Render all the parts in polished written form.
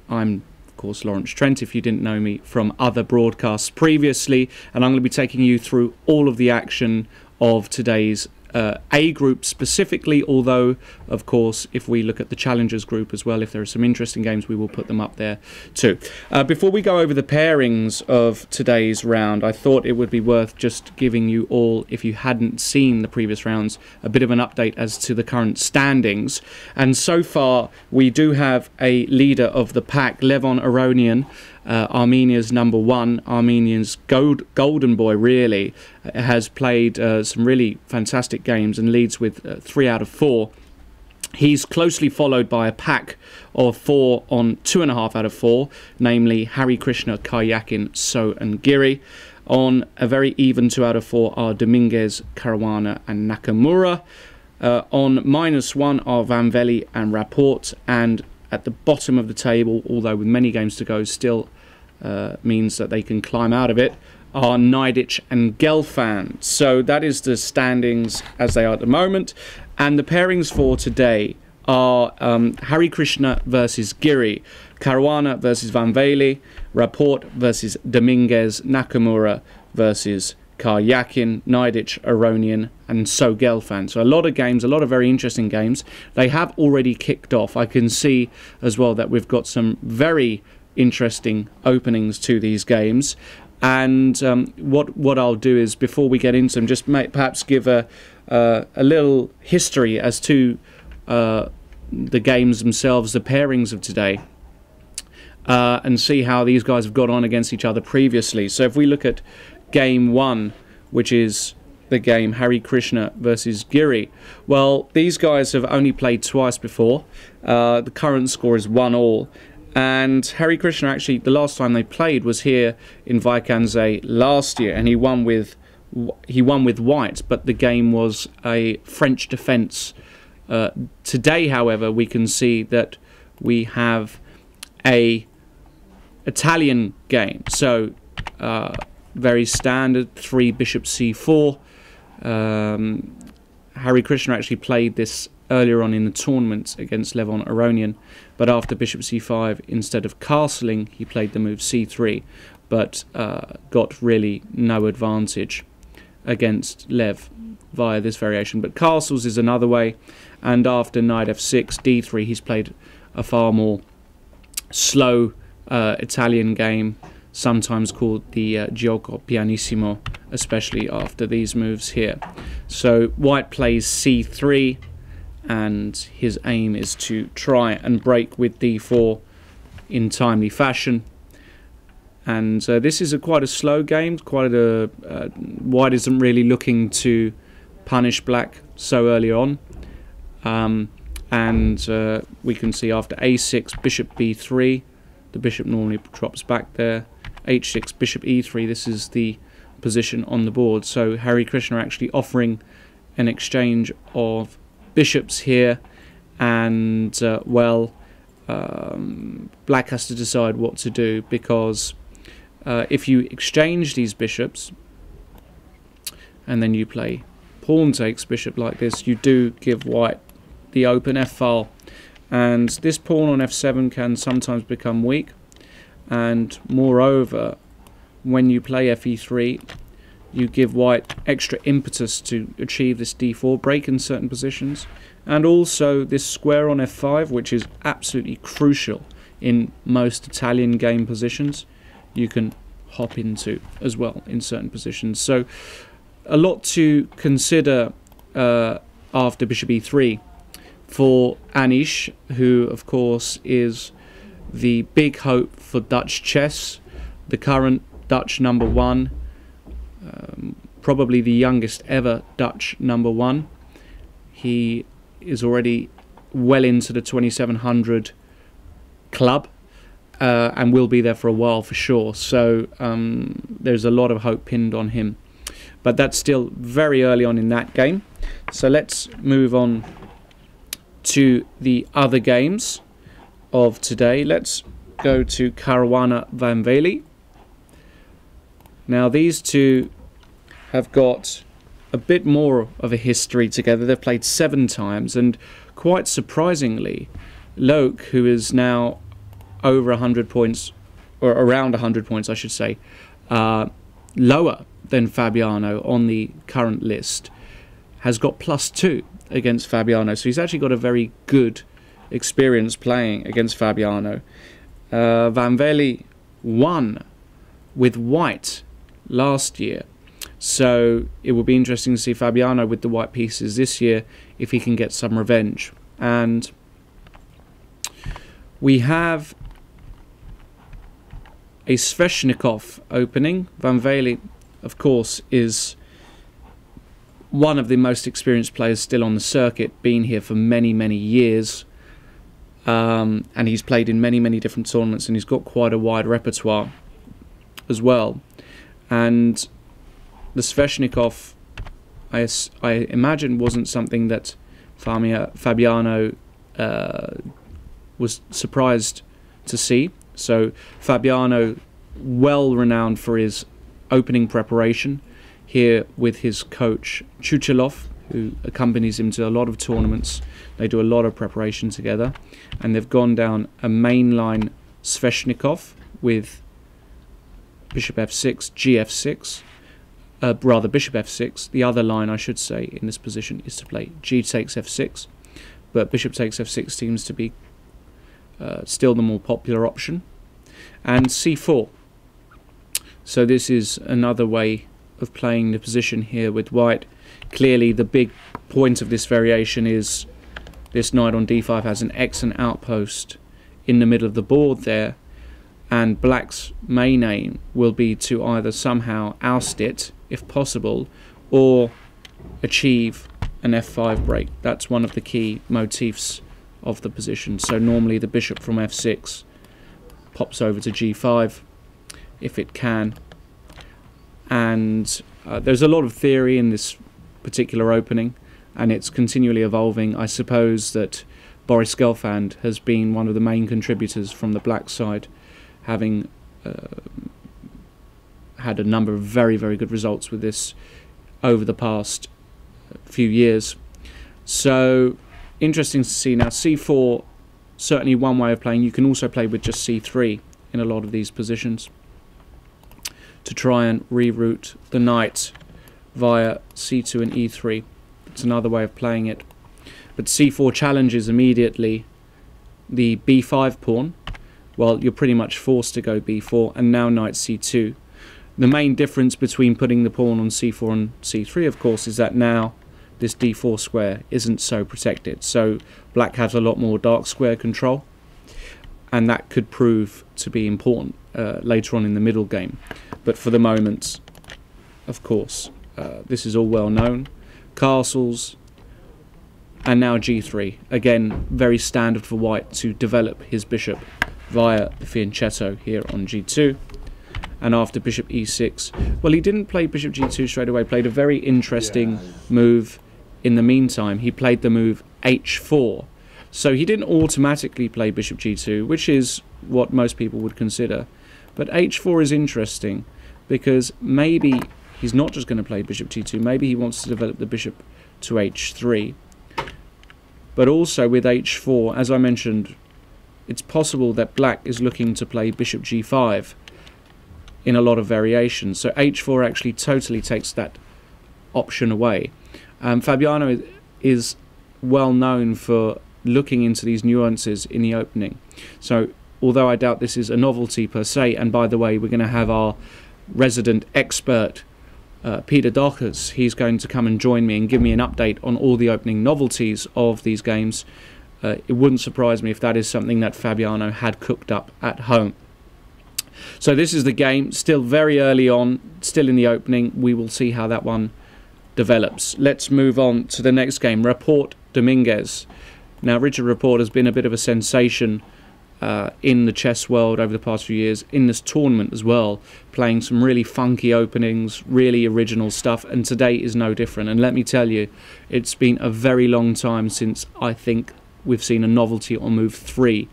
I'm, of course, Lawrence Trent, if you didn't know me from other broadcasts previously, and I'm going to be taking you through all of the action of today's A group specifically, although, of course, if we look at the Challengers group as well, if there are some interesting games, we will put them up there too. Before we go over the pairings of today's round, I thought it would be worth just giving you all, if you hadn't seen the previous rounds, a bit of an update as to the current standings. And so far, we do have a leader of the pack, Levon Aronian, Armenia's #1, Armenia's golden boy, really, has played some really fantastic games and leads with 3 out of 4. He's closely followed by a pack of 4 on 2.5 out of 4, namely Hari Krishna, Karyakin, So and Giri. On a very even 2 out of 4 are Dominguez, Caruana and Nakamura. On -1 are Van Velde and Rapport, and at the bottom of the table, although with many games to go, still means that they can climb out of it, are Nidic and Gelfand. So that is the standings as they are at the moment. And the pairings for today are Hari Krishna versus Giri, Caruana versus Van Velde, Rapport versus Dominguez, Nakamura versus Karyakin, Nidic, Aronian and So Gelfand. So a lot of games, a lot of very interesting games. They have already kicked off. I can see as well that we've got some very interesting openings to these games. And what I'll do is, before we get into them, just perhaps give a little history as to the games themselves, the pairings of today, and see how these guys have got on against each other previously. So if we look at game 1, which is the game Hari Krishna versus Giri, well, these guys have only played twice before. The current score is 1-1. And Hari Krishna, actually, the last time they played was here in Vaikanze last year, and he won with white, but the game was a French defence. Today, however, we can see that we have a Italian game. So very standard 3 bishop c4. Hari Krishna actually played this earlier on in the tournament against Levon Aronian, but after bishop c5, instead of castling, he played the move c3, but got really no advantage against Lev via this variation. But castles is another way, and after knight f6, d3, he's played a far more slow Italian game, sometimes called the gioco pianissimo, especially after these moves here. So white plays c3, and his aim is to try and break with d4 in timely fashion. And this is quite a slow game. White isn't really looking to punish black so early on. We can see after a6, bishop b3, the bishop normally drops back there. h6, bishop e3, this is the position on the board. So Hari Krishna actually offering an exchange of bishops here, and black has to decide what to do, because if you exchange these bishops and then you play pawn takes bishop like this, you do give white the open f-file, and this pawn on f7 can sometimes become weak. And moreover, when you play fe3, you give white extra impetus to achieve this d4 break in certain positions, and also this square on f5, which is absolutely crucial in most Italian game positions, you can hop into as well in certain positions. So a lot to consider after bishop e3 for Anish, who of course is the big hope for Dutch chess, the current Dutch #1, probably the youngest ever Dutch #1. He is already well into the 2700 club, and will be there for a while for sure. So there's a lot of hope pinned on him, but that's still very early on in that game. So let's move on to the other games of today. Let's go to Caruana Van Velde. Now these two have got a bit more of a history together. They've played 7 times, and quite surprisingly, Loke, who is now over 100 points, or around 100 points, I should say, lower than Fabiano on the current list, has got +2 against Fabiano. So he's actually got a very good experience playing against Fabiano. Van Velde won with white last year. So it will be interesting to see Fabiano with the white pieces this year, if he can get some revenge. And we have a Sveshnikov opening. Van Velde, of course, is one of the most experienced players still on the circuit, been here for many, many years. And he's played in many, many different tournaments, and he's got quite a wide repertoire as well. And the Sveshnikov, I imagine, wasn't something that Fabiano was surprised to see. So Fabiano, well renowned for his opening preparation, here with his coach Chuchelov, who accompanies him to a lot of tournaments. They do a lot of preparation together, and they've gone down a mainline Sveshnikov with bishop f6, gf6, rather bishop f6. The other line, I should say, in this position is to play g takes f6, but bishop takes f6 seems to be still the more popular option, and c4. So this is another way of playing the position here with white. Clearly the big point of this variation is this knight on d5 has an excellent outpost in the middle of the board there, and black's main aim will be to either somehow oust it, if possible, or achieve an f5 break. That's one of the key motifs of the position. So normally the bishop from f6 pops over to g5 if it can, and there's a lot of theory in this particular opening, and it's continually evolving. I suppose that Boris Gelfand has been one of the main contributors from the black side, having had a number of very, very good results with this over the past few years. So interesting to see. Now c4, certainly one way of playing. You can also play with just c3 in a lot of these positions to try and reroute the knight via c2 and e3. It's another way of playing it. But c4 challenges immediately the b5 pawn. Well, you're pretty much forced to go b4, and now knight c2. The main difference between putting the pawn on c4 and c3, of course, is that now this d4 square isn't so protected. So black has a lot more dark square control, and that could prove to be important later on in the middle game. But for the moment, of course, this is all well known. Castles, and now g3. Again, very standard for white to develop his bishop via the fianchetto here on g2. And after bishop e6, well, he didn't play bishop g2 straight away, played a very interesting move in the meantime. He played the move h4. So he didn't automatically play bishop g2, which is what most people would consider. But h4 is interesting because maybe he's not just going to play bishop g2, maybe he wants to develop the bishop to h3. But also with h4, as I mentioned, it's possible that black is looking to play bishop g5 in a lot of variations. So h4 actually totally takes that option away. Fabiano is well known for looking into these nuances in the opening. So although I doubt this is a novelty per se, and by the way, we're going to have our resident expert Peter Dockers. He's going to come and join me and give me an update on all the opening novelties of these games. It wouldn't surprise me if that is something that Fabiano had cooked up at home. So this is the game, still very early on, still in the opening. We will see how that one develops. Let's move on to the next game, Rapport Dominguez. Now, Richard Rapport has been a bit of a sensation in the chess world over the past few years, in this tournament as well, playing some really funky openings, really original stuff, and today is no different. And let me tell you, it's been a very long time since I think we've seen a novelty on move 3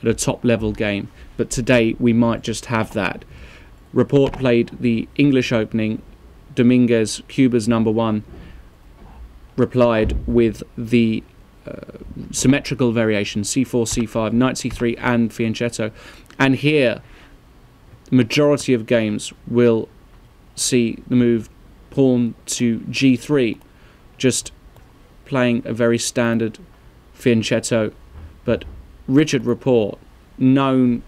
at a top level game, but today we might just have that. Rapport played the English opening. Dominguez, Cuba's #1, replied with the symmetrical variation, c4, c5, knight c3 and fianchetto. And here, majority of games will see the move pawn to g3, just playing a very standard fianchetto. But Richard Rapport, known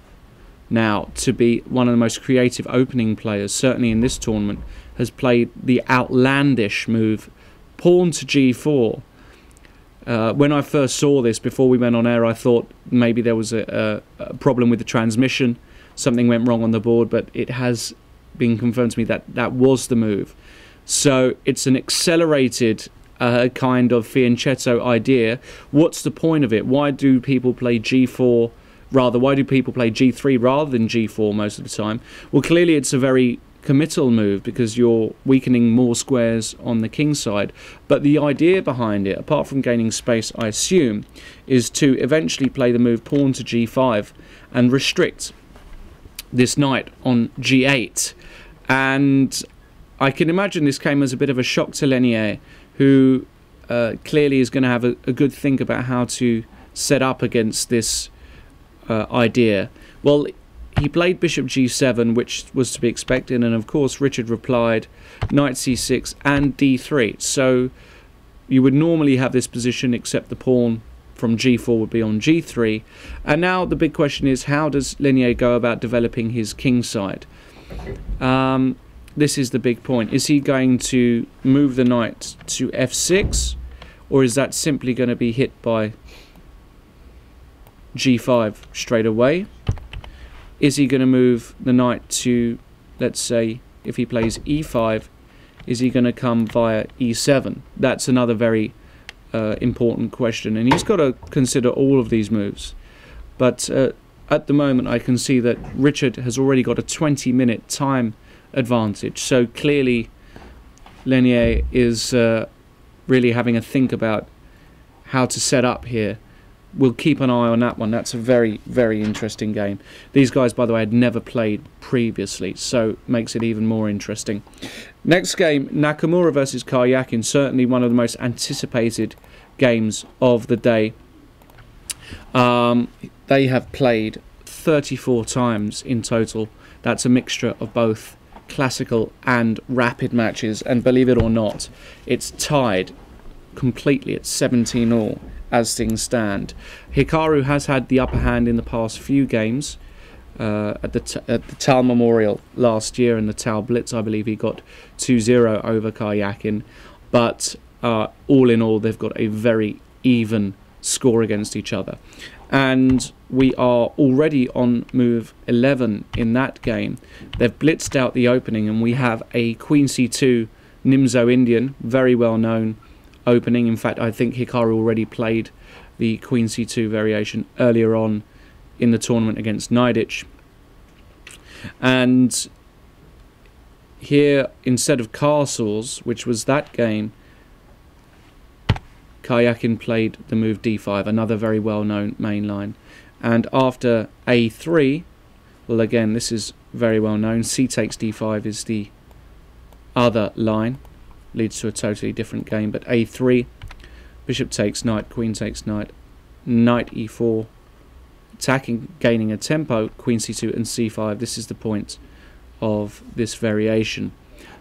now to be one of the most creative opening players, certainly in this tournament, has played the outlandish move pawn to g4. When I first saw this, before we went on air, I thought maybe there was a problem with the transmission, something went wrong on the board, but it has been confirmed to me that that was the move. So it's an accelerated kind of fianchetto idea. What's the point of it? Why do people play g4 rather? Why do people play g3 rather than g4 most of the time? Well, clearly it's a very committal move because you're weakening more squares on the king side. But the idea behind it, apart from gaining space, I assume, is to eventually play the move pawn to g5 and restrict this knight on g8. And I can imagine this came as a bit of a shock to Lenier, who clearly is going to have a good think about how to set up against this idea. Well, he played bishop g7, which was to be expected, and of course Richard replied knight c6 and d3. So you would normally have this position, except the pawn from g4 would be on g3. And now the big question is, how does Lenier go about developing his king side? This is the big point. Is he going to move the knight to f6, or is that simply going to be hit by g5 straight away? Is he going to move the knight to, let's say, if he plays e5, is he going to come via e7? That's another very important question, and he's got to consider all of these moves. But at the moment I can see that Richard has already got a 20-minute time advantage, so clearly Lenier is really having a think about how to set up here. We'll keep an eye on that one. That's a very, very interesting game. These guys, by the way, had never played previously, so makes it even more interesting. Next game, Nakamura versus Karyakin, certainly one of the most anticipated games of the day. They have played 34 times in total. That's a mixture of both classical and rapid matches, and believe it or not, it's tied completely at 17-all. As things stand. Hikaru has had the upper hand in the past few games. At the Tal Memorial last year and the Tal Blitz, I believe he got 2-0 over Karyakin. But all in all, they've got a very even score against each other. And we are already on move 11 in that game. They've blitzed out the opening, and we have a Queen C2 Nimzo Indian, very well known opening. In fact, I think Hikaru already played the Queen C2 variation earlier on in the tournament against Naidic. And here, instead of castles, which was that game, Karyakin played the move d5, another very well-known main line. And after a3, well, again, this is very well known. C takes d5 is the other line. Leads to a totally different game, but a3, bishop takes knight, queen takes knight, knight e4, attacking, gaining a tempo, queen c2 and c5. This is the point of this variation.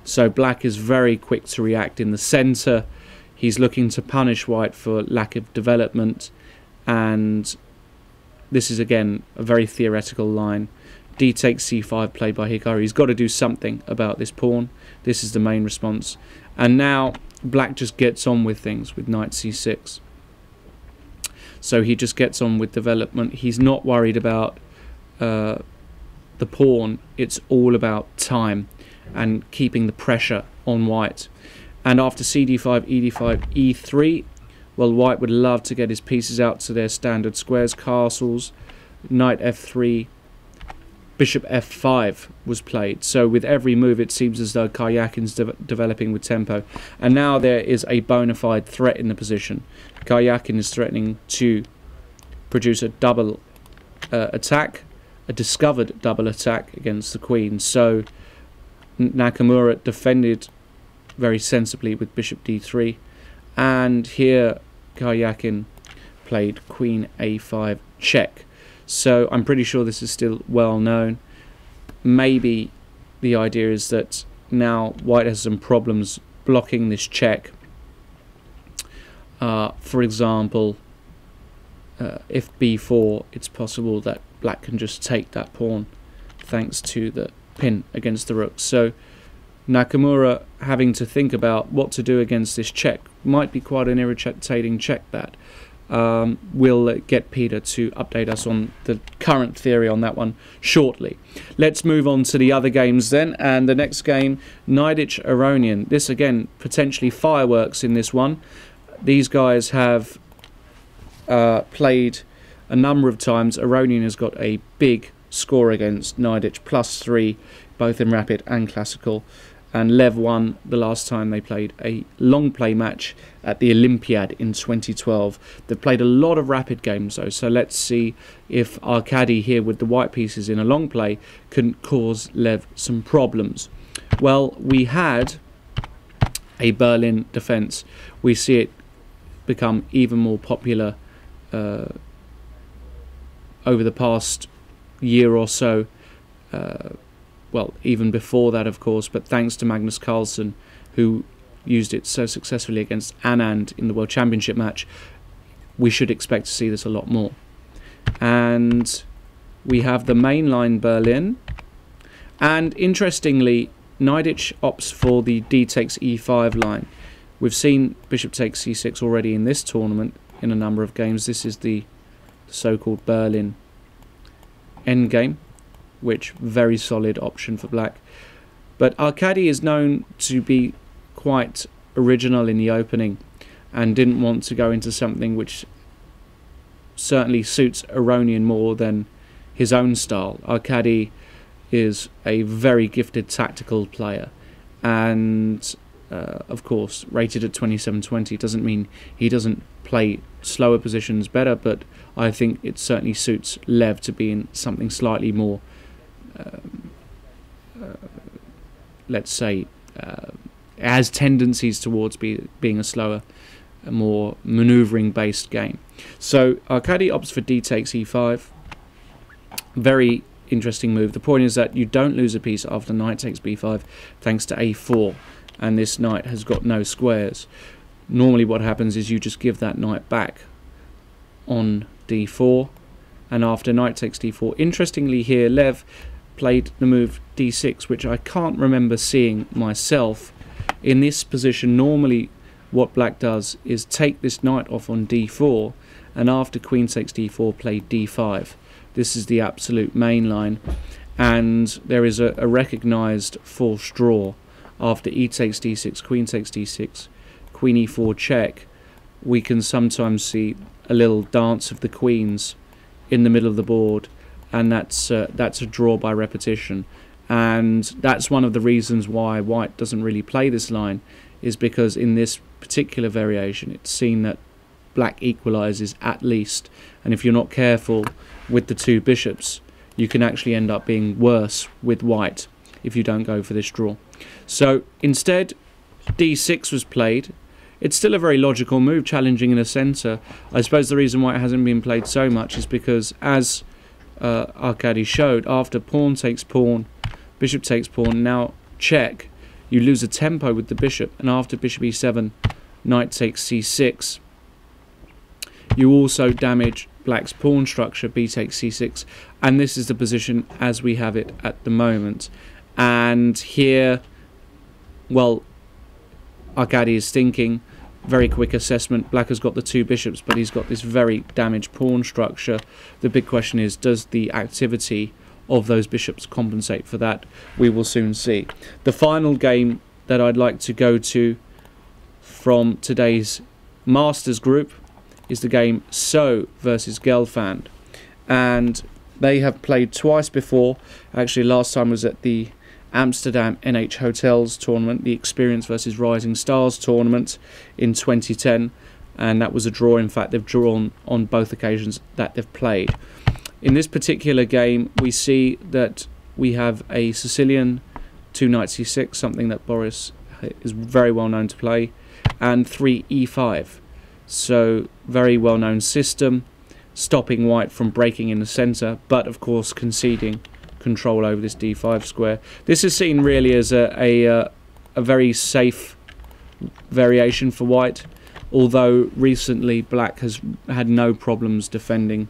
So black is very quick to react in the center. He's looking to punish white for lack of development, and this is again a very theoretical line. D takes c5 played by Hikaru. He's got to do something about this pawn. This is the main response. And now black just gets on with things with knight c6. So he just gets on with development. He's not worried about the pawn. It's all about time and keeping the pressure on white. And after cd5, ed5, e3, well, white would love to get his pieces out to their standard squares, castles, knight f3, bishop f5 was played. So with every move it seems as though Karyakin's developing with tempo. And now there is a bona fide threat in the position. Karyakin is threatening to produce a double attack, a discovered double attack against the queen. So Nakamura defended very sensibly with bishop d3. And here Karyakin played queen a5 check. So I'm pretty sure this is still well known. Maybe the idea is that now white has some problems blocking this check. For example, if b4, it's possible that black can just take that pawn thanks to the pin against the rook. So Nakamura having to think about what to do against this check. Might be quite an irritating check that. We'll get Peter to update us on the current theory on that one shortly. Let's move on to the other games then, and the next game, Nidic-Aronian. This again, potentially fireworks in this one. These guys have played a number of times. Aronian has got a big score against Nidic, +3, both in rapid and classical. And Lev won the last time they played a long play match at the Olympiad in 2012. They've played a lot of rapid games though, so let's see if Arkady here with the white pieces in a long play can cause Lev some problems. Well, we had a Berlin defense. We see it become even more popular over the past year or so. Well, even before that, of course, but thanks to Magnus Carlsen, who used it so successfully against Anand in the World Championship match, we should expect to see this a lot more. And we have the mainline Berlin. And interestingly, Nidic opts for the d takes e5 line. We've seen bishop takes c6 already in this tournament in a number of games. This is the so-called Berlin endgame, which very solid option for black. But Arkady is known to be quite original in the opening and didn't want to go into something which certainly suits Aronian more than his own style. Arkady is a very gifted tactical player, and of course rated at 2720 doesn't mean he doesn't play slower positions better, but I think it certainly suits Lev to be in something slightly more let's say has tendencies towards being a slower, a more maneuvering based game. So Arkady opts for d takes e5. Very interesting move. The point is that you don't lose a piece after knight takes b5 thanks to a4, and this knight has got no squares. Normally what happens is you just give that knight back on d4, and after knight takes d4, interestingly here Lev played the move d6, which I can't remember seeing myself. In this position, normally what black does is take this knight off on d4, and after queen takes d4 play d5. This is the absolute main line, and there is a recognised false draw. After e takes d6, queen takes d6, queen e4 check, we can sometimes see a little dance of the queens in the middle of the board, and that's a draw by repetition. And that's one of the reasons why white doesn't really play this line, is because in this particular variation it's seen that black equalises at least, and if you're not careful with the two bishops you can actually end up being worse with white if you don't go for this draw. So instead d6 was played. It's still a very logical move, challenging in the centre. I suppose the reason why it hasn't been played so much is because, as Arkady showed, after pawn takes pawn, bishop takes pawn, now check, you lose a tempo with the bishop, and after bishop e7, knight takes c6, you also damage black's pawn structure, b takes c6, and this is the position as we have it at the moment. And here, well, Arkady is thinking, very quick assessment, black has got the two bishops, but he's got this very damaged pawn structure. The big question is, does the activity of those bishops compensate for that? We will soon see. The final game that I'd like to go to from today's Masters group is the game So versus Gelfand, and they have played twice before. Actually, last time was at the Amsterdam NH Hotels tournament, the Experience versus Rising Stars tournament in 2010, and that was a draw. In fact, they've drawn on both occasions that they've played. In this particular game, we see that we have a Sicilian 2 knight c6, something that Boris is very well known to play, and 3 e5. So very well known system, stopping white from breaking in the centre, but of course conceding control over this d5 square. This is seen really as a very safe variation for white, although recently black has had no problems defending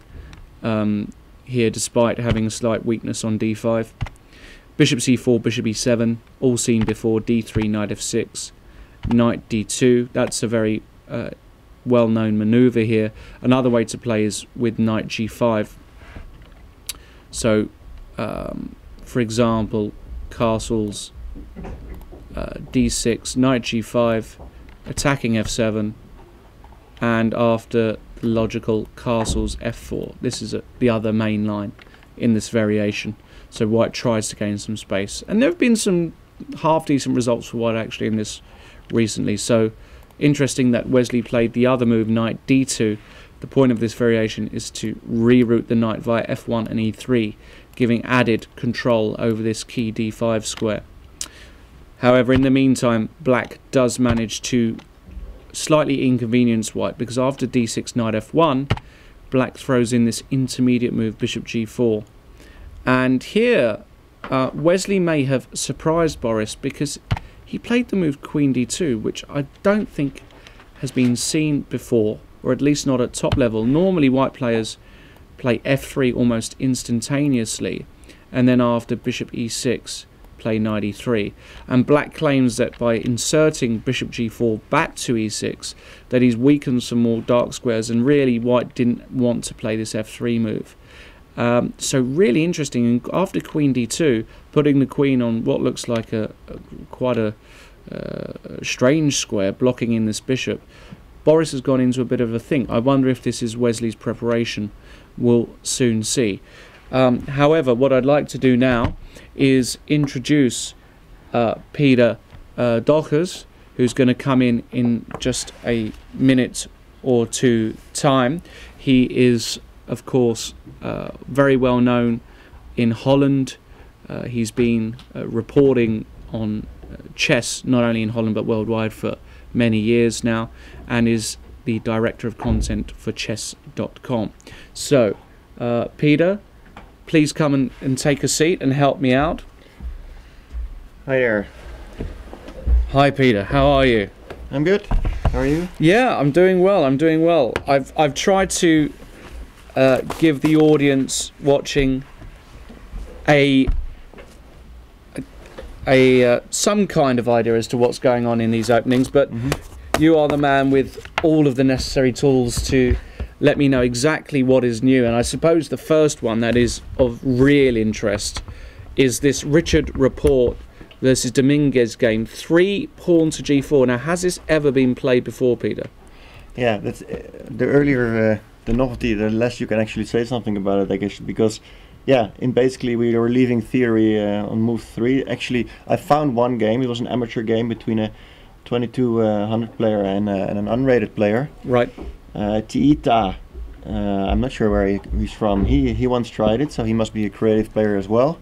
here despite having a slight weakness on d5. Bishop c4, bishop e7, all seen before. d3, knight f6, knight d2. That's a very well-known maneuver here. Another way to play is with knight g5. So, for example, castles d6, knight g5, attacking f7, and after the logical castles f4. This is the other main line in this variation. So white tries to gain some space, and there have been some half-decent results for white actually in this recently. So interesting that Wesley played the other move, knight d2. The point of this variation is to reroute the knight via f1 and e3, giving added control over this key d5 square. However, in the meantime, black does manage to slightly inconvenience white, because after d6, knight f1, black throws in this intermediate move, bishop g4. And here, Wesley may have surprised Boris, because he played the move queen d2, which I don't think has been seen before, or at least not at top level. Normally white players play f3 almost instantaneously, and then after bishop e6 play knight e3, and black claims that by inserting bishop g4 back to e6 that he's weakened some more dark squares, and really white didn't want to play this f3 move. So really interesting. And after queen d2, putting the queen on what looks like quite a strange square, blocking in this bishop, Boris has gone into a bit of a think. I wonder if this is Wesley's preparation. We'll soon see. However, what I'd like to do now is introduce Peter Dockers, who's going to come in just a minute or two time. He is, of course, very well known in Holland. He's been reporting on chess not only in Holland but worldwide for many years now, and is the director of content for chess.com. So, Peter, please come and take a seat and help me out. Hi there. Hi, Peter. How are you? I'm good. How are you? Yeah, I'm doing well. I'm doing well. I've tried to give the audience watching some kind of idea as to what's going on in these openings, but you are the man with all of the necessary tools to let me know exactly what is new. And I suppose the first one that is of real interest is this Richard Report versus Dominguez game, 3 pawn to g4. Now, has this ever been played before, Peter? Yeah, that's the earlier the novelty, the less you can actually say something about it, I guess, because yeah, basically we were leaving theory on move 3. Actually, I found one game. It was an amateur game between a 2200 player and an unrated player. Right. Tiita. I'm not sure where he's from. He once tried it, so he must be a creative player as well.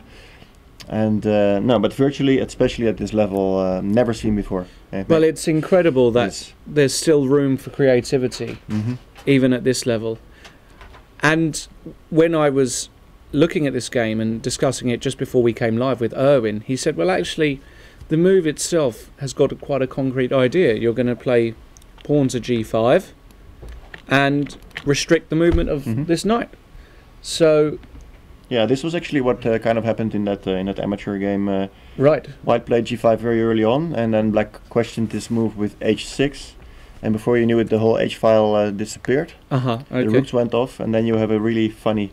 And no, but virtually, especially at this level, never seen before. Well, it's incredible that there's still room for creativity, even at this level. And when I was looking at this game and discussing it just before we came live with Erwin, he said, well, actually, the move itself has got quite a concrete idea. You're going to play pawn to g5 and restrict the movement of this knight. So yeah, this was actually what kind of happened in that amateur game. Right. White played g5 very early on, and then black questioned this move with h6, and before you knew it, the whole h-file disappeared. Okay. The rooks went off, and then you have a really funny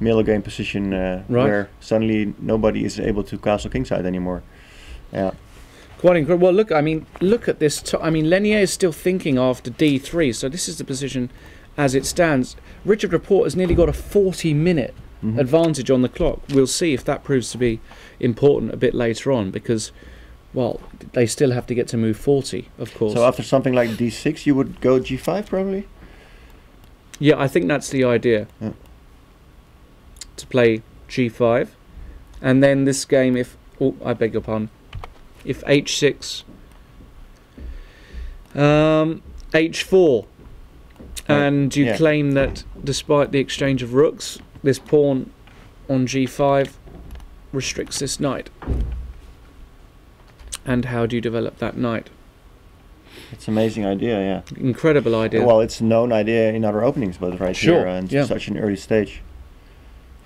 middle game position where suddenly nobody is able to castle kingside anymore. Yeah. Quite incredible. Well, look, I mean, look at this. I mean, Lenier is still thinking after d3, so this is the position as it stands. Richard Report has nearly got a 40-minute advantage on the clock. We'll see if that proves to be important a bit later on, because, well, they still have to get to move 40, of course. So after something like d6, you would go g5 probably? Yeah, I think that's the idea. Yeah. To play g5, and then this game, if I beg your pardon, if h6, h4, And you Yeah. claim that despite the exchange of rooks, this pawn on g5 restricts this knight. And how do you develop that knight? It's an amazing idea, yeah. Incredible idea. Well, it's a known idea in other openings, but right Sure, here and yeah. such an early stage.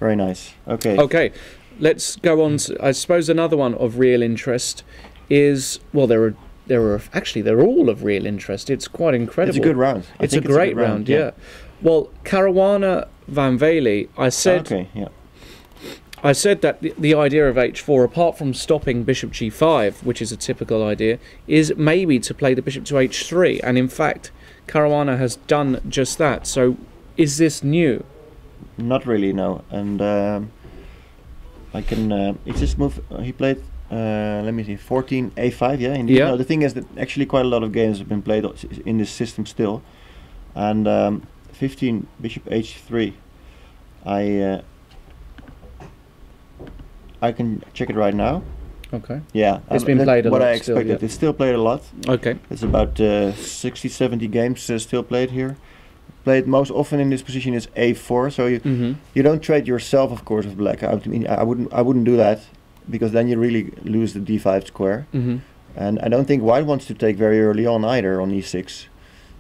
Very nice. Okay. Okay, let's go on to, I suppose another one of real interest is, well, they're all of real interest. It's quite incredible. It's a good round. I It's a think great good round, yeah. Well, Caruana Van Velde, I said Okay, yeah. I said that the idea of h4, apart from stopping bishop g5, which is a typical idea, is maybe to play the bishop to h3. And in fact, Caruana has done just that. So is this new? Not really, no. And I can. He just moved. He played. Let me see. 14 a5. Yeah, indeed. Yeah. No, the thing is that actually quite a lot of games have been played in this system still. And 15 bishop h3. I can check it right now. Okay. Yeah, It's been that's played a what lot I still, expected. yeah. It's still played a lot. Okay. It's about 60, 70 games still played here. Played most often in this position is a4. So you don't trade yourself, of course, with black. I mean, I wouldn't do that, because then you really lose the d5 square. And I don't think white wants to take very early on either on e6.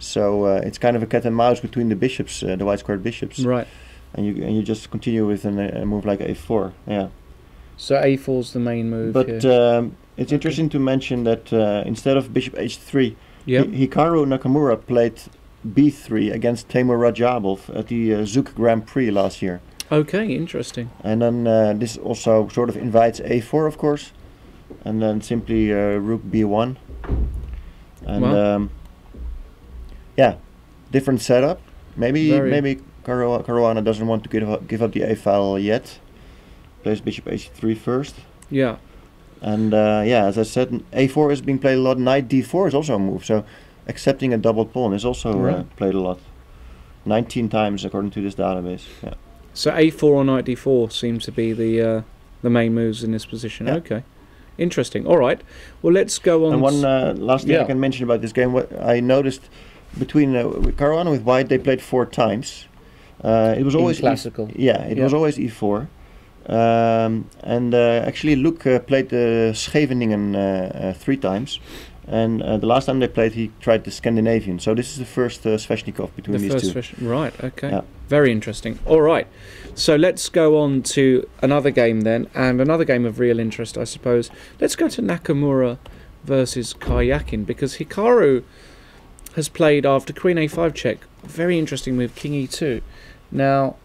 So it's kind of a cat and mouse between the bishops, the white squared bishops. Right. And you just continue with a move like a4. Yeah. So a4 is the main move But here. it's interesting to mention that instead of bishop h3, Yep. Hikaru Nakamura played b3 against Temur Rajabov at the Zouk Grand Prix last year. Okay, interesting. And then this also sort of invites a4, of course, and then simply rook b1. And Wow. yeah, different setup. Maybe Very. Caruana doesn't want to give up the a file yet. Plays bishop h3 first. Yeah. And yeah, as I said, a4 is being played a lot. Knight d4 is also a move. So accepting a double pawn is also Right. played a lot. 19 times according to this database. Yeah. So a4 or knight d4 seems to be the main moves in this position. Yeah. Okay. Interesting. All right. Well, let's go on. And one last thing yeah. I can mention about this game, what I noticed between Caruana with white, they played 4 times. It was always classical. it was always e4. And actually Luke played the Scheveningen 3 times. And the last time they played, he tried the Scandinavian. So this is the first Sveshnikov between these two. Right, okay. Yeah. Very interesting. All right. So let's go on to another game then, and another game of real interest, I suppose. Let's go to Nakamura versus Karyakin, because Hikaru has played after Queen A5 check. Very interesting move, King E2. Now,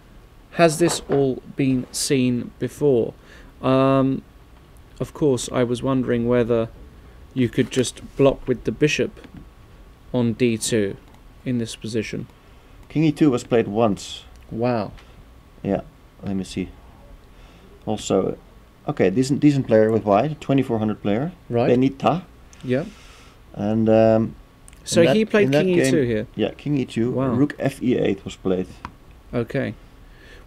has this all been seen before? Of course, I was wondering whether you could just block with the bishop on d2 in this position. King e2 was played once. Wow. Yeah, let me see. Also, okay, decent player with white, 2400 player. Right. Benita. Yeah. And So he played King game, E2 here. Yeah, King e2. Wow. Rook fe8 was played. Okay.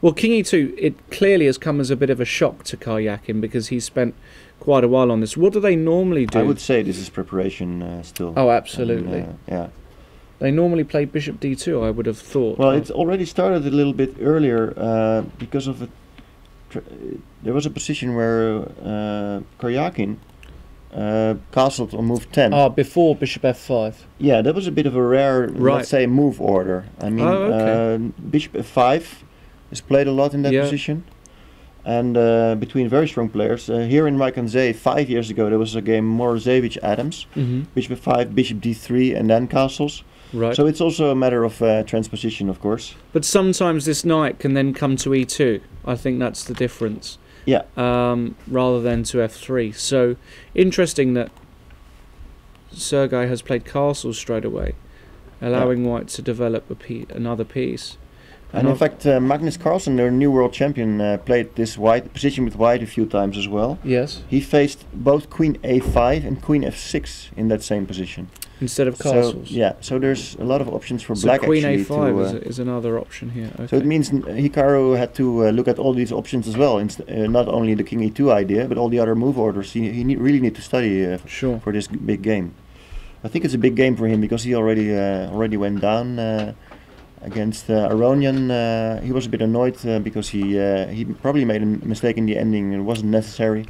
Well, King E2, it clearly has come as a bit of a shock to Karyakin because he spent quite a while on this. What do they normally do? I would say this is preparation still. Oh, absolutely. And, yeah. They normally play Bishop D2, I would have thought. Well, it's already started a little bit earlier because of there was a position where Karyakin castled on move 10. Before Bishop F5. Yeah, that was a bit of a rare, Right. let's say, move order. I mean, Bishop F5 is played a lot in that position. And between very strong players, here in Zee 5 years ago, there was a game Morozevich-Adams, Bishop F5, Bishop D3, and then castles. Right. So it's also a matter of transposition, of course. But sometimes this knight can then come to E2. I think that's the difference. Yeah. Rather than to F3. So interesting that Sergei has played castles straight away, allowing white to develop another piece. And in fact, Magnus Carlsen, their new world champion, played this position with white a few times as well. Yes. He faced both Queen A5 and Queen F6 in that same position. Instead of castles. So there's a lot of options for so black Queen actually. A5 is another option here. Okay. So it means Hikaru had to look at all these options as well, not only the King E2 idea, but all the other move orders. He really need to study for this big game. I think it's a big game for him because he already went down against Aronian. He was a bit annoyed because he probably made a mistake in the ending and it wasn't necessary.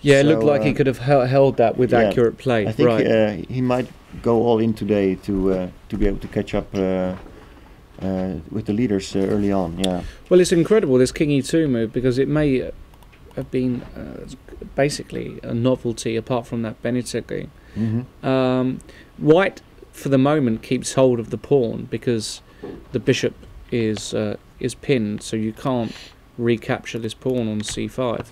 Yeah, it So, looked like he could have held that with yeah, accurate play. I think Right. he might go all in today to be able to catch up with the leaders early on. Yeah. Well, it's incredible, this King E2 move, because it may have been basically a novelty apart from that Benitez game. Mm-hmm. White, for the moment, keeps hold of the pawn because the bishop is pinned, so you can't recapture this pawn on c5.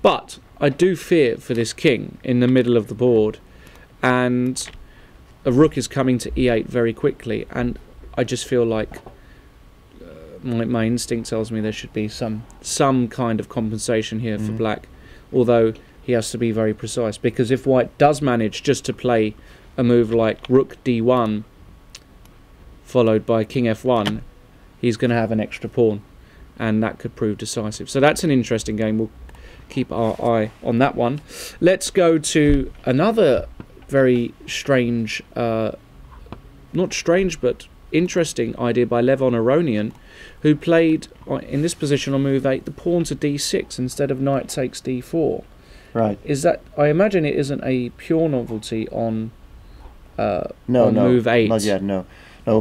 But I do fear for this king in the middle of the board, and a rook is coming to e8 very quickly, and I just feel like my instinct tells me there should be some kind of compensation here for black, although he has to be very precise, because if white does manage just to play a move like rook d1 followed by king f1, he's going to have an extra pawn, and that could prove decisive. So that's an interesting game. We'll keep our eye on that one. Let's go to another very strange, not strange but interesting idea by Levon Aronian, who played in this position on move 8 the pawn to d6 instead of knight takes d4. Right. Is that, I imagine it isn't a pure novelty on No, move 8. not yet. No.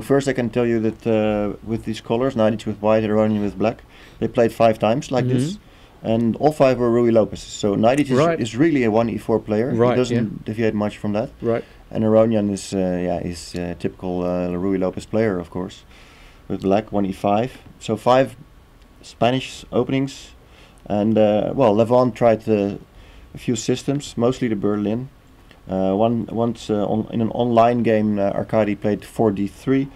First I can tell you that with these colors, knight with white, Aronian with black, they played 5 times like this, and all 5 were Rui Lopez. So knight is really a 1e4 player. Right, he doesn't deviate much from that. Right. And Aronian is typical Rui Lopez player, of course, with black 1e5. So 5 Spanish openings, and Levon tried a few systems, mostly the Berlin. Once in an online game, Arkady played 4d3.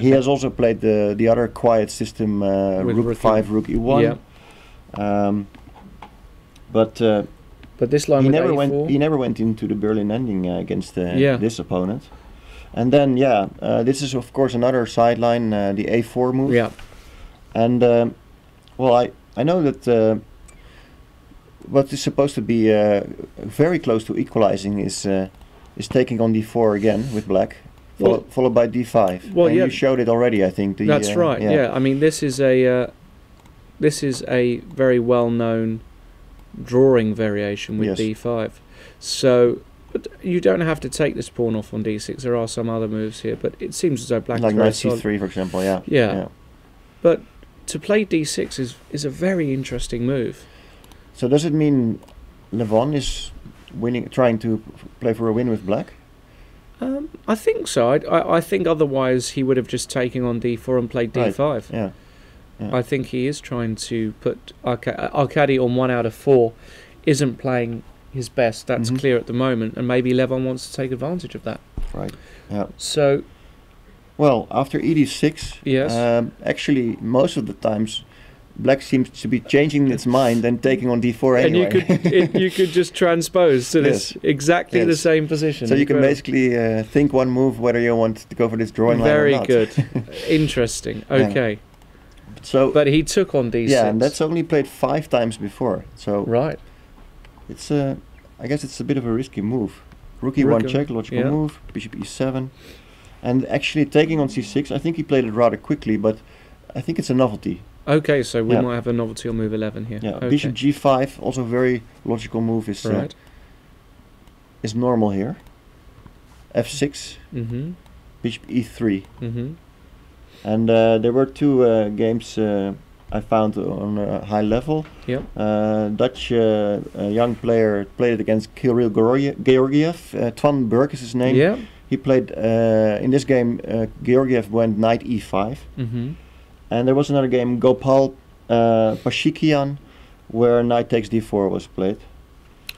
He has also played the other quiet system, rook 5, rook e1. Yeah. But this line he with never a4, he never went into the Berlin ending against Yeah. this opponent. And then this is of course another sideline, the a4 move. Yeah. And I know that what is supposed to be very close to equalizing is taking on d4 again with black, followed by d5. Well, and yeah, you showed it already, I think. That's right. Yeah. I mean, this is a very well-known drawing variation with Yes. d5. So, but you don't have to take this pawn off on d6. There are some other moves here, but it seems as though black like is very knight solid. c3, for example. Yeah. Yeah. But to play d6 is a very interesting move. So does it mean Levon is trying to play for a win with black? I think so. I think otherwise he would have just taken on d4 and played d5. Right. Yeah. I think he is trying to put Arkady on 1 out of 4. Isn't playing his best. That's clear at the moment, and maybe Levon wants to take advantage of that. Right. Yeah. So, well, after ed6, yes, actually most of the times black seems to be changing its mind and taking on d4 anyway. And you could just transpose to this Yes. exactly the Yes. same position. So you can Incredible. basically think one move whether you want to go for this drawing line or Very not. good. Interesting. Okay. So, But he took on d6. yeah, and that's only played 5 times before. So right. it's I guess it's a bit of a risky move. Rook Rook e1 check, logical yeah. move. Bishop e7, and actually taking on c6. I think he played it rather quickly, but I think it's a novelty. Okay, so we Yeah. might have a novelty on move 11 here. Yeah, Okay. bishop g5, also very logical move is Right. is normal here. f6, Mm-hmm. bishop e3, Mm-hmm. and there were 2 games I found on a high level. Yep. Dutch young player played it against Kirill Georgiev. Twan Burke is his name. Yeah. He played in this game. Georgiev went knight e5, Mm-hmm. and there was another game, Gopal Pashikian, where knight takes d4 was played.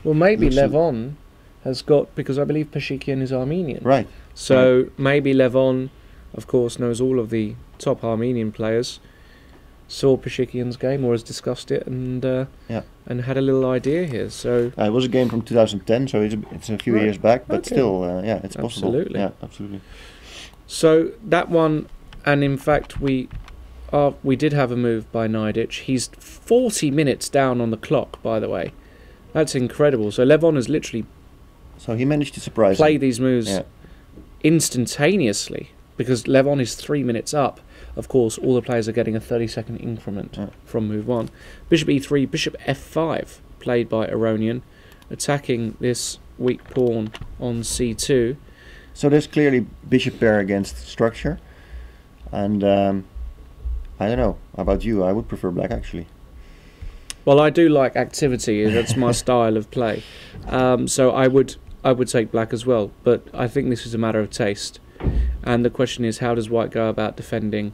Well, maybe Looks a- Levon has got, because I believe Pashikian is Armenian. Right. So maybe Levon, of course, knows all of the top Armenian players, saw Pashikian's game or has discussed it, and had a little idea here. So It was a game from 2010, so it's a few Right. years back, but Okay. still, it's possible. Absolutely. Yeah, absolutely. So that one, and in fact we did have a move by Naidic. He's 40 minutes down on the clock, by the way. That's incredible. So Levon has literally So he managed to surprise played him. these moves Yeah. instantaneously, because Levon is 3 minutes up. of course, all the players are getting a 30-second increment from move 1. Bishop e3, bishop f5, played by Aronian, attacking this weak pawn on c2. So there's clearly bishop pair against structure, and I don't know about you. I would prefer black actually. Well, I do like activity. That's my style of play. So I would take black as well. But I think this is a matter of taste. And the question is, how does white go about defending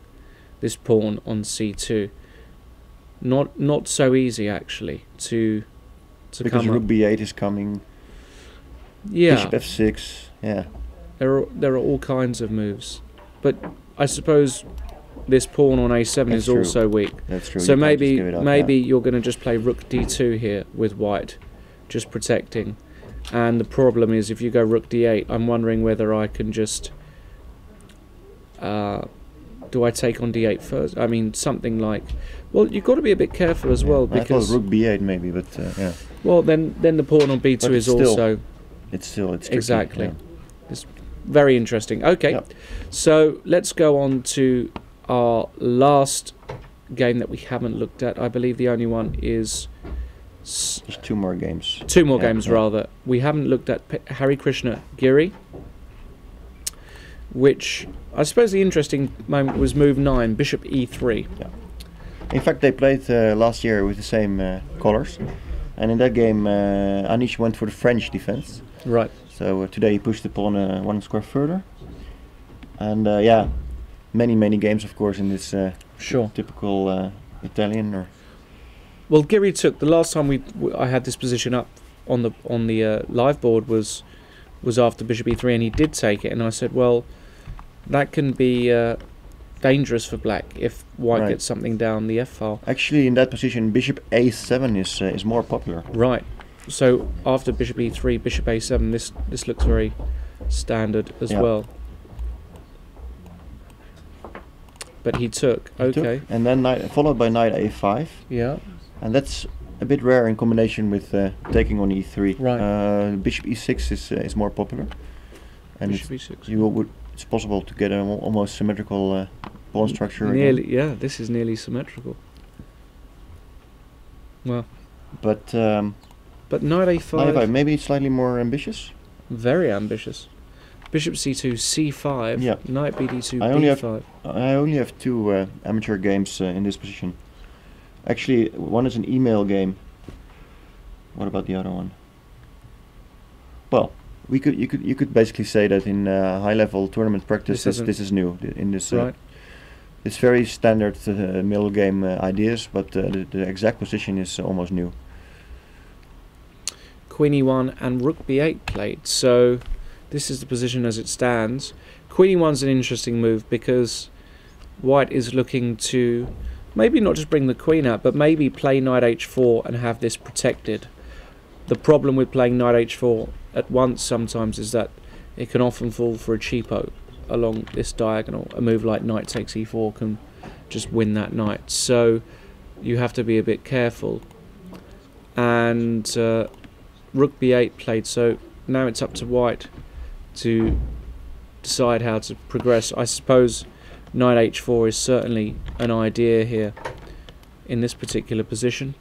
this pawn on c2? Not so easy actually to because come rook up. b8 is coming. Yeah. Bishop f6. Yeah. There are all kinds of moves, but I suppose this pawn on a7 That's is true. also weak. That's true. So You can't just maybe give it up, you're going to just play rook d2 here with white, just protecting. And the problem is, if you go rook d8, I'm wondering whether I can just do I take on d8 first? I mean, something like, well, you've got to be a bit careful as well, I because thought rook b8 maybe, but yeah. well, then the pawn on b2 But is still, also it's tricky, exactly. yeah. It's very interesting. Okay, Yep. so let's go on to our last game that we haven't looked at. I believe the only one is There's 2 more games. two more Yeah, games yeah. rather. We haven't looked at Hari Krishna Giri, which I suppose the interesting moment was move 9, bishop e3. In fact, they played last year with the same colors, and in that game, Anish went for the French defense. Right. So today he pushed the pawn 1 square further, and yeah, many games, of course, in this Sure. typical Italian. Or Well, Giri took the last time I had this position up on the live board was after bishop e3, and he did take it, and I said, well, that can be dangerous for black if white Right. gets something down the f file. actually, in that position, bishop a7 is more popular. Right. So after bishop e3, bishop a7, this looks very standard as Yeah. well. But he took. Okay. And then followed by knight a5, Yeah. and that's a bit rare in combination with taking on e3. Right. Bishop e6 is more popular, and Bishop e6. it's possible to get an almost symmetrical pawn structure again. Nearly. Yeah. This is nearly symmetrical. Well. But But knight a5. knight a5 maybe slightly more ambitious. Very ambitious. Bishop c2, c5. Yeah. Knight bd2, I only b5. I only have 2 amateur games in this position. Actually, one is an email game. What about the other one? Well, you could basically say that in high level tournament practice this is new in this. Right. It's very standard middle game ideas, but the exact position is almost new. Queen e1 and rook b8 played. So this is the position as it stands. Queen e1's an interesting move because white is looking to maybe not just bring the queen out, but maybe play knight h4 and have this protected. The problem with playing knight h4 at once sometimes is that it can often fall for a cheapo along this diagonal. A move like knight takes e4 can just win that knight. So you have to be a bit careful. And rook b8 played, so now it's up to white to decide how to progress. I suppose knight h4 is certainly an idea here in this particular position.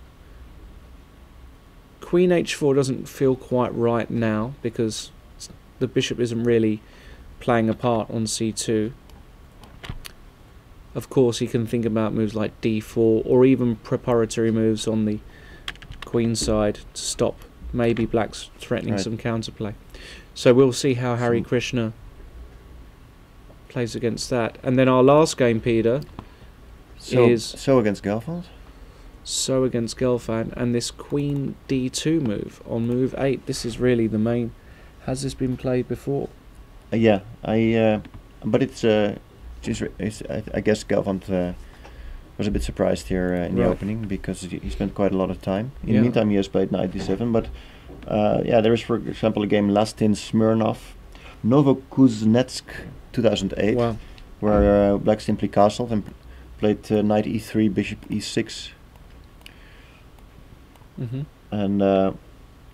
Queen h4 doesn't feel quite right now because the bishop isn't really playing a part on c2. Of course, he can think about moves like d4 or even preparatory moves on the queen side to stop maybe black's threatening some counterplay. So we'll see how Hari Krishna plays against that. And then our last game, Peter, is so against Gelfand. So against Gelfand, and this queen d2 move on move 8. This is really the main. Has this been played before? Yeah, but it's I guess Gelfand was a bit surprised here in the opening because he spent quite a lot of time. In the meantime, he has played knight d7, but yeah, there is, for example, a game Lastin Smirnov, Novokuznetsk 2008, where black simply castled and played knight e3, bishop e6. And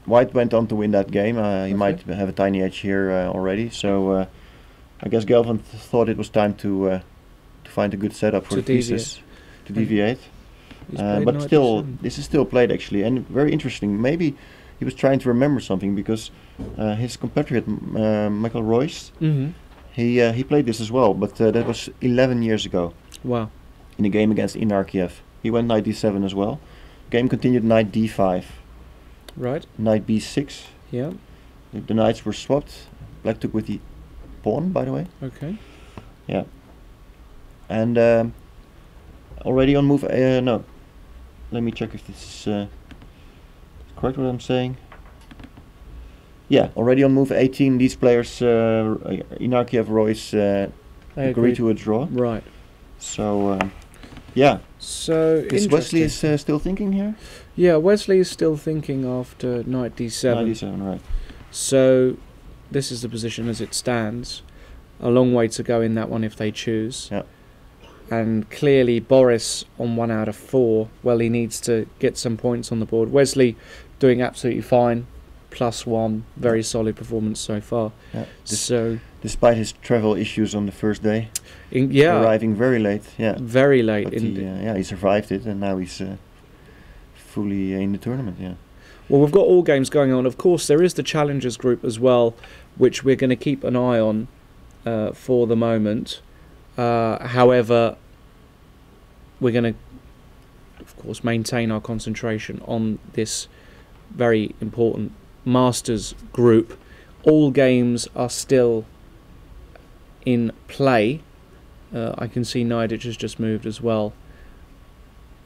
white went on to win that game. He might have a tiny edge here already, so I guess Gelfand thought it was time to to find a good setup for To the pieces to deviate. He's played But knight still, d7. this is still played actually, and very interesting. Maybe he was trying to remember something because his compatriot Michael Royce, he played this as well, but that was 11 years ago. Wow. In a game against Inarkiev, he went knight d7 as well. Game continued knight d5, Right. knight b6. Yeah. The knights were swapped. Black took with the pawn, by the way. Okay. Yeah. And already on move. No. Let me check if this is correct what I'm saying. Yeah, already on move 18, these players, Inarkiev, Royce, agree to a draw. Right. So, yeah. So Is Wesley is still thinking here? Yeah, Wesley is still thinking after knight d7. Knight d7, right. So this is the position as it stands. A long way to go in that one if they choose. Yeah. And clearly Boris on 1 out of 4. Well, he needs to get some points on the board. Wesley doing absolutely fine. +1. Very solid performance so far. Yeah. So despite his travel issues on the first day, yeah, arriving very late. Yeah. Very late. But he survived it, and now he's fully in the tournament. Yeah. Well, we've got all games going on. Of course, there is the Challengers group as well, which we're going to keep an eye on for the moment. However, we're going to, of course, maintain our concentration on this very important Masters group. All games are still in play. I can see Nidic has just moved as well.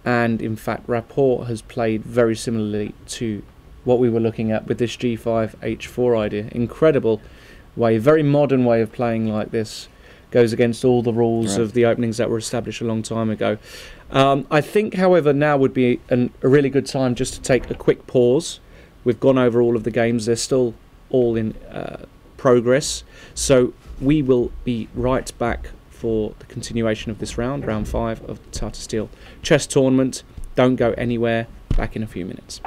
And in fact, Rapport has played very similarly to what we were looking at with this G5 H4 idea. Incredible way, very modern way of playing like this. Goes against all the rules of the openings that were established a long time ago. I think, however, now would be a really good time just to take a quick pause. We've gone over all of the games. They're still all in progress. So we will be right back for the continuation of this round 5 of the Tata Steel Chess Tournament. Don't go anywhere. Back in a few minutes.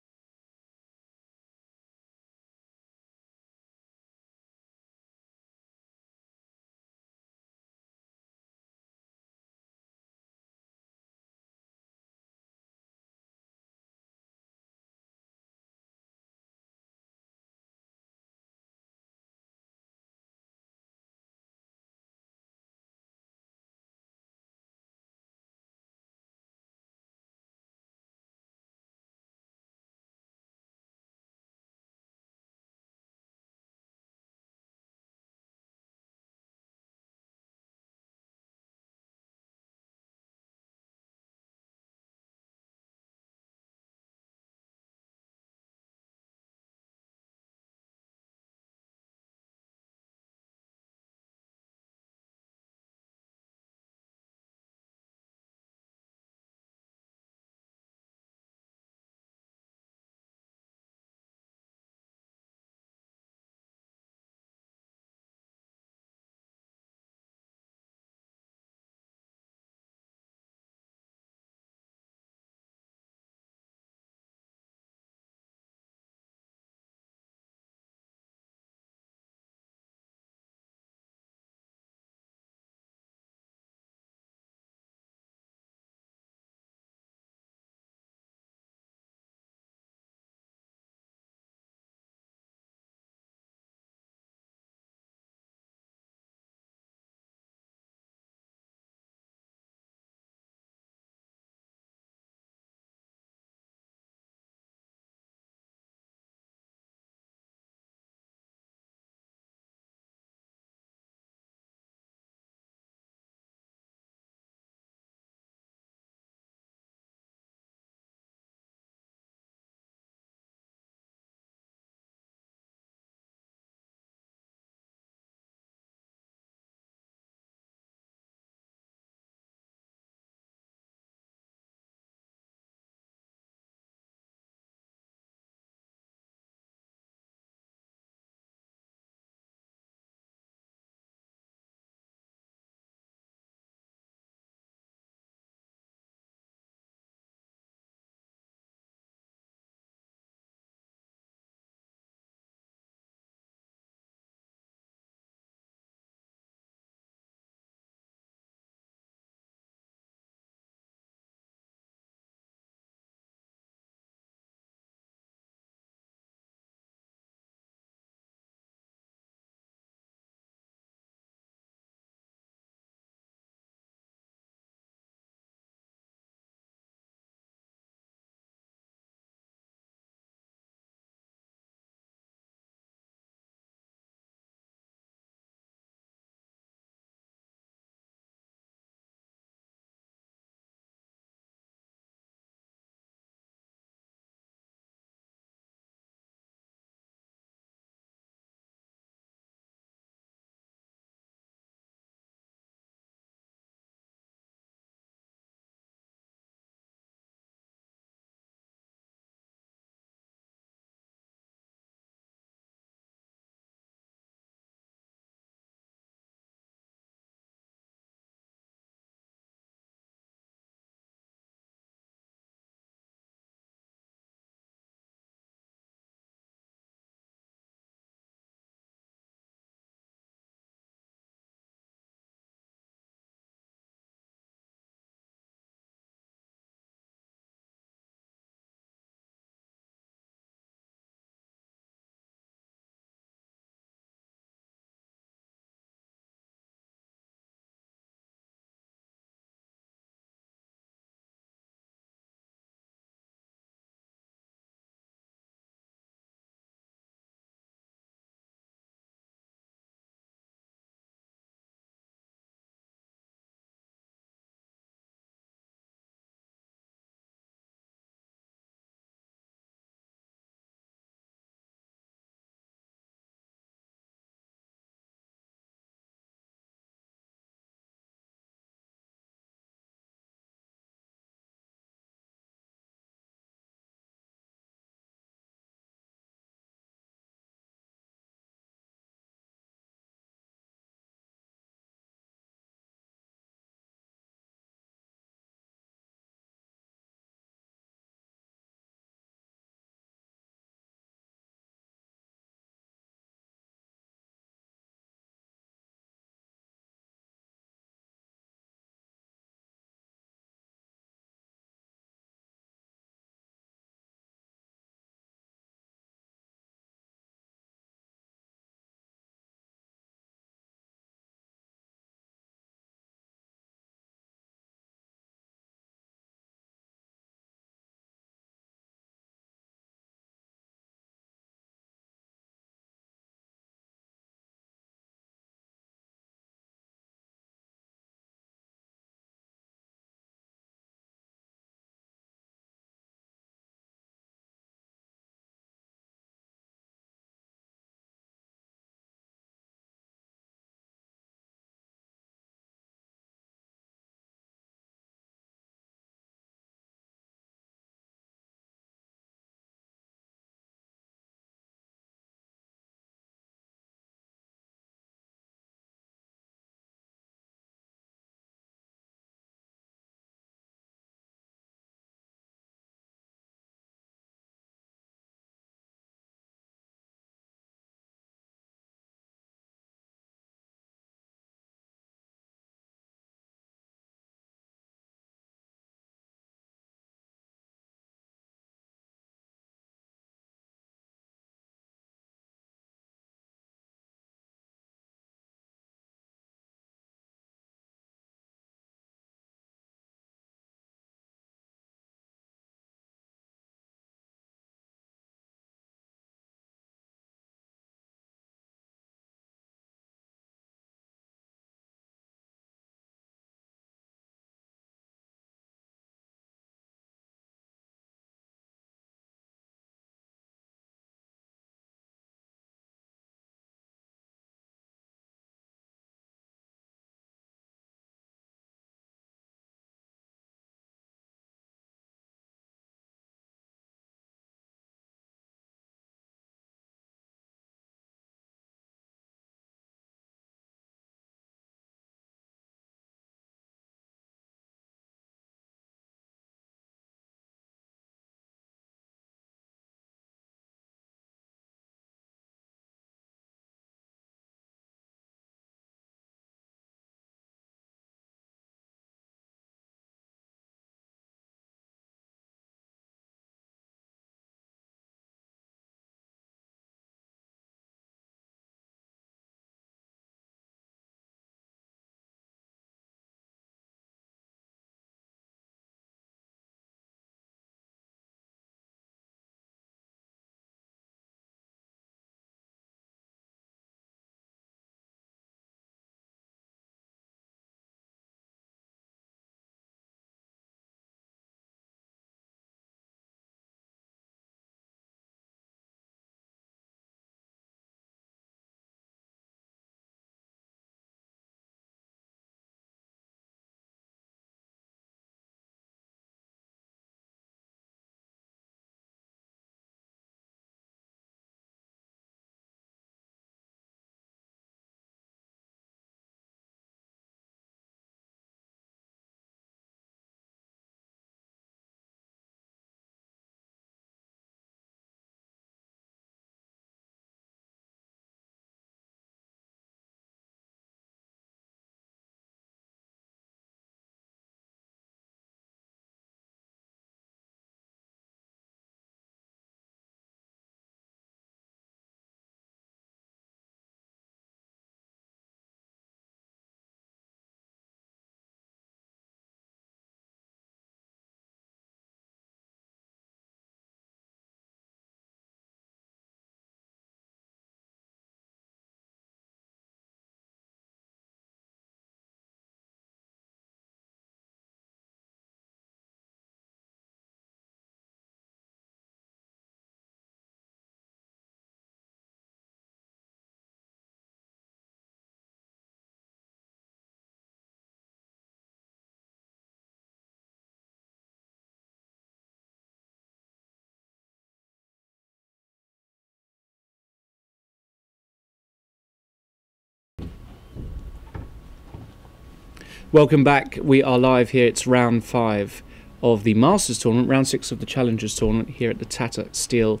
Welcome back. We are live here. It's round 5 of the Masters tournament, round 6 of the Challengers tournament here at the Tata Steel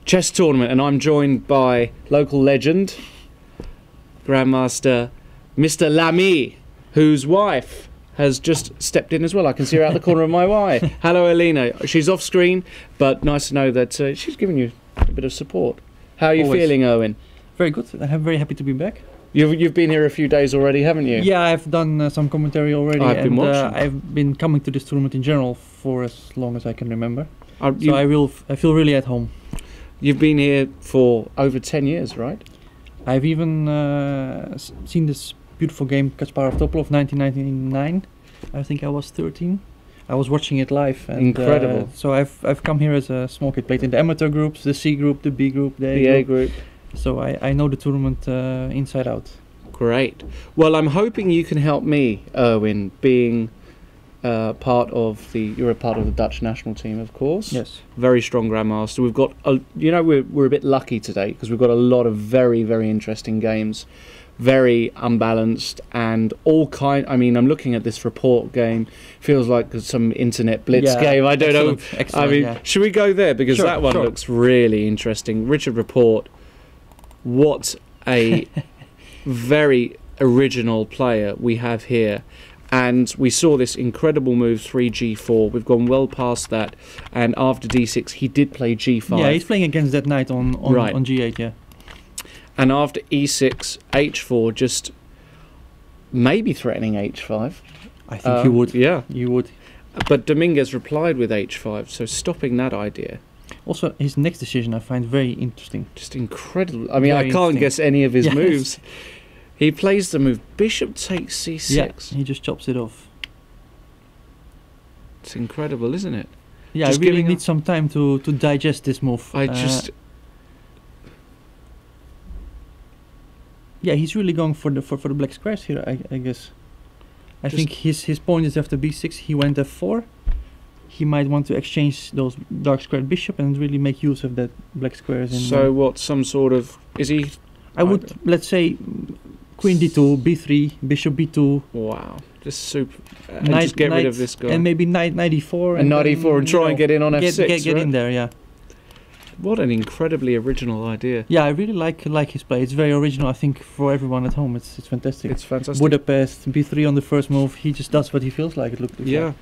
Chess tournament, and I'm joined by local legend, Grandmaster Mr. Lamy, whose wife has just stepped in as well. I can see her out the corner of my eye. Hello, Alina. She's off screen, but nice to know that she's giving you a bit of support. How are you feeling, Owen? Very good. I'm very happy to be back. You've been here a few days already, haven't you? Yeah, I've done some commentary already. I've been watching. I've been coming to this tournament in general for as long as I can remember. I feel really at home. You've been here for over 10 years, right? I've even seen this beautiful game, Kasparov Topalov, 1999. I think I was 13. I was watching it live. And, incredible. So I've come here as a small kid, played in the amateur groups, the C group, the B group, the A group. So I know the tournament inside out. Great. Well, I'm hoping you can help me, Erwin, being you're a part of the Dutch national team, of course. Yes. Very strong grandmaster. We've got, we're a bit lucky today because we've got a lot of very, very interesting games, very unbalanced and all kind. I mean, I'm looking at this report game. Feels like some internet blitz game. I don't know. Excellent, should we go there because sure, that one looks really interesting. Richard Report. What a very original player we have here. And we saw this incredible move, 3g4. We've gone well past that. And after d6, he did play g5. Yeah, he's playing against that knight on g8, yeah. And after e6, h4, just maybe threatening h5. I think you would. Yeah. You would. But Dominguez replied with h5, so stopping that idea. Also, his next decision I find very interesting. Just incredible. I mean, I can't guess any of his moves. He plays the move bishop takes c6. Yeah, he just chops it off. It's incredible, isn't it? Yeah, I really need some time to digest this move. Yeah, he's really going for the black squares here, I guess. I think his point is after b6, he went f4. He might want to exchange those dark squared bishop and really make use of that black squares. So what, some sort of... Is he... I would, let's say, queen d2, b3, bishop b2. Wow. Just super... and just get rid of this guy. And maybe knight e4. And knight e4 and try and get in on f6, Get in there, yeah. What an incredibly original idea. Yeah, I really like his play. It's very original, I think, for everyone at home. It's fantastic. It's fantastic. Budapest, b3 on the first move. He just does what he feels like. It looks like.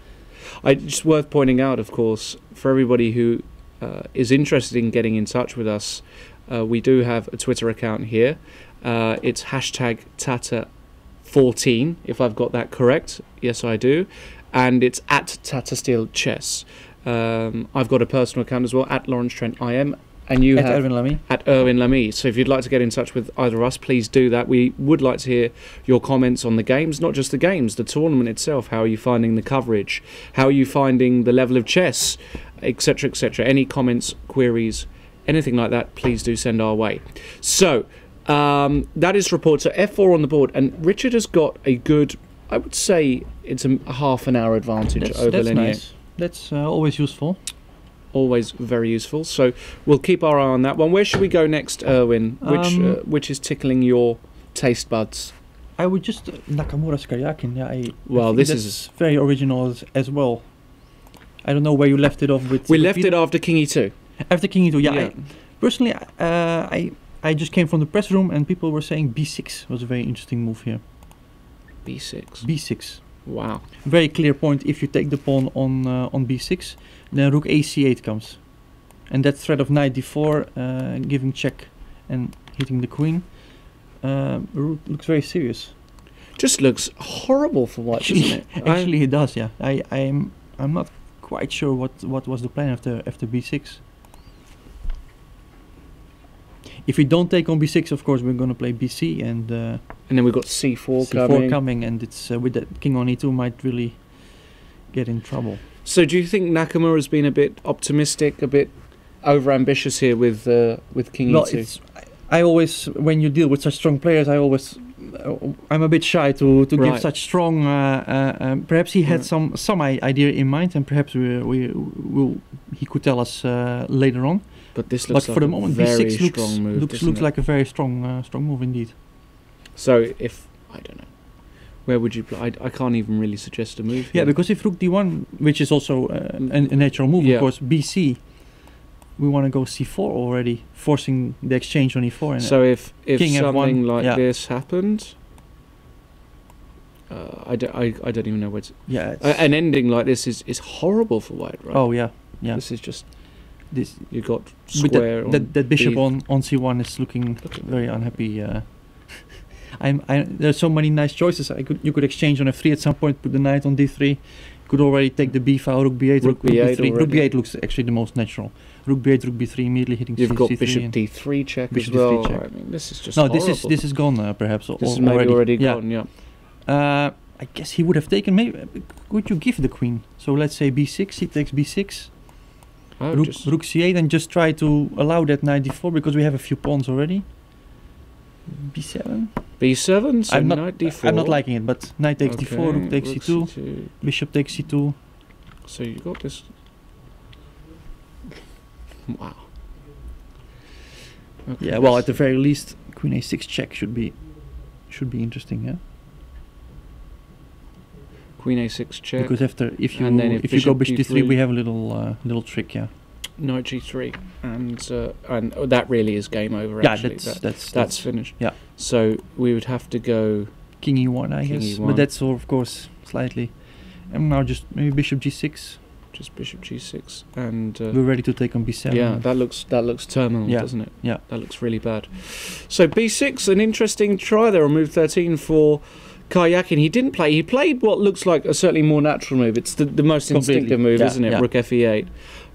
Just worth pointing out, of course, for everybody who is interested in getting in touch with us, we do have a Twitter account here. It's hashtag Tata14, if I've got that correct. Yes, I do. And it's at Tata Steel Chess. I've got a personal account as well, at Lawrence Trent IM. And you at have Erwin Lamy. At Erwin Lamy. So if you'd like to get in touch with either of us, please do that. We would like to hear your comments on the games, not just the games, the tournament itself. How are you finding the coverage? How are you finding the level of chess, etc., etc.? Any comments, queries, anything like that, please do send our way. So that is report. So f4 on the board, and Richard has got a good, I would say it's a half an hour advantage over Lenier. Nice. That's always useful. Always very useful. So we'll keep our eye on that one. Where should we go next, Erwin? Which is tickling your taste buds? I would just Nakamura's Karyakin. Yeah, this is very original as well. I don't know where you left it off with. We left it after King E2. After King E2, yeah. Personally, I just came from the press room and people were saying b6 was a very interesting move here. b6. b6. Wow. Very clear point. If you take the pawn on b6, then rook ac8 comes, and that threat of knight d4 giving check and hitting the queen looks very serious. Just looks horrible for white, doesn't it? Actually, it does. Yeah, I'm not quite sure what was the plan after b6. If we don't take on b6, of course, we're going to play bc, and then we've got c4 coming, and it's with that king on e2 might really get in trouble. So do you think Nakamura's been a bit optimistic, a bit overambitious here with king e2? I always, when you deal with such strong players, I'm a bit shy to give such strong. Perhaps he had some idea in mind, and perhaps he could tell us later on. But this looks like for the moment, very b6 strong move. Looks like a very strong move indeed. So if I don't know, Where would you play? I can't even really suggest a move. Yeah, here. because if rook d1, which is also a natural move, Yeah. of course, bc, we want to go c4 already, forcing the exchange on e4. And So if King something F1, like yeah. this happened, I don't even know where to... yeah, it's, An ending like this is horrible for white, right? oh yeah, yeah. This is just... This You got with square that bishop B. on c1 is looking Look at very unhappy. There's so many nice choices. You could exchange on f3 at some point, put the knight on d3. Could already take the b file, rook b8, Rook rook b8 b3. Rook already. b8 looks actually the most natural. Rook b8, rook b3, immediately hitting You've got c3. bishop and d3 check bishop as well. d3 check. I mean, this is just no, horrible. this is gone perhaps. This is maybe already gone, yeah. I guess he would have taken. Maybe would you give the queen? So let's say b6. He takes b6. Oh, Rook, just- rook c8 and just try to allow that knight d4 because we have a few pawns already. b7. b7, so I'm not. knight d4. I'm not liking it, but knight takes Okay, d4, rook takes rook c2, c2. bishop takes c2. So you got this. Wow. Okay, Yeah, well, this- at the very least, queen a6 check should be interesting, yeah. Queen a6 check. Because after if you And then if if you go bishop bishop d3, d3, we have a little trick, yeah. Knight g3, and that really is game over. Yeah, Actually, that's finished. yeah. So we would have to go. king e1, I King guess. E1. But that's all, of course, slightly. And now just maybe bishop g6. Just bishop g6, and We're ready to take on b7. yeah, that looks terminal, Yeah. doesn't it? Yeah. That looks really bad. So b6, an interesting try there on move 13 for Karyakin. He didn't play. He played what looks like a certainly more natural move. It's the most Completely. instinctive move, Yeah, isn't it? yeah. Rook fe8.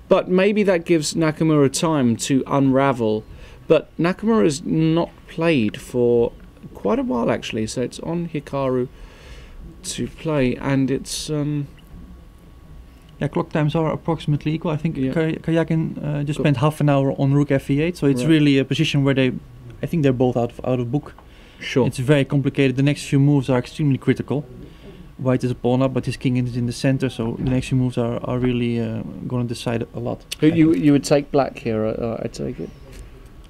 But maybe that gives Nakamura time to unravel. But Nakamura's not played for quite a while actually, so it's on Hikaru to play, and it's Yeah, clock times are approximately equal. I think Yeah. Karyakin just Got- spent half an hour on rook fe8, so it's Right. really a position where I think they're both out of book. sure. It's very complicated. The next few moves are extremely critical. White is a pawn up, but his king is in the center, so the next few moves are really going to decide a lot. I You think. you would take black here, I take it.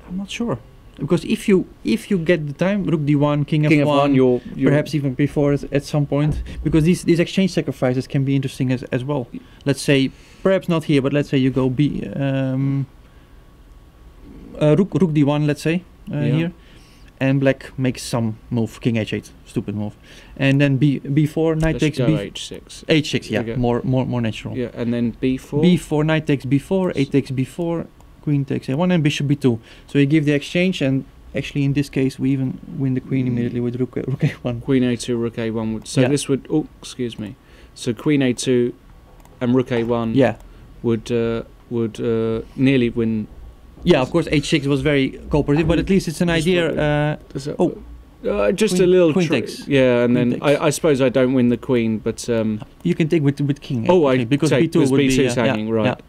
I'm not sure, because if you get the time, rook d1, king King f1, f1, you're perhaps even before at some point, because these exchange sacrifices can be interesting as well. Let's say, perhaps not here, but let's say you go rook d1, let's say Yeah. here, and black makes some move, king h8, stupid move, and then b4, knight Let's takes go b h6. h6, yeah, Okay. more natural. Yeah, and then b4. b4, knight takes b4, a takes b4, queen takes a1, and bishop b2. So you give the exchange, and actually in this case we even win the queen immediately with rook a1. Queen a2, rook a1 would. So Yeah. this would. Oh, excuse me. So queen a2 and rook a1 Yeah, would nearly win. yeah. Of course, h6 was very cooperative, but at least it's an Just idea. Does that, Oh. just a Queen- little queen trick. takes. Yeah, and Queen then takes. I suppose I don't win the queen, but You can take with king. oh, I actually, because take b2 because would b2 be is hanging right,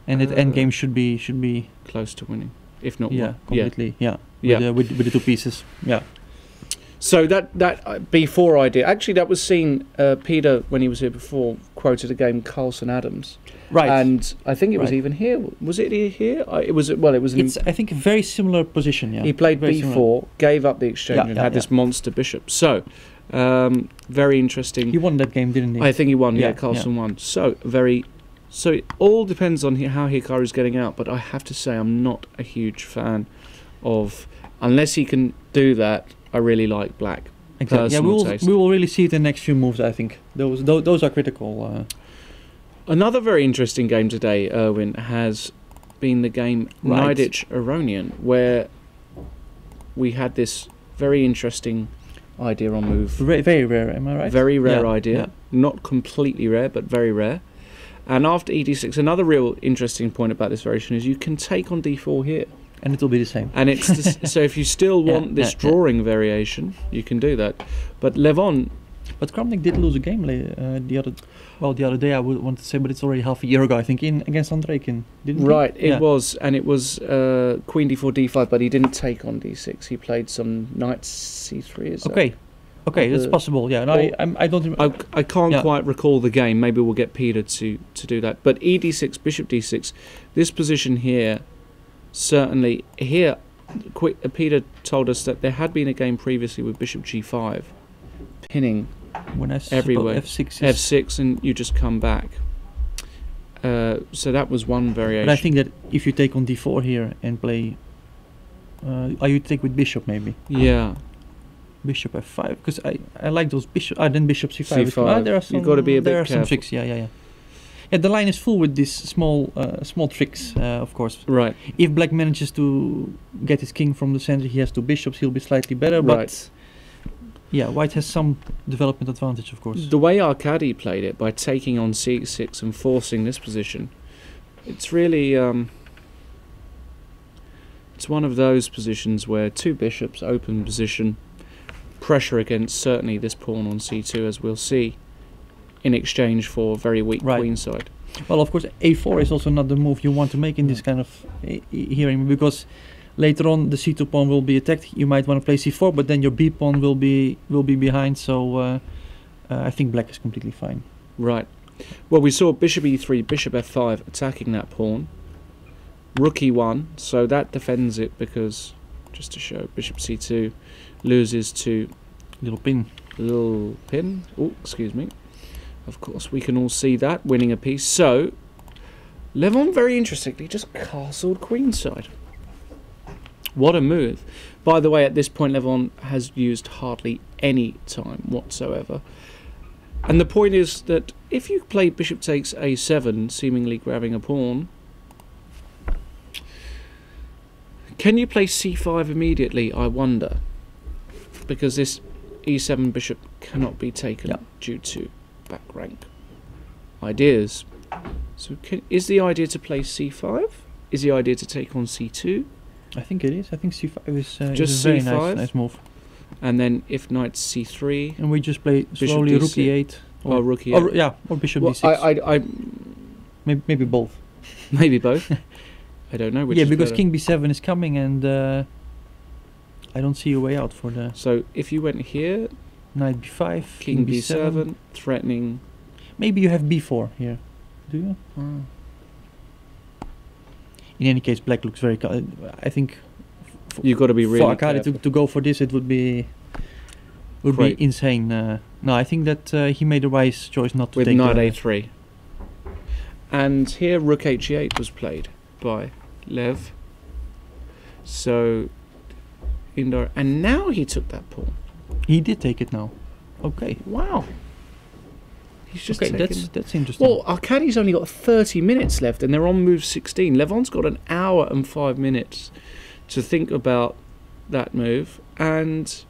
And at endgame should be close to winning, if not yeah one. completely yeah Yeah. with the two pieces yeah. So that b4 idea, actually, that was seen. Peter, when he was here before, quoted a game Carlson Adams, Right. and I think it was Right. even here. Was it here? It was. Well, it was. It's I think a very similar position. Yeah. He played Very b4, similar. gave up the exchange, Yeah, and yeah, had this monster bishop. So, very interesting. He won that game, didn't he? I think he won. Yeah, Yeah, Carlson won. So very. So it all depends on how Hikaru's getting out. But I have to say, I'm not a huge fan of. Unless he can do that, I really like black. Exactly. Yeah, personal taste. we will really see it in the next few moves. I think those are critical. Another very interesting game today, Erwin, has been the game Right. Nidich Aronian, where we had this very interesting idea on move. Very rare. Am I right? Very rare Yeah, idea. yeah. Not completely rare, but very rare. And after ED6, another real interesting point about this variation is you can take on D4 here. And it will be the same. And it's so if you still Yeah, want this yeah. drawing variation, you can do that. But Levon, But Kramnik did lose a game the other day. I would want to say, but it's already half a year ago. I think against Andreikin, didn't right, he? it was, and it was Queen D4, D5, but he didn't take on D6. He played some Knight C3. Is that- Okay, that's the- possible. Yeah, and I don't. I can't Yeah. quite recall the game. Maybe we'll get Peter to do that. But ED6, Bishop D6, this position here, certainly here, Peter told us that there had been a game previously with Bishop G5. pinning When I everywhere. F6 is... F6 and you just come back. So that was one variation. But I think that if you take on d4 here and play... you take with bishop maybe? Yeah. Bishop f5, because I like those bishop... then bishop c5. C5. There are some, You've got to be a bit there are careful. some tricks, yeah. Yeah, the line is full with these small tricks, of course. Right. If black manages to get his king from the center, he has two bishops, he'll be slightly better, but... Right. Yeah, white has some development advantage, of course. The way Arkady played it, by taking on c6 and forcing this position, it's really... it's one of those positions where two bishops, open position, pressure against certainly this pawn on c2, as we'll see, in exchange for very weak queenside. Well, of course, a4 is also not the move you want to make in this kind of hearing, because later on the c2 pawn will be attacked. You might want to play c4, but then your b pawn will be behind. So I think black is completely fine. Right. Well, we saw bishop e3, bishop f5 attacking that pawn. Rook e1, so that defends it because, just to show, bishop c2 loses to Little pin. Oh, excuse me. Of course, we can all see that, winning a piece. So, Levon, very interestingly, just castled queenside. What a move. By the way, at this point, Levon has used hardly any time whatsoever. And the point is that if you play bishop takes a7, seemingly grabbing a pawn, can you play c5 immediately, I wonder? Because this e7 bishop cannot be taken due to back rank ideas. So is the idea to play c5? Is the idea to take on c2? I think it is. I think c5 is just a very c5? nice move. And then if knight c3... And we just play bishop slowly d6, rook e8. Or rook e8. Or bishop well, d6. Maybe both. Maybe both. I don't know which is because better. king b7 is coming, and I don't see a way out for the... So if you went here... Knight b5, king b7, threatening... Maybe you have b4 here. Do you? In any case, black looks very... I think... You've got to be really for Arkady to go for this, it would be insane. No, I think that he made a wise choice not to with take knight a3. And here rook h8 was played by Lev. So Indar, and now he took that pawn. He did take it now. Okay. Wow. He's just okay. taken. That's interesting. Well, Arkady's only got 30 minutes left, and they're on move 16. Levon's got an hour and 5 minutes to think about that move, and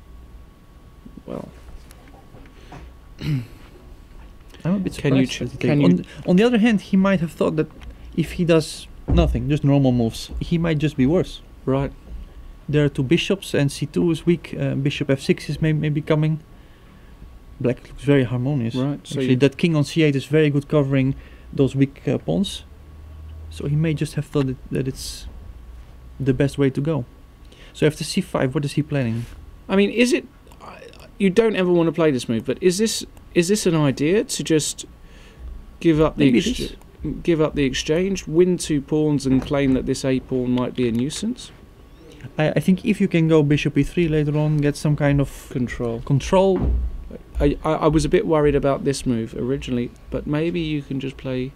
well, I'm a bit can you surprised. On the other hand, he might have thought that if he does nothing, just normal moves, he might just be worse. Right. There are two bishops, and c2 is weak. Bishop f6 is maybe coming. Black looks very harmonious. Right. So actually, that king on c8 is very good covering those weak pawns. So he may just have thought that it's the best way to go. So after c5, what is he planning? I mean, is it? You don't ever want to play this move, but is this an idea to just give up the exchange, win two pawns, and claim that this a pawn might be a nuisance? I think if you can go bishop e3 later on, get some kind of control. I was a bit worried about this move originally, but maybe you can just play...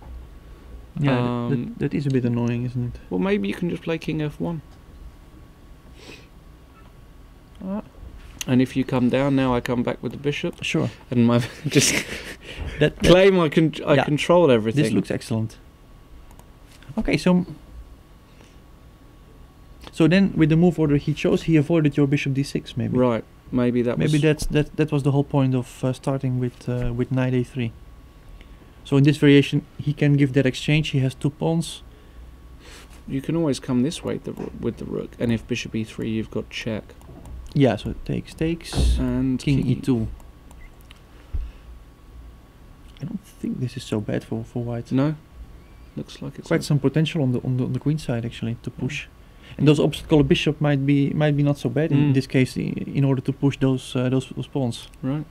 Yeah, that is a bit annoying, isn't it? Well, maybe you can just play king f1. And if you come down, now I come back with the bishop. Sure. And my just claim I control everything. This looks excellent. Okay, so then with the move order he chose, he avoided your bishop d6, maybe. Right. Maybe that was the whole point of starting with knight a3. So in this variation, he can give that exchange. He has two pawns. You can always come this way with the rook, and if bishop e3, you've got check. Yeah, so it takes, and king e2. I don't think this is so bad for white. No, looks like it's quite some potential on the queen side actually to push. And those opposite color bishop might be not so bad in this case, in order to push those pawns. Right.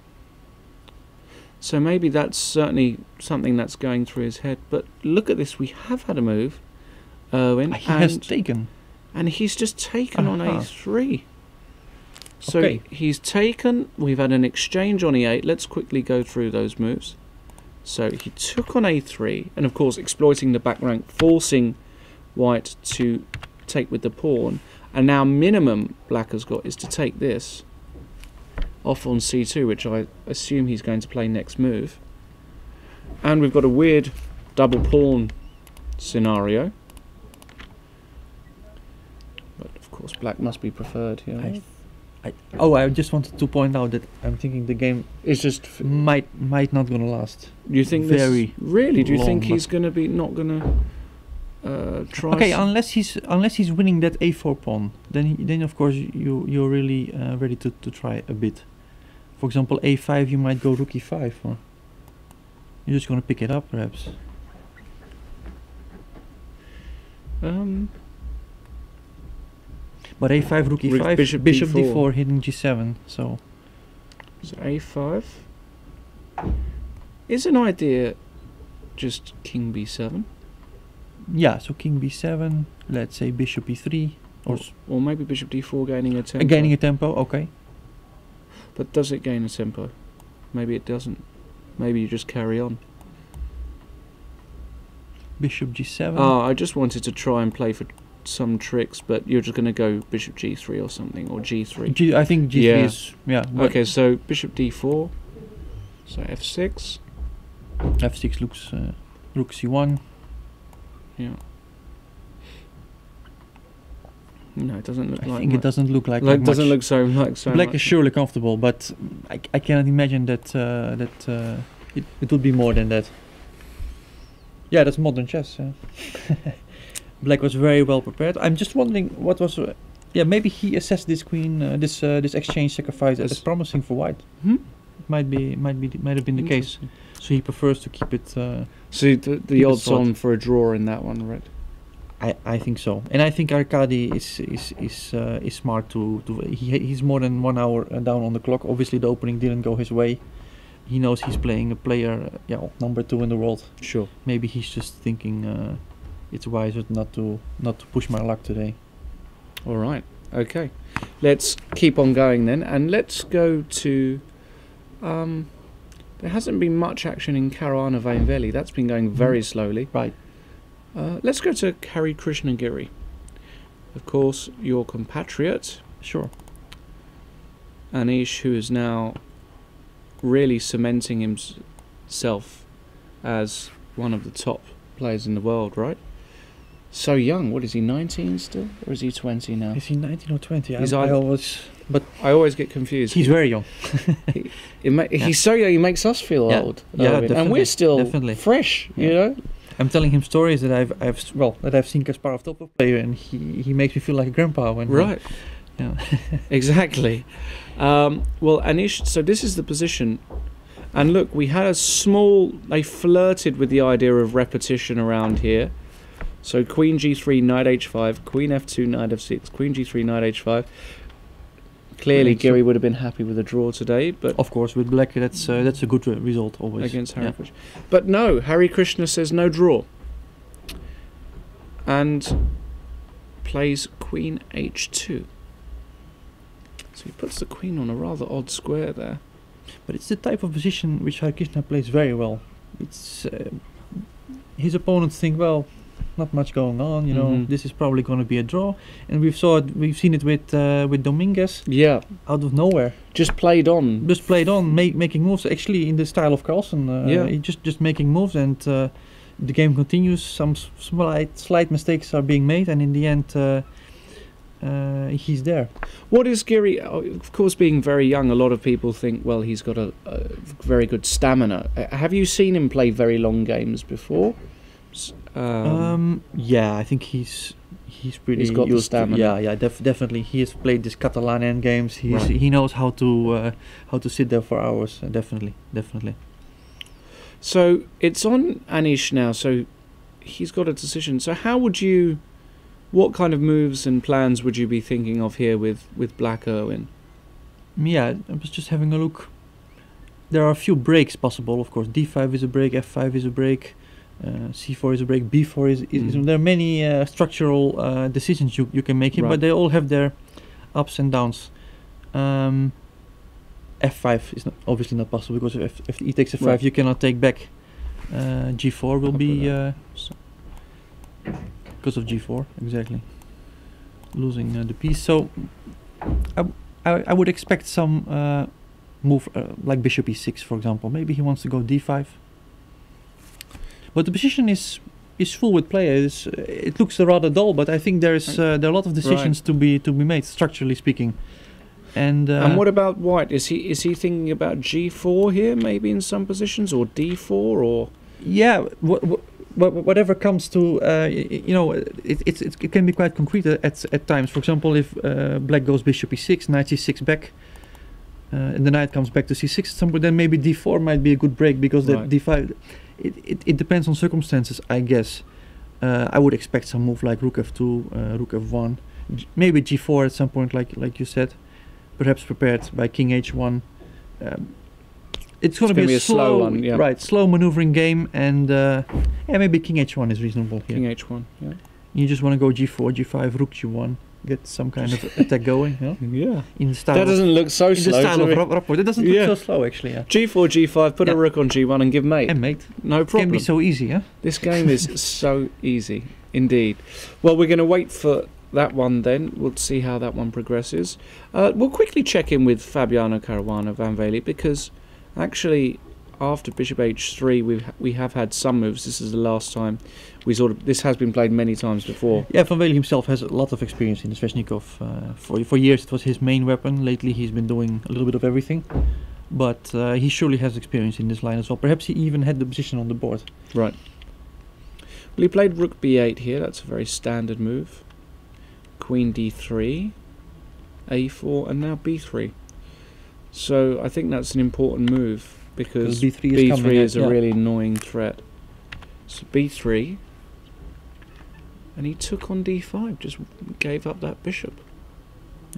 So maybe that's certainly something that's going through his head. But look at this, we have had a move. He has taken. And he's just taken on a3. So Okay. he's taken. We've had an exchange on e8. Let's quickly go through those moves. So he took on a3, and of course exploiting the back rank, forcing white to take with the pawn. And now minimum black has got is to take this off on c2, which I assume he's going to play next move. And we've got a weird double pawn scenario. But of course black must be preferred here. Right? I just wanted to point out that I'm thinking the game It's just. might not gonna last. You think very this, really? Do you think long, he's going to be not going to try? Okay, unless he's winning that a4 pawn, then of course you're really ready to try a bit. For example, a5, you might go rook e5, or you're just gonna pick it up, perhaps. But a5, rook e5, Bishop bishop d4. d4, hitting g7. So a5 is an idea. Just king b7, yeah, so king b7. Let's say bishop e3, or maybe bishop d4, gaining a tempo. gaining a tempo. Okay. But does it gain a tempo? Maybe it doesn't. Maybe you just carry on. Bishop g7. Oh, I just wanted to try and play for some tricks, but you're just going to go bishop g3 or something, or g3. I think g3 Yeah. is Okay, so bishop d4, so f6. f6 looks rook c1. Yeah. No, it doesn't look I like think much. it doesn't look like Like doesn't much. look so Black much. is surely comfortable, but I cannot imagine that it would be more than that. Yeah, that's modern chess. Black was very well prepared. I'm just wondering what was. Maybe he assessed this queen, this exchange sacrifice as promising for white. Hmm? Might have been the case. So he prefers to keep it. So the it odds short. on for a draw in that one, right? I think so, and I think Arkady is smart to he's more than 1 hour down on the clock. Obviously, the opening didn't go his way. He knows he's playing a player, number 2 in the world. Sure. Maybe he's just thinking it's wiser not to push my luck today. All right. Okay. Let's keep on going then, and let's go to. There hasn't been much action in Caruana Vainveli. That's been going very slowly. Right. Let's go to Hari Krishnagiri. Of course, your compatriot, Sure. Anish, who is now really cementing himself as one of the top players in the world, right? So young. What is he, 19 still? Or is he 20 now? Is he 19 or 20? He's I either- I always get confused. he's very young. He's so young, he makes us feel Yeah. old. Yeah, Owen. And we're definitely, still definitely. fresh, Yeah. you know? I'm telling him stories that I've seen Kasparov top of player, and he makes me feel like a grandpa when Right. Yeah. Exactly. Well, Anish, so this is the position. And look, we had they flirted with the idea of repetition around here. So queen g3, knight h5, queen f2, knight f6, queen g3, knight h5. Clearly, Right, so- Giri would have been happy with a draw today, but Of course, with black, that's a good result always. against Hari Yeah. Krishna. But no, Hari Krishna says no draw. And plays queen h2. So he puts the queen on a rather odd square there. But it's the type of position which Hari Krishna plays very well. It's his opponents think, well, not much going on, Mhm. this is probably going to be a draw, and we've seen it with Dominguez Yeah, out of nowhere, just played on. just played on, making moves. Actually, in the style of Carlsen, Yeah. he just making moves, and the game continues. Some slight mistakes are being made, and in the end, he's there. What is Giri? Of course, being very young, a lot of people think, well, he's got a very good stamina. Have you seen him play very long games before? Yeah, I think he's pretty. He's got the used to- stamina. yeah, definitely. He has played this Catalan end games. Right. He knows how to sit there for hours. Definitely. So it's on Anish now. So he's got a decision. So what kind of moves and plans would you be thinking of here with Black Erwin? Yeah, I was just having a look. There are a few breaks possible, of course. D5 is a break, F5 is a break, C4 is a break, B4 is. There are many structural decisions you can make here, Right. but they all have their ups and downs. F5 is obviously not possible because if e takes f5, Right. you cannot take back. G4 will be because of G4 exactly, losing the piece. So I would expect some move like bishop e6, for example. Maybe he wants to go d5. But the position is full with players. It looks rather dull, but I think there are a lot of decisions to be made, structurally speaking. And what about white? Is he thinking about G4 here, maybe in some positions, or D4, or? Yeah, whatever comes to it can be quite concrete at times. For example, if black goes bishop e6, knight c6 back, and the knight comes back to c6 at some point, then maybe d4 might be a good break because Right. the d5. It depends on circumstances, I guess. I would expect some move like rook f2, rook f1, maybe g4 at some point, like you said. Perhaps prepared by king h1. It's going to be a slow one, yeah. right? Slow maneuvering game, and maybe king h1 is reasonable here. King h1, yeah. You just want to go g4, g5, rook g1, get some kind of attack going. Yeah? Yeah. In the style. That doesn't look so in slow. the style to of me. Rapport. That doesn't look so slow, actually. Yeah. G4, G5, put a Yeah. rook on G1 and give mate. And mate, No problem. can be so easy, yeah. This game is so easy, indeed. Well, we're going to wait for that one then. We'll see how that one progresses. We'll quickly check in with Fabiano Caruana Van Vliet, because actually after bishop h3 we have had some moves. This is the last time this has been played many times before. Yeah, Van Vliet himself has a lot of experience in the Sveshnikov. For years it was his main weapon. Lately he's been doing a little bit of everything. But he surely has experience in this line as well. Perhaps he even had the position on the board. Right. Well, he played rook b8 here. That's a very standard move. Queen d3, a4, and now b3. So I think that's an important move because b3 is a really annoying threat. So b3, and he took on d5, just gave up that bishop.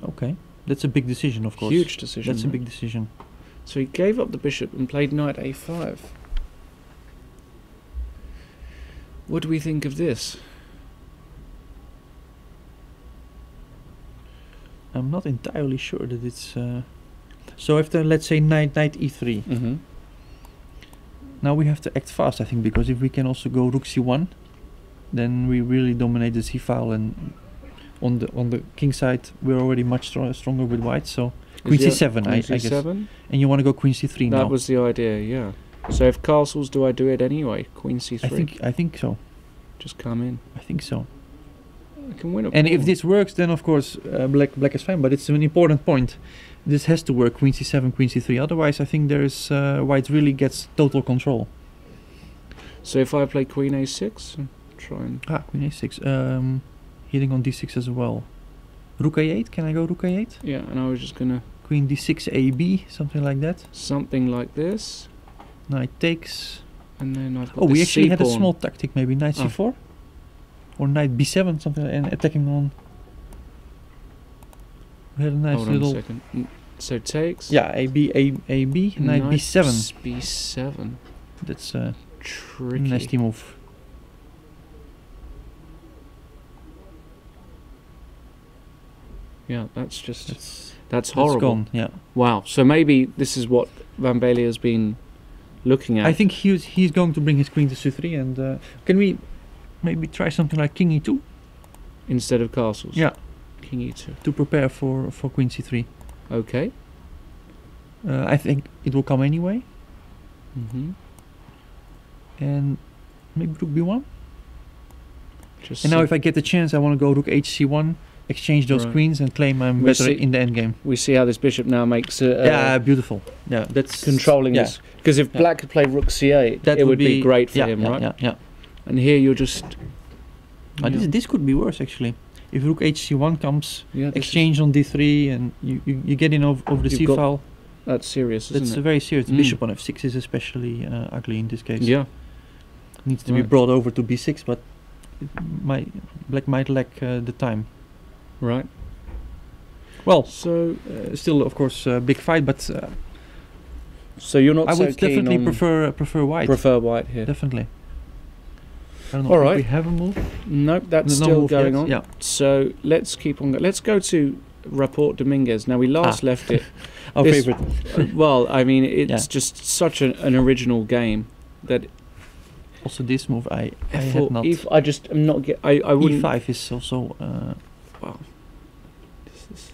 Okay, that's a big decision, of course. Huge decision. That's a big decision. So he gave up the bishop and played knight a5. What do we think of this? I'm not entirely sure that it's... So after, let's say, knight e3. Mm-hmm. Now we have to act fast, I think, because if we can also go rook c1, then we really dominate the c-file, and on the king side we're already much stronger with white. So queen c7, I guess. C7? And you want to go queen c3 now. That was the idea, yeah. So if castles, do I do it anyway? Queen c3. I think so. Just come in. I think so. I can win a And if pawn. this works, then of course black is fine. But it's an important point. This has to work. Queen c7, queen c3. Otherwise, I think there's white really gets total control. So if I play queen a6, and try and Queen a6. Hitting on d6 as well. Rook a8. Can I go rook a8? yeah, and I was just gonna Queen d6 ab, something like that. something like this, Knight takes. and then I've got Oh, we this actually had a c-pawn. small tactic, maybe knight c4 or knight b7, something, and attacking on. We had a nice Hold on a little. second. So takes. Yeah, AB, knight b7. B7. That's a Tricky. nasty move. Yeah, that's just That's that's horrible. gone. Yeah, Wow. So maybe this is what Van Bailey has been looking at. I think he's going to bring his queen to c3, and can we maybe try something like king e2 instead of castles. Yeah. King e2. to prepare for queen c3. Okay. I think it will come anyway, Mm-hmm. and maybe rook b1. Just And now see- if I get the chance, I want to go rook hc1, exchange those Right. queens, and claim I'm We better see- in the endgame. we see how this bishop now makes it. Yeah, beautiful. Yeah, that's Controlling yeah. this, because if Yeah. black could play rook c8, it would be great for yeah, him, yeah, right? Yeah. And here you're just. But this could be worse actually. If rook hc1 comes, yeah, this is- exchange on d3, and you get in over the You've got c-file. that's serious, isn't That's it? very serious. Mm. Bishop on f6 is especially ugly in this case. Yeah. Needs to be Right. brought over to b6, but black might lack the time. Right. Well, So. still of course big fight, but So you're not I so would keen definitely on prefer white. prefer white here. Definitely. I don't know. All if right. We have a move. Nope, that's No still move going yet. on. Yeah. So let's keep on. Let's go to Rapport Dominguez. Now we last left it. Our this- favorite. Well, I mean, it's Yeah. just such an original game that Also, this move I F4, had not. I just am not get. I wouldn't. E5 is also. Wow. This is,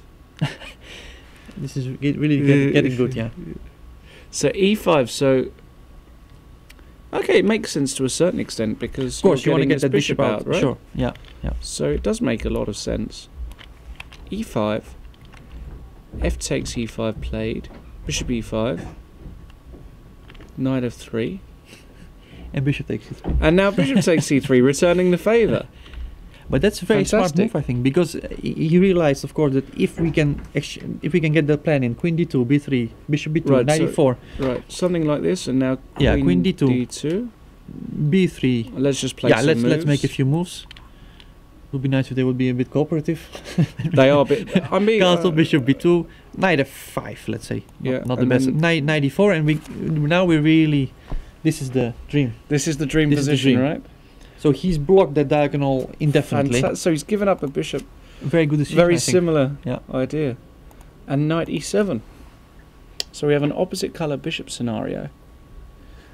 This is really getting good. Yeah. so E5. So. Okay, it makes sense to a certain extent because Of course, you want to getting get this that bishop out. right? Sure. Yeah. Yeah. So it does make a lot of sense. E5. F takes E5 played. Bishop E5. Knight F3. And bishop takes it. And now bishop takes C3, returning the favour. But that's a very smart Fantastic. move, I think, because he realized, of course, that if we can get the plan in Queen D2, B3, Bishop B2, Right, Knight so- E4, Right, something like this, and now Yeah, Queen D2. D2. B3. Let's just play Yeah, some let's make a moves. few moves. Would be nice if they would be a bit cooperative. They are a bit. I mean, Castle, Bishop B2, Knight F5, let's say. Yeah, Not the and best. then- Knight E4, and we really. This is the dream. this is the dream This is the position, dream. right? So he's blocked that diagonal indefinitely. So he's given up a bishop. Very good decision. Very I think. similar Yeah. idea. And Knight E7. So we have an opposite colour bishop scenario.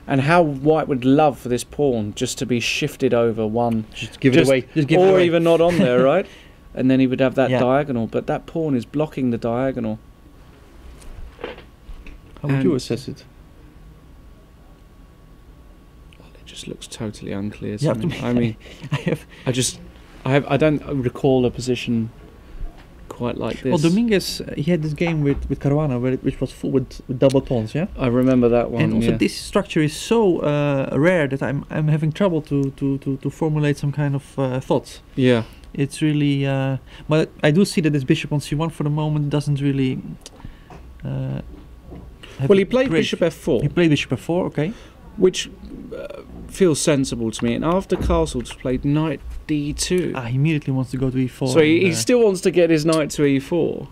And how white would love for this pawn just to be shifted over one, Just give Just- it away. Just give it or away. even not on there, right? And then he would have that Yeah. diagonal, but that pawn is blocking the diagonal. How would you and- assess it? It just looks totally unclear Yeah, to me. I mean, I have. I don't recall a position quite like this. Well, Dominguez, he had this game with Caruana, which was full with double pawns, yeah. I remember that one. And also, yeah. this structure is so rare that I'm having trouble to formulate some kind of thoughts. Yeah. It's really, but I do see that this bishop on c1 for the moment doesn't really. Well, he played great- bishop f4, He played bishop f4, okay. which feels sensible to me. And after castles, played knight d2. He immediately wants to go to e4. So he and, still wants to get his knight to e4.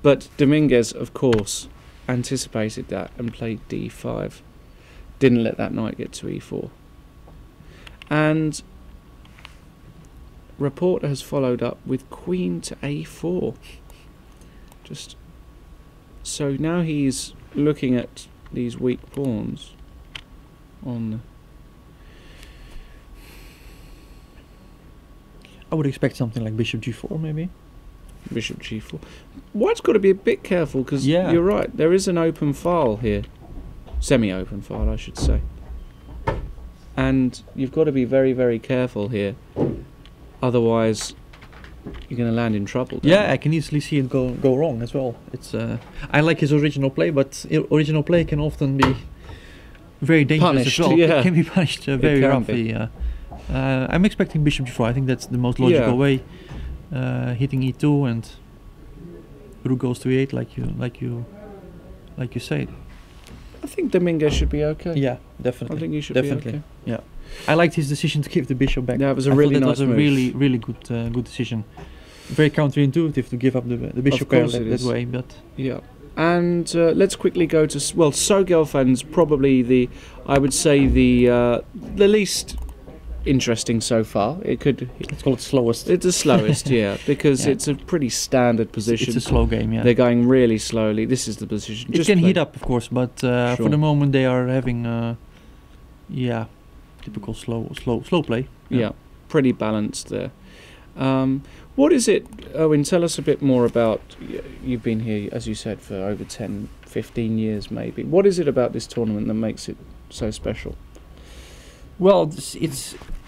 But Dominguez, of course, anticipated that and played d5. Didn't let that knight get to e4. And Rapport has followed up with queen to a4. Just so now he's looking at these weak pawns on. I would expect something like bishop g4 maybe. Bishop g4. White's got to be a bit careful because Yeah. you're right. There is an open file here, semi-open file, I should say, and you've got to be very, very careful here. Otherwise, you're going to land in trouble. don't Yeah, you? I can easily see it go wrong as well. It's I like his original play, but original play can often be very dangerous Punished, as well. yeah. Can be punished very can roughly. I'm expecting bishop g4. I think that's the most logical Yeah. way. Hitting e2 and rook goes to e8, like you say. I think Dominguez should be okay. Yeah, I definitely. think you should Definitely. be okay. Yeah, I liked his decision to give the bishop back. Yeah, it was a I really thought that nice was a move. really good decision. Very counterintuitive to give up the bishop pair course it that is. way, but Yeah. And let's quickly go to So Gelfand's probably I would say the least interesting so far. It could. let's call it slowest. It's the slowest, yeah, because Yeah. it's a pretty standard position. It's a slow game, yeah. They're going really slowly. This is the position. It Just can play- heat up, of course, but Sure. for the moment they are having, typical slow play. Yeah, pretty balanced there. What is it, Owen? Tell us a bit more about. You've been here, as you said, for over 10, 15 years, maybe. What is it about this tournament that makes it so special? Well,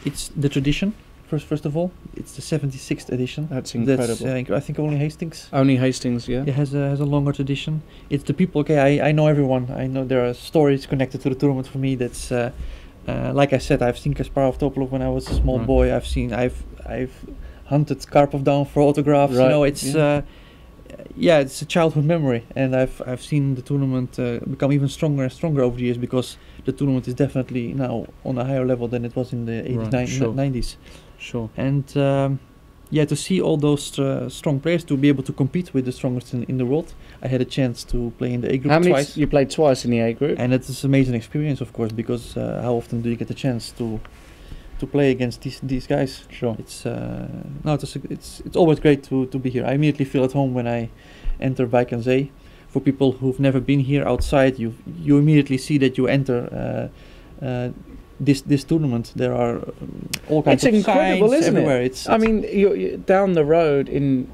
it's the tradition. First of all, it's the 76th edition. That's incredible. I think only Hastings. Only Hastings, yeah. It has a longer tradition. It's the people. Okay, I know everyone. I know there are stories connected to the tournament for me. That's like I said, I've seen Kasparov Topolov when I was a small Right. boy. I've hunted Karpov down for autographs. Right, You know, it's yeah. it's a childhood memory, and I've seen the tournament become even stronger and stronger over the years because the tournament is definitely now on a higher level than it was in the 80s, Right, sure. 90s. Sure. And to see all those strong players, to be able to compete with the strongest in the world. I had a chance to play in the A group How many? twice, You played twice in the A group. and it's an amazing experience, of course, because how often do you get the chance to to play against these guys. Sure. It's no, it's always great to be here. I immediately feel at home when I enter Wijk aan Zee. For people who've never been here outside, you immediately see that you enter this tournament. There are all kinds of incredible, signs isn't everywhere. it? I mean, you're down the road in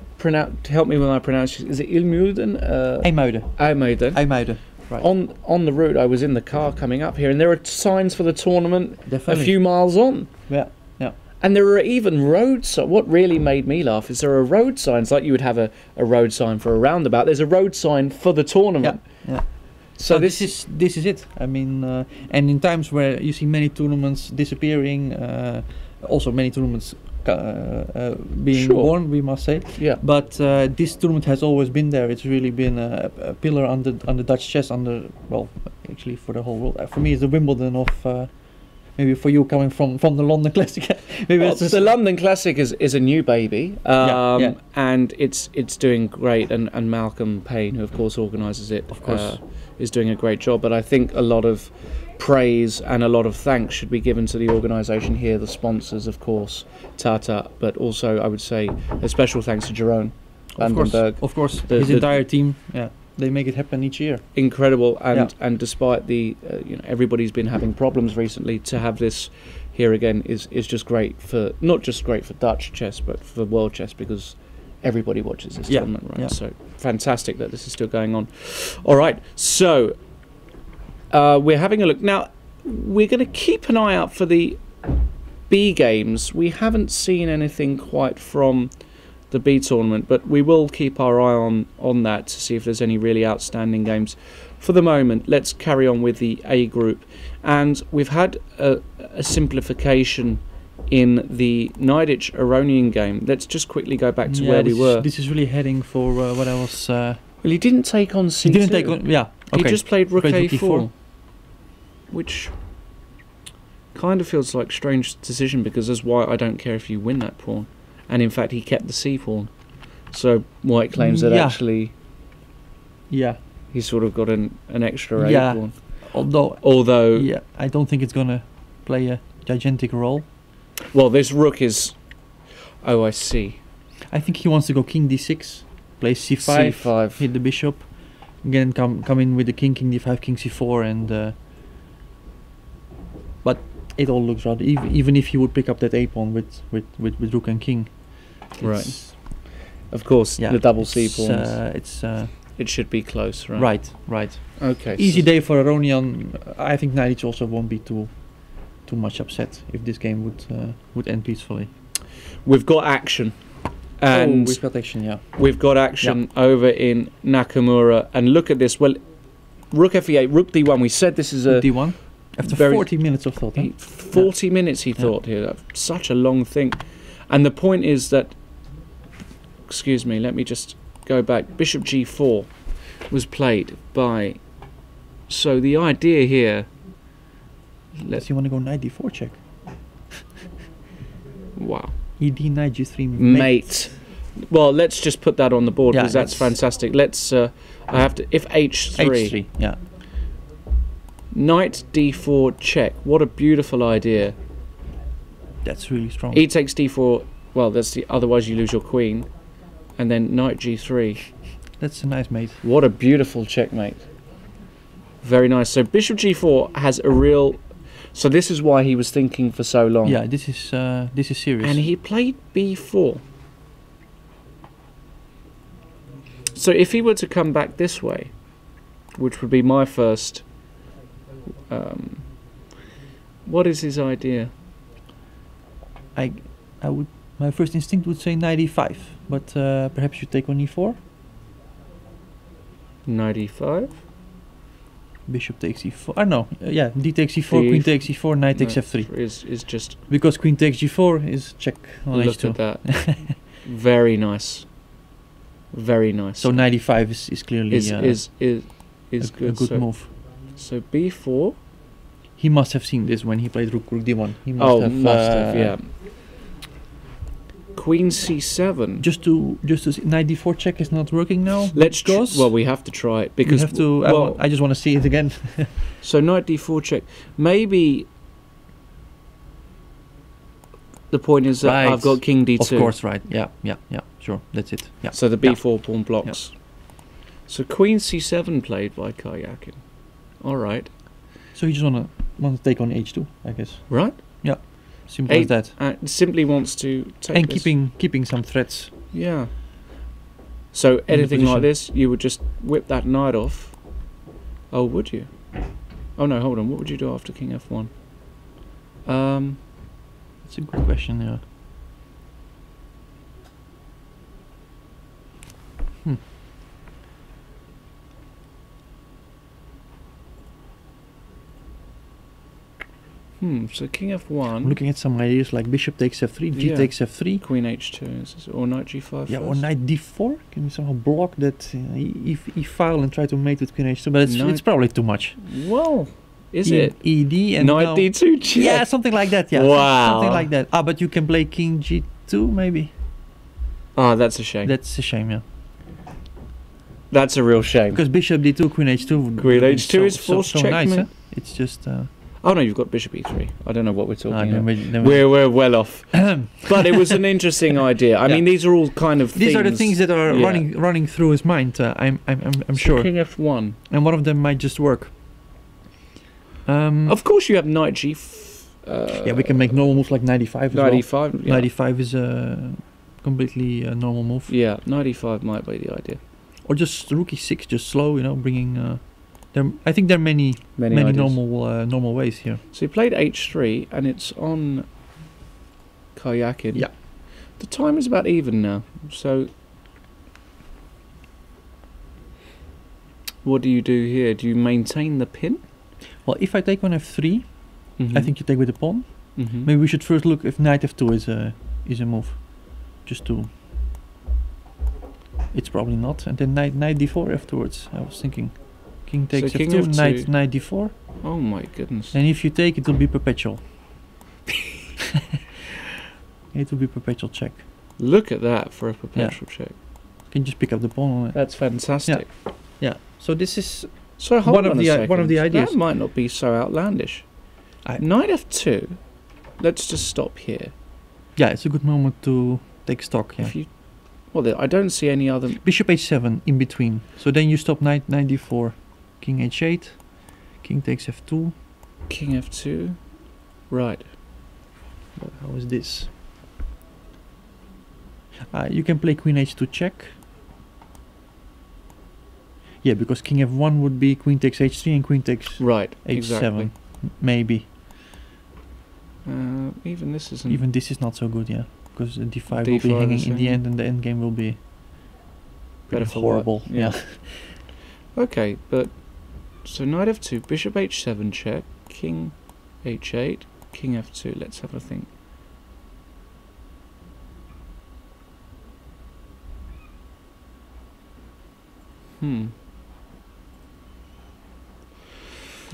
help me when I pronounce it. Is it Ilmuiden? IJmuiden. IJmuiden. IJmuiden. Right. On the route, I was in the car coming up here, and there are signs for the tournament Definitely. a few miles on. Yeah. And there are even road signs. What really made me laugh is there are road signs, like you would have a road sign for a roundabout. There's a road sign for the tournament. Yeah. So this is it. I mean, and in times where you see many tournaments disappearing, also many tournaments being born, we must say. Yeah. But this tournament has always been there. It's really been a pillar under Dutch chess, actually for the whole world. For me, it's the Wimbledon of. Maybe for you coming from the London Classic, maybe the London Classic is a new baby, yeah. And it's doing great. And Malcolm Payne, who of course organises it, of course, is doing a great job. But I think a lot of praise and a lot of thanks should be given to the organisation here, the sponsors, of course, Tata, but also I would say a special thanks to Jerome Vandenberg. Of course, his entire team. Yeah. They make it happen each year. Incredible, and despite the everybody's been having problems recently, to have this here again is just great for not just great for Dutch chess but for world chess, because everybody watches this tournament, right? Yeah. So fantastic that this is still going on. All right, so we're having a look now. We're going to keep an eye out for the B games. We haven't seen anything quite from the B tournament, but we will keep our eye on that to see if there's any really outstanding games. For the moment, let's carry on with the A group, and we've had a simplification in the Nidic-Aronian game. Let's just quickly go back to where we were. This is really heading for what I was... Well, he didn't take on C2. He didn't take on... Yeah, okay. He just played Rook A4, A4, which kind of feels like a strange decision, because that's why I don't care if you win that pawn. And in fact, he kept the C pawn. So White claims that actually, he sort of got an extra A pawn. Although, yeah, I don't think it's gonna play a gigantic role. Well, this rook is. Oh, I see. I think he wants to go King D6, play C5, hit the bishop, again come in with the King D5, King C4, and. But it all looks rather even if he would pick up that A pawn with Rook and King. Right. Of course, the double C pawns. It should be close, right? Right. Okay. Easy day for Aronian. I think Nidic also won't be too much upset if this game would end peacefully. We've got action. And we've got action, yeah. We've got action over in Nakamura. And look at this. Well, Rook F8, Rook D1. We said this is a D1. After 40 minutes of thought. 40 minutes he thought here. Such a long thing. And the point is that, excuse me, let me just go back. Bishop G4 was played by, so the idea here... Does he want to go Knight D4 check? Wow. ED Knight G3 mate. Well, let's just put that on the board, because that's fantastic. Let's, I have to, if H3. H3, yeah. Knight D4 check. What a beautiful idea. That's really strong. E takes D4. Well, that's the. Otherwise, you lose your queen, and then Knight G3. That's a nice mate. What a beautiful checkmate. Very nice. So Bishop G4 has a real. So this is why he was thinking for so long. Yeah, this is serious. And he played B4. So if he were to come back this way, which would be my first. What is his idea? I would. My first instinct would say Knight E5, but perhaps you take on E4. Knight E5. Bishop takes E4. I know. Yeah, D takes E4, Queen takes E4, Knight takes F3. Is just because Queen takes G4 is check on look H2. At that. Very nice. Very nice. So Knight E5 is clearly is good. A good move. So B4. He must have seen this when he played Rook D1. He must have. Yeah. Queen C7. Just to Knight D4 check is not working now. Let's well, we have to try it because we have to. I just want to see it again. So Knight D4 check. Maybe the point is that Right. I've got king d2. Of course, right. Yeah, sure. That's it. Yeah. So the b4 pawn blocks. So queen c7 played by Karyakin. All right. So you just want to take on h2, I guess. Right. Simple as that. Simply wants to take And this. keeping some threats. Yeah. So anything like position. this, you would just whip that knight off. Oh, would you? Oh no, hold on. What would you do after king f1? That's a good question. Yeah. So king f1. I'm looking at some ideas like bishop takes f3, g Yeah. takes f3. Queen h2, or knight g5. Yeah, or first? knight d4. Can we somehow block that e file and try to mate with queen h2? But it's Knight- probably too much. Well, is it? ed and Knight now- d2 check. Yeah, something like that. Yeah, Wow. something like that. Ah, but you can play king g2 maybe. Ah, that's a shame. That's a shame. Yeah, That's a real shame. because bishop d2, queen h2. would Queen be h2 is forced nice. checkmate. Huh? It's just. Oh no, you've got bishop e3. I don't know what we're talking then about. we- We're well off. But it was an interesting idea. I Yeah. mean, these are all kind of These are the things that are Yeah. running through his mind. I'm So sure, king f1. and one of them might just work. Of course, you have knight g. Yeah, we can make normal moves like 95 as well. 95. Yeah. 95 is a completely normal move. Yeah, 95 might be the idea. Or just rook e6, just slow, bringing. I think there are many Many ideas. normal ways here. So he played h3, and it's on Karyakin. Yeah. The time is about even now. So, what do you do here? Do you maintain the pin? Well, if I take on f3, Mm-hmm. I think you take with the pawn. Mm-hmm. Maybe we should first look if knight f2 is a move, just to. It's probably not, and then knight d4 afterwards. I was thinking, king takes king f2, f2. knight d4, Oh my goodness. and if you take, it will be perpetual. It will be perpetual check. Look at that for a perpetual check. You can just pick up the pawn on it. That's fantastic. Yeah. So this is So hold One of on the a i- second. one of the ideas. That might not be so outlandish. I- Knight f2. Let's just stop here. it's a good moment to take stock. Yeah. If you, I don't see any other. Bishop h7 in between. So then you stop knight d4, king h8, king takes f2. King f2. Right. How is this? You can play queen h2 check. Yeah, because king f1 would be queen takes h3 and queen takes Right. h7. Exactly. Maybe. Even this isn't. Even this is not so good, yeah. Because the d5 will be D5 hanging is in the hanging. end, and the end game will be Better pretty for horrible. white. Yeah. Okay, but so knight f2, bishop h7 check, king h8, king f2. Let's have a think.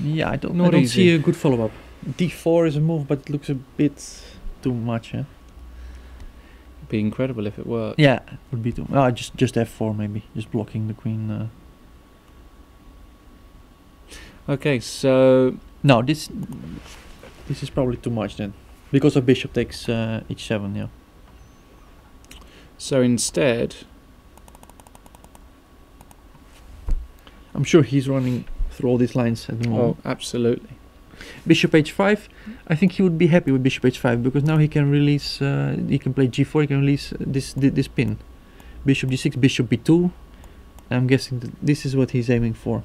Yeah, I don't Not see easy. a good follow-up. d4 is a move, but it looks a bit too much, yeah? It'd be incredible if it worked. Yeah, would be too. Just f4 maybe, just blocking the queen. Okay, so No, this is probably too much then, because of bishop takes h7. Yeah. so instead, I'm sure he's running through all these lines at the moment. absolutely. Bishop h5. I think he would be happy with bishop h5 because now he can release. He can play g4. He can release this pin. Bishop g6, bishop b2. I'm guessing that this is what he's aiming for.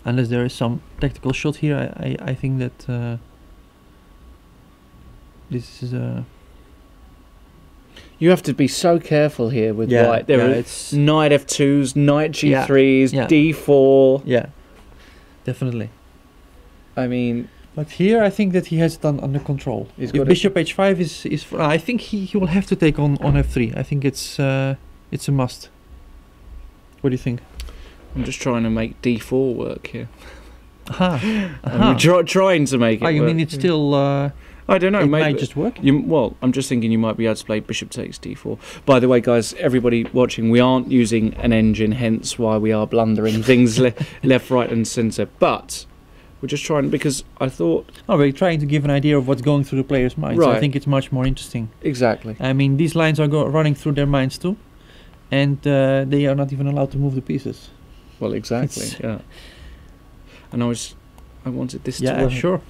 Unless there is some tactical shot here, I think that this is a. You have to be so careful here with Yeah, white. There yeah, are it's knight f2s, knight Yeah, g3s, yeah. d4. yeah, definitely. I mean, But here I think that he has it under control. He's If got it. bishop h5 is I think he will have to take on f3. I think it's a must. What do you think? I'm just trying to make d4 work here. Aha. I'm trying to make it Oh, you work. mean it's still I don't know. it Maybe might just work? I'm just thinking you might be able to play bishop takes d4. By the way, guys, everybody watching, we aren't using an engine, hence why we are blundering things left, right, and centre. But We're just trying, because I thought... Oh, we're trying to give an idea of what's going through the players' minds. I Right. think it's much more interesting. Exactly. I mean, these lines are running through their minds too, and they are not even allowed to move the pieces. Well, exactly, It's- yeah. And I wanted this to Yeah, work. sure.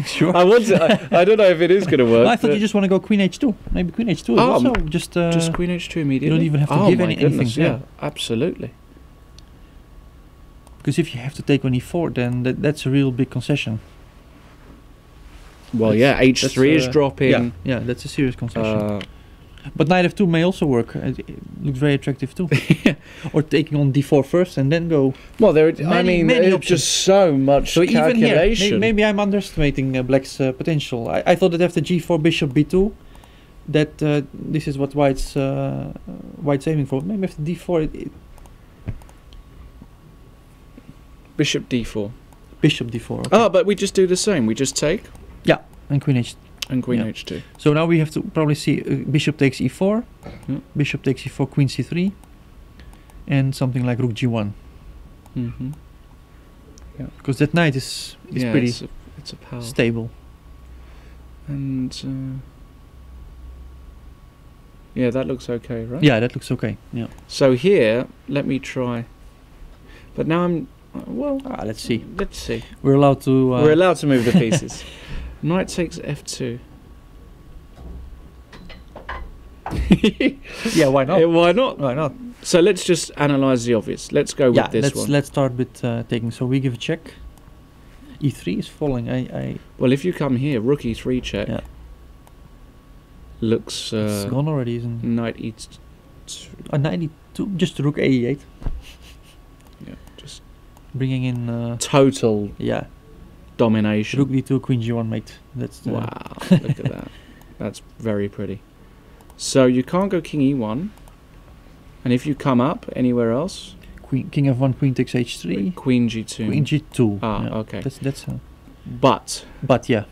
Sure. I don't know if it is going to work. I thought but you just want to go Queen H2. Maybe Queen H2 is Oh, also just... just Queen H2 immediately. you don't even have to oh give my anything. goodness, Yeah. yeah, absolutely. Because if you have to take on E4, then that's a real big concession. Well, That's- yeah, H3 is dropping. Yeah, that's a serious concession. Uh, But Knight F2 may also work. It looks very attractive too. Or taking on D4 first and then go. well, I Many mean, there's options. just so much So even here, calculation. maybe I'm underestimating Black's potential. I thought that after G4, Bishop B2, that this is what White's aiming for. Maybe after D4, Bishop D4. Bishop D4. Okay. Oh, but we just do the same. We just take And Queen H. and Queen Yeah. H2. So now we have to probably see Bishop takes E4, Yeah. Bishop takes E4, Queen C3, and something like Rook G1. Mm-hmm. Because that knight is Yeah, pretty it's a power. stable. And yeah, that looks okay, right? Yeah, that looks okay. Yeah. So here, let me try. But now I'm well. Let's see. Let's see. We're allowed to. We're allowed to move the pieces. Knight takes F2. Yeah, why not? Why not? Why not? So let's just analyze the obvious. Let's go with this one. let's start with taking. So we give a check. E3 is falling. Well, if you come here, rook E3 check. Yeah. Looks It's gone already, isn't it? knight E2. A 92, just Rook A8, Yeah, just bringing in. total Yeah, domination. Rook D2, Queen G1, mate. That's the Wow, look at that. That's very pretty. So you can't go King E1, and if you come up anywhere else, Queen King F1, Queen takes H3, Queen G2. Queen G2. Ah, yeah. okay. That's. But Yeah,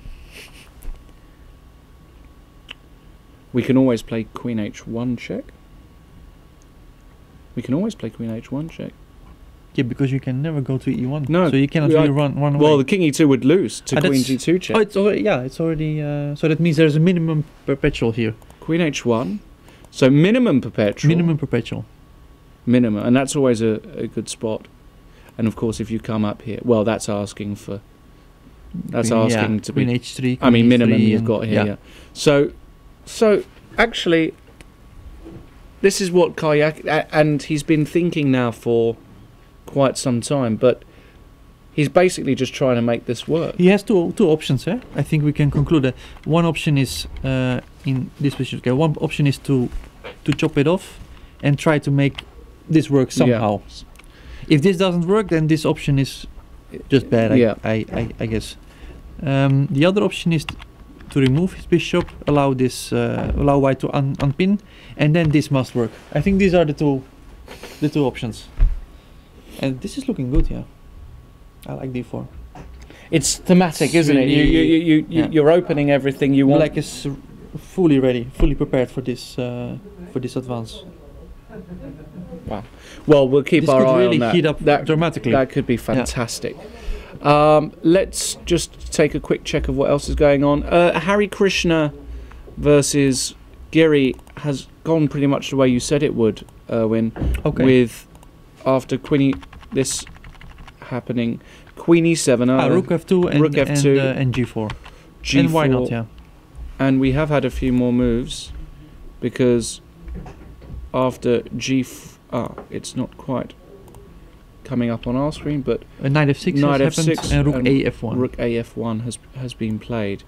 we can always play Queen H1 check. We can always play Queen H1 check. yeah, because you can never go to E1. No, so you cannot we really are- run away. Well, the King E2 would lose to Queen that's- G2 check. Oh, it's already, it's already. So that means there's a minimum perpetual here. Queen H1. So minimum perpetual. Minimum perpetual. Minimum. And that's always a good spot. And of course, if you come up here, well, that's asking for... That's Queen, asking to be... Queen H3. I mean, Queen minimum E3 you've and- got here, yeah. So actually, this is what Kayak... And he's been thinking now for quite some time, but he's basically just trying to make this work. He has two options. I think we can conclude that one option is in this position. Okay, one option is to chop it off and try to make this work somehow. If this doesn't work, then this option is just bad. Yeah. I guess. The other option is to remove his bishop, allow white to unpin, and then this must work. I think these are the two options. And this is looking good, yeah. I like D4. It's thematic, It's isn't it? really- yeah. You're opening everything you want. Black is fully ready, fully prepared for this advance. Well, we'll keep This our could eye really on that. heat up that dramatically. That could be fantastic. Let's just take a quick check of what else is going on. Hari Krishna versus Giri has gone pretty much the way you said it would, Erwin. Okay. With after this happening, Queen E7, Rook F2 and Rook F2, and G4. G4, And why not? Yeah. and we have had a few more moves because after it's not quite coming up on our screen, but Knight F6 Knight has happened F6 and Rook and AF1. Rook AF1 has been played,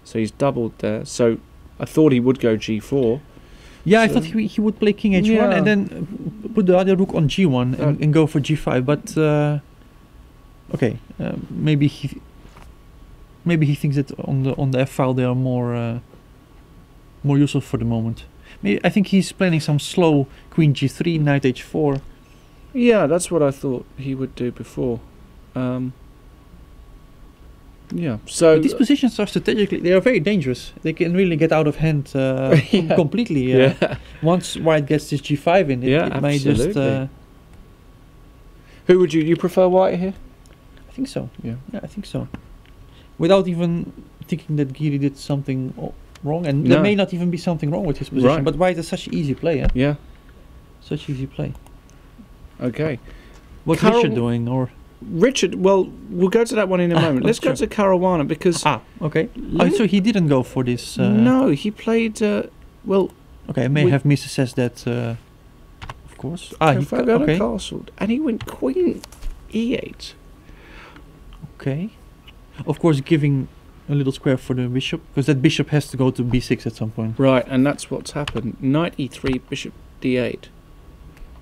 so he's doubled there. So I thought he would go G4. Yeah, I So- thought he would play King H1 Yeah. and then put the other rook on G1 and go for G5. But okay, maybe he thinks that on the F file they are more useful for the moment. Maybe I think he's planning some slow Queen G3, Knight H4. Yeah, that's what I thought he would do before. Yeah, so But these positions are they are very dangerous. They can really get out of hand Yeah. completely. yeah. Once White gets this G5 in, Yeah, it may just. absolutely. Who would you prefer White here? I think so. Yeah. Yeah, I think so. Without even thinking that Giri did something wrong, and there may not even be something wrong with his position. Right. But White is such easy play, yeah? Yeah. Such easy play. Okay. What's Carol- Richard doing, or? Richard, well, we'll go to that one in a moment. Let's go sure. to Caruana because... Okay. So he didn't go for this... no, he played... well... Okay, I may have misassessed that, of course. Okay. Castle, and he went Queen E8. Okay. Of course, giving a little square for the bishop, because that bishop has to go to b6 at some point. Right, and that's what's happened. Knight E3, Bishop D8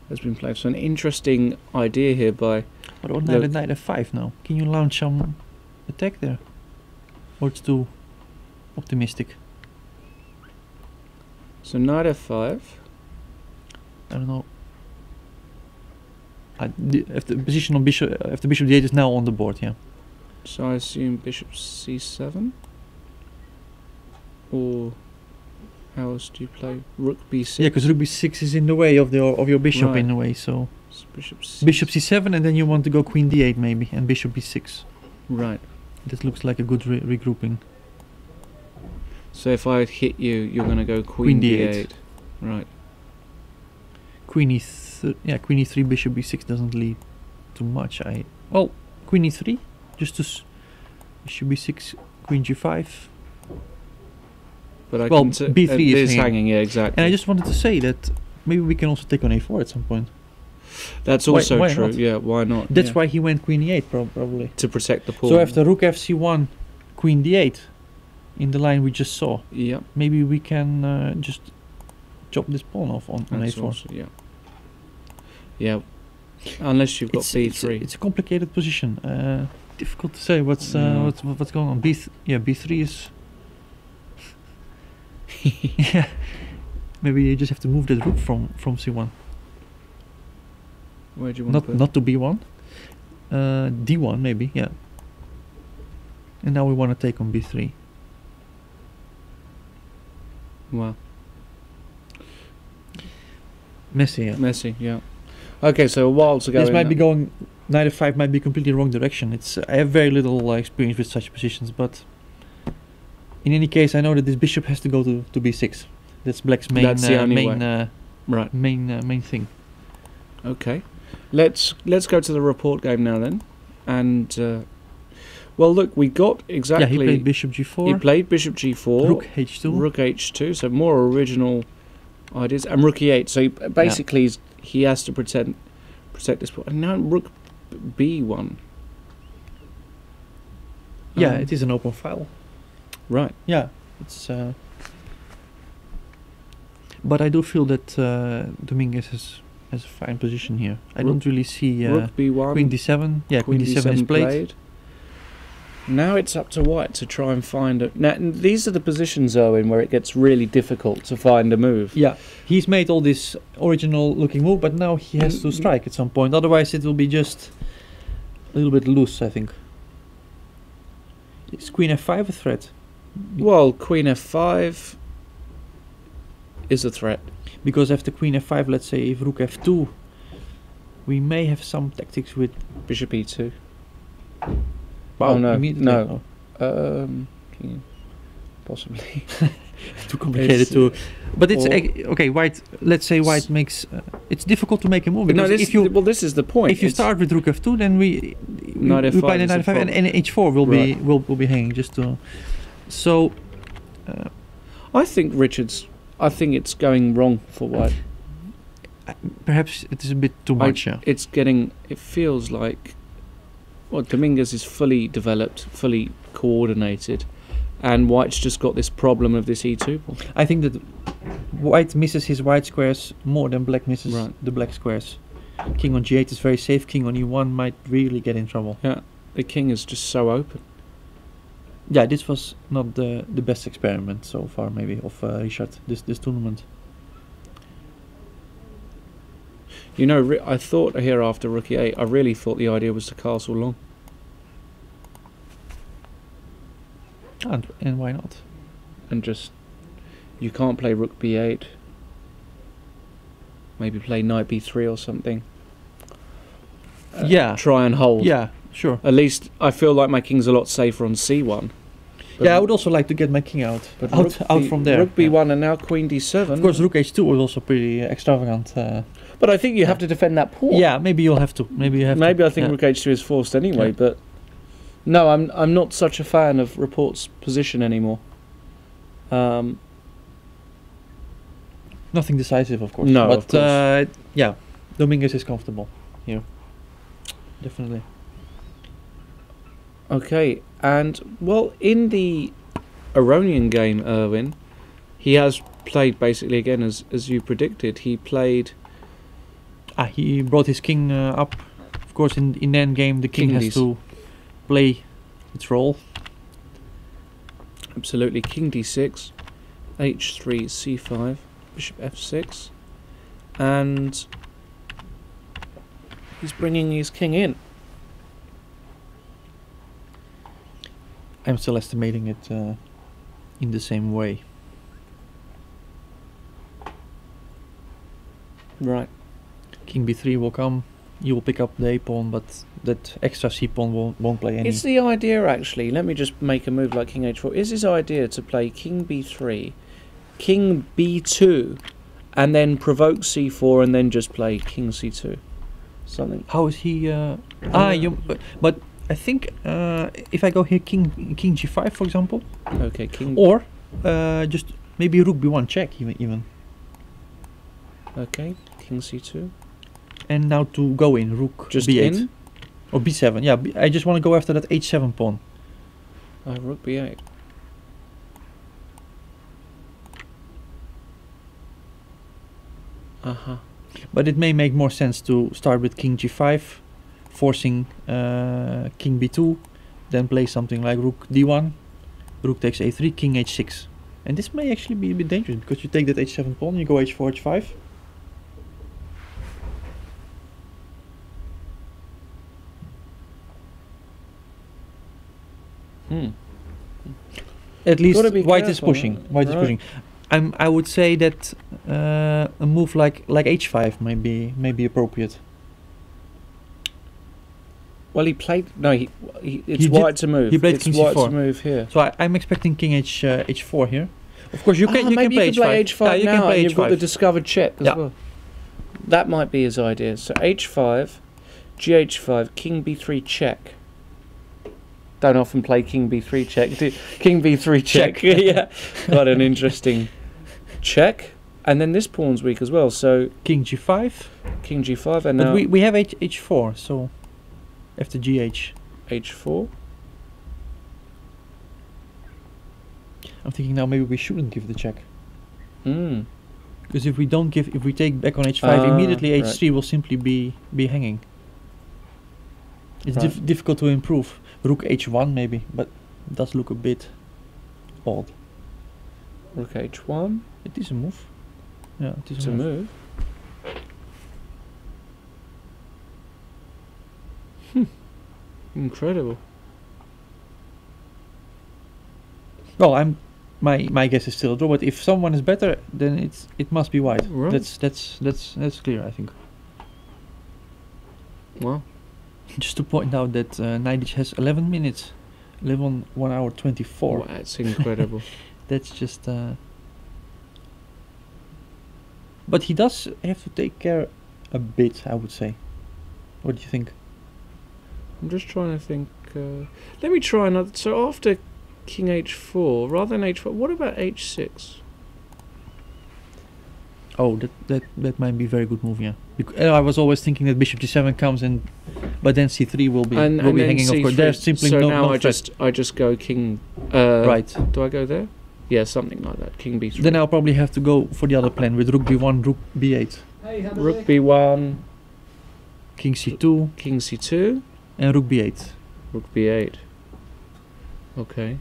has been played. So an interesting idea here by... What about knight f5 now? Can you launch some attack there? Or it's too optimistic? So knight f5. I don't know. If the position on bishop, if the bishop d8 is now on the board, yeah. So I assume Bishop C7, or how else do you play Rook B6? Yeah, because Rook B6 is in the way of your bishop Right. in a way. So Bishop C. Bishop C7, and then you want to go Queen D8 maybe, and Bishop B6. Right. That looks like a good regrouping. So if I hit you, you're going to go Queen D8. Right. Queen E3, Queen E3, Bishop B6 doesn't lead to much. Queen E3, just to Bishop B6, Queen G5. But I Well, can B3 is hanging. Yeah, exactly. And I just wanted to say that maybe we can also take on A4 at some point. That's also why true. not? Yeah, why not? That's Yeah. why he went Queen E8 probably. To protect the pawn. So after Rook FC1, Queen D8, in the line we just saw, yeah, maybe we can just chop this pawn off on that's A4. also, yeah. Yeah. Unless you've got B3. It's a complicated position. Difficult to say what's going on. B3 is. Yeah. Maybe you just have to move that rook from C1. Where do you want to put? Not to B1. D1 maybe, yeah. And now we want to take on B3. Wow. Messy, yeah. Messy, yeah. Okay, so a while to go. This in might that. be going. Knight f5 might be completely wrong direction. I have very little experience with such positions, but in any case, I know that this bishop has to go to B6. That's Black's main That's the only way. Right. main thing. Okay, let's go to the report game now then, and well, look, we got exactly. Yeah, he played bishop g4. He played bishop g4. Rook h2. Rook h2. So more original ideas, and rook e8. So basically, he has to protect this pawn. And now rook b1. Yeah, it is an open file. Right. Yeah, it's. But I do feel that Dominguez has a fine position here. I don't really see rook b1. Queen d7. Yeah, Queen d7 is played. Now it's up to White to try and find a. Now these are the positions, Owen, where it gets really difficult to find a move. Yeah, he's made all this original-looking move, but now he has to strike at some point. Otherwise, it will be just a little bit loose, I think. Is Queen f5 a threat? Well, Queen f5 is a threat. Because after Queen f5, let's say if Rook f2, we may have some tactics with Bishop e2. Wow, oh no, immediately. no. Oh. Possibly. Too complicated to. But it's okay. White. Let's say White makes. It's difficult to make a move because this is the point. If you start with Rook f2, then we play the knight f5 and h4 will be hanging just to. So. I think I think it's going wrong for White. Perhaps it is a bit too much. Yeah. It's getting. It feels like. Well, Dominguez is fully developed, fully coordinated, and White's just got this problem of this e2 pawn. I think that White misses his white squares more than Black misses the black squares. King on g8 is very safe. King on e1 might really get in trouble. Yeah, the king is just so open. Yeah, this was not the best experiment so far, maybe, of Richard, this tournament. You know, I thought here after rook e8, I really thought the idea was to castle long. And why not? And just, you can't play rook b8. Maybe play knight b3 or something. Yeah. Try and hold. Yeah, Sure. At least I feel like my king's a lot safer on c1. But Yeah, I would also like to get my king out. But Out from there. Rook b1 and now queen d7. Of course, rook h2 was also pretty extravagant. But I think you have to defend that pawn. Yeah, maybe you'll have to. Maybe I think rook h2 is forced anyway. Yeah. But no, I'm not such a fan of Report's position anymore. Nothing decisive, of course. No, but of course. yeah, Dominguez is comfortable here. Definitely. Okay, and well, in the Aronian game, Erwin, he has played basically again as you predicted. He played. He brought his king up. Of course, in the end game, the king has to play its role. Absolutely, king d6, h3, c5, bishop f6, and he's bringing his king in. I'm still estimating it in the same way. Right. King b3 will come. You will pick up the a pawn, but that extra c pawn won't play any. Is the idea actually? Let me just make a move like king h4. Is his idea to play king b3, king b2, and then provoke c4, and then just play king c2? Something. How is he? But I think if I go here, king g5, for example. Okay, king. Or just maybe rook b1 check even. Okay, king c2. And now to go in rook Just b8 in? or b7. Yeah, I just want to go after that h7 pawn. Rook b8. But it may make more sense to start with king g5, forcing king b2, then play something like rook d1, rook takes a3, king h6. And this may actually be a bit dangerous because you take that h7 pawn, you go h4, h5. At least white is pushing. White is pushing. I would say that a move like h5 may be appropriate. Well, he played. No, it's white to move. He played it's king white c4. to move here. So I'm expecting king h4 here. Of course, you can maybe play you can play h5 you now, can play and you've got the h5. discovered check as well. That might be his idea. So h5, gh5, king b3 check. Don't often play king b3 check. King b3 check. Yeah, got an interesting check. And then this pawn's weak as well. So king g5. King g5, and But now we have h4. So after gh. h4. I'm thinking now maybe we shouldn't give the check. Because if we take back on h5, immediately h3 will simply be hanging. It's difficult to improve. Rook h1 maybe, but it does look a bit odd. Rook h1. It is a move. Yeah, it is It's a move. Incredible. Well, my guess is still a draw, but if someone is better, then it must be white. Right. That's clear, I think. Wow. Just to point out that Knight has 11 minutes, 1 hour 24. Wow, it's incredible. That's just. But he does have to take care a bit, I would say. What do you think? I'm just trying to think. Let me try another. So after king h4, rather than h4, what about h6? Oh, that might be a very good move, yeah. I was always thinking that bishop d7 comes in, but then c3 will be hanging. Of course, there's simply so no. now no I just go king. Right. Do I go there? Yeah, something like that. King b3. Then I'll probably have to go for the other plan with rook b1, rook b8. Rook b1, King c2, king c2, and rook b8. Rook b8. Okay.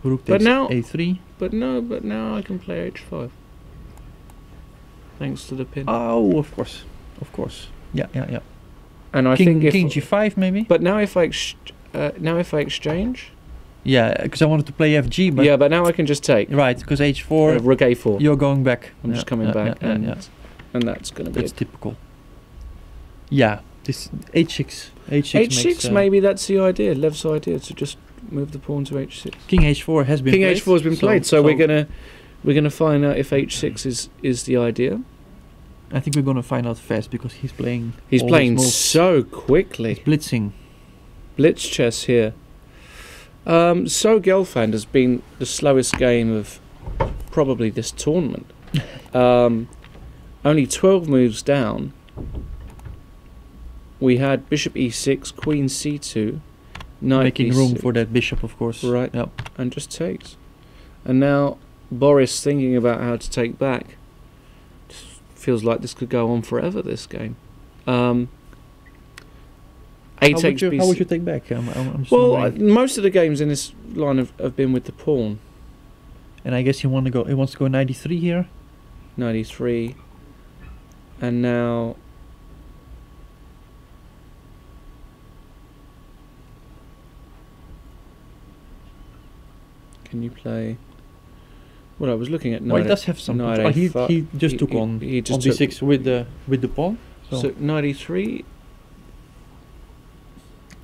Rook But takes now- a3. But now I can play h5. Thanks to the pin. Oh, of course. Yeah. And I King think king g5 maybe. But now if I exchange. Yeah, because I wanted to play fg, but Yeah, but now I can just take. right, because h4, Rook a4. you're going back. I'm just coming back, and that's going to be. That's typical. Yeah. This h6. H6, makes, maybe that's the idea. Lev's idea to just move the pawn to H6. King H4 has been King played. H4 has been played, so we're gonna find out if H6 is the idea. I think we're gonna find out fast because he's playing. He's all playing his moves. so quickly. He's blitzing. Blitz chess here. So Gelfand has been the slowest game of probably this tournament. Only 12 moves down. We had bishop e6, queen c2, knight Making e6, room for that bishop, of course. right? Yep. And just takes. And now Boris thinking about how to take back. Feels like this could go on forever, this game. A takes b6. How would you take back? I'm just Well, wondering. most of the games in this line have been with the pawn. And I guess he wants to go 93 here. 93. And now... Can you play... Well, I was looking at Well, knight. he does have some. knight Oh, he a5. just took on He just on took- d6 with the pawn. So 93,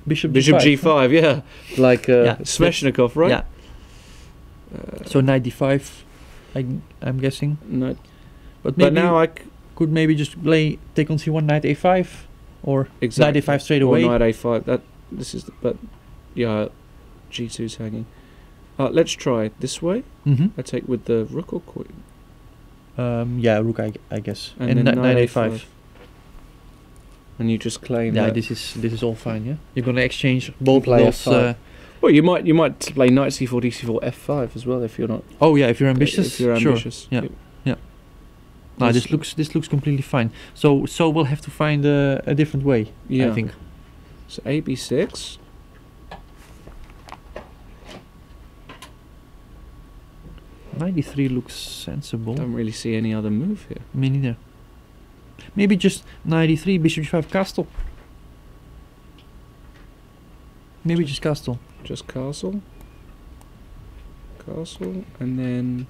Bishop bishop g5. g5, yeah, like Yeah, Sveshnikov, right? Yeah. So knight d5, I'm guessing. Knight. But maybe But now I could maybe just take on c1 knight a5 or exactly knight a5 straight or away. knight a5. But yeah, g2's hanging. Let's try it this way. Mm-hmm. I take with the rook or queen, Yeah, rook I guess. and then knight a5. And you just claim Yeah, that. this is all fine. Yeah, you're gonna exchange both of Play those. F5. Well, you might play knight c4, d4, f5 as well if you're not. Oh yeah, if you're ambitious. If you're sure. ambitious. Yeah. Yep. No, This- this looks completely fine. So we'll have to find a different way. Yeah. I think. So a b6. 93 looks sensible. Don't really see any other move here. Me neither. Maybe just 93 bishop g5 castle. Maybe just castle. Just castle. Castle, and then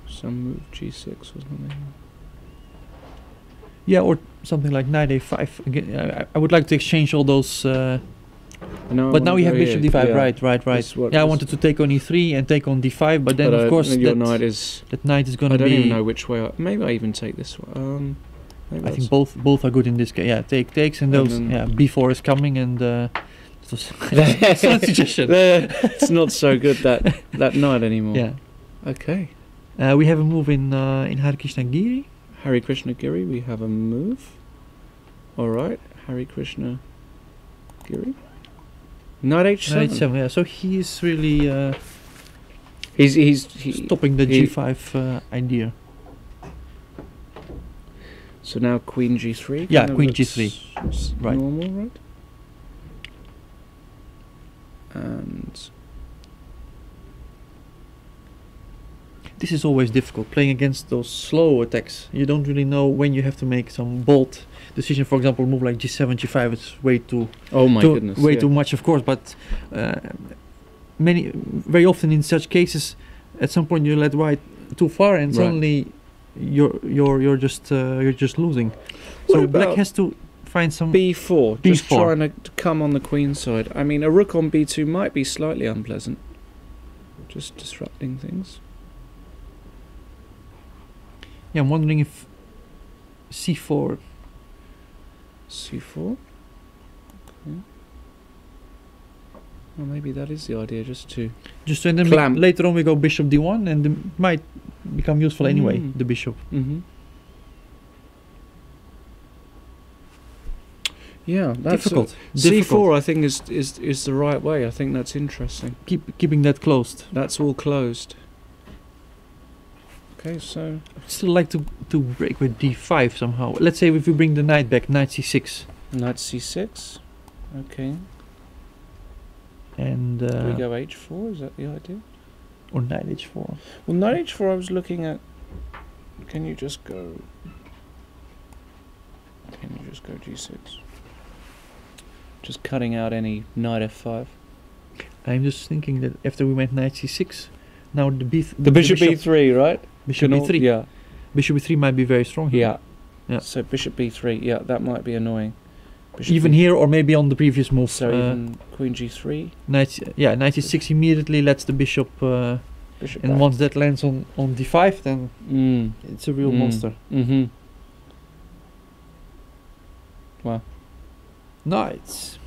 some move g6 or something. Yeah, or something like knight a5. Again, I would like to exchange all those. But now we have bishop d5. Yeah. Right. This what Yeah, I this- wanted to take on e3 and take on d5, but then But of course then your that knight is. that knight is I gonna don't be. even know which way. Maybe I even take this one. Maybe I think that's- both are good in this case. Yeah, takes and And those. then- Yeah, b4 is coming and. It's not a suggestion. it's not so good that knight anymore. Yeah. Okay. We have a move in Hare Krishna Giri. Hari Krishna Giri, we have a move. All right, Hari Krishna Giri. Knight h7. Knight 7. Yeah, so he is really He's stopping the he- g5 idea. So now Queen G3. Yeah, kinda Queen looks G3. Right. Normal, right? And This is always difficult playing against those slow attacks. You don't really know when you have to make some bold decision. For example, move like g7, g5. It's way too oh my goodness, way yeah. too much, of course. But very often in such cases, at some point you let white too far, and Right. suddenly you're just losing. What So black about has to find some. B4, just B4. trying to come on the queen side. I mean, a rook on B2 might be slightly unpleasant. Just disrupting things. Yeah, I'm wondering if c4. C4. Okay. Well, maybe that is the idea, just to... Just and then Clamp. later on we go bishop d1, and it might become useful anyway. Mm. The bishop. Mm-hmm. Yeah, that's Difficult. C4 I think is the right way. I think that's interesting. Keeping that closed. That's all closed. Okay, so I'd still like to break with d5 somehow. Let's say if we bring the knight back, knight c6, knight C6. Okay. and Do we go H4? Is that the idea? or knight h4. Well, knight H4 I was looking at. Can you just go G6? Just cutting out any knight F5. I'm just thinking that after we went knight c6, Now the The bishop b3, right? Bishop b3. Yeah. Bishop b3 might be very strong here. Yeah. Yeah. So bishop b3. Yeah, that might be annoying. Bishop Even here, or maybe on the previous move. So even queen g3. Knight, yeah, knight e6 immediately lets the bishop. Bishop And back. once that lands on d5, then it's a real monster. Mm-hmm. Wow. No, it's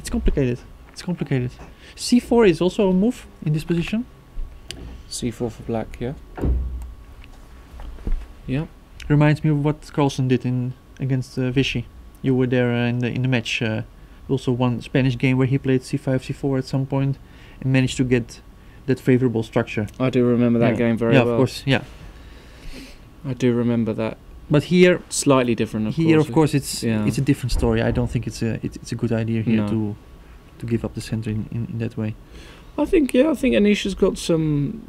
complicated. It's complicated. c4 is also a move in this position. c4 for black. Yeah. Yeah. Reminds me of what Carlsen did against Vichy. You were there in the match. Also one Spanish game where he played c5, c4 at some point, and managed to get that favorable structure. I do remember that game very well. Yeah, of course. Yeah. I do remember that. But here, slightly different. Of course, it's a different story. I don't think it's a good idea here to give up the center in that way. I think Anisha's got some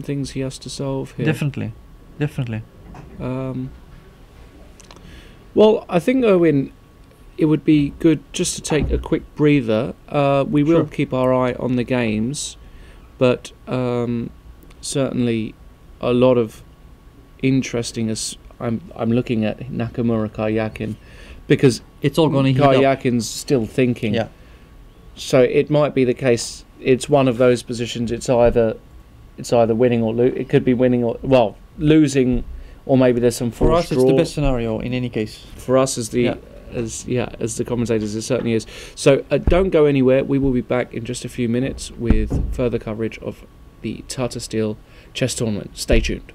things he has to solve here. Definitely. Well, I think, Owen, it would be good just to take a quick breather. We will keep our eye on the games, but certainly a lot of interesting. As I'm looking at Nakamura Karyakin, because it's all going to heat up. Karyakin's still thinking. Yeah. So it might be the case. It's one of those positions. It's either winning or it could be winning or losing, or maybe there's some for us. draw. It's the best scenario in any case. For us, as the commentators, it certainly is. So don't go anywhere. We will be back in just a few minutes with further coverage of the Tata Steel Chess Tournament. Stay tuned.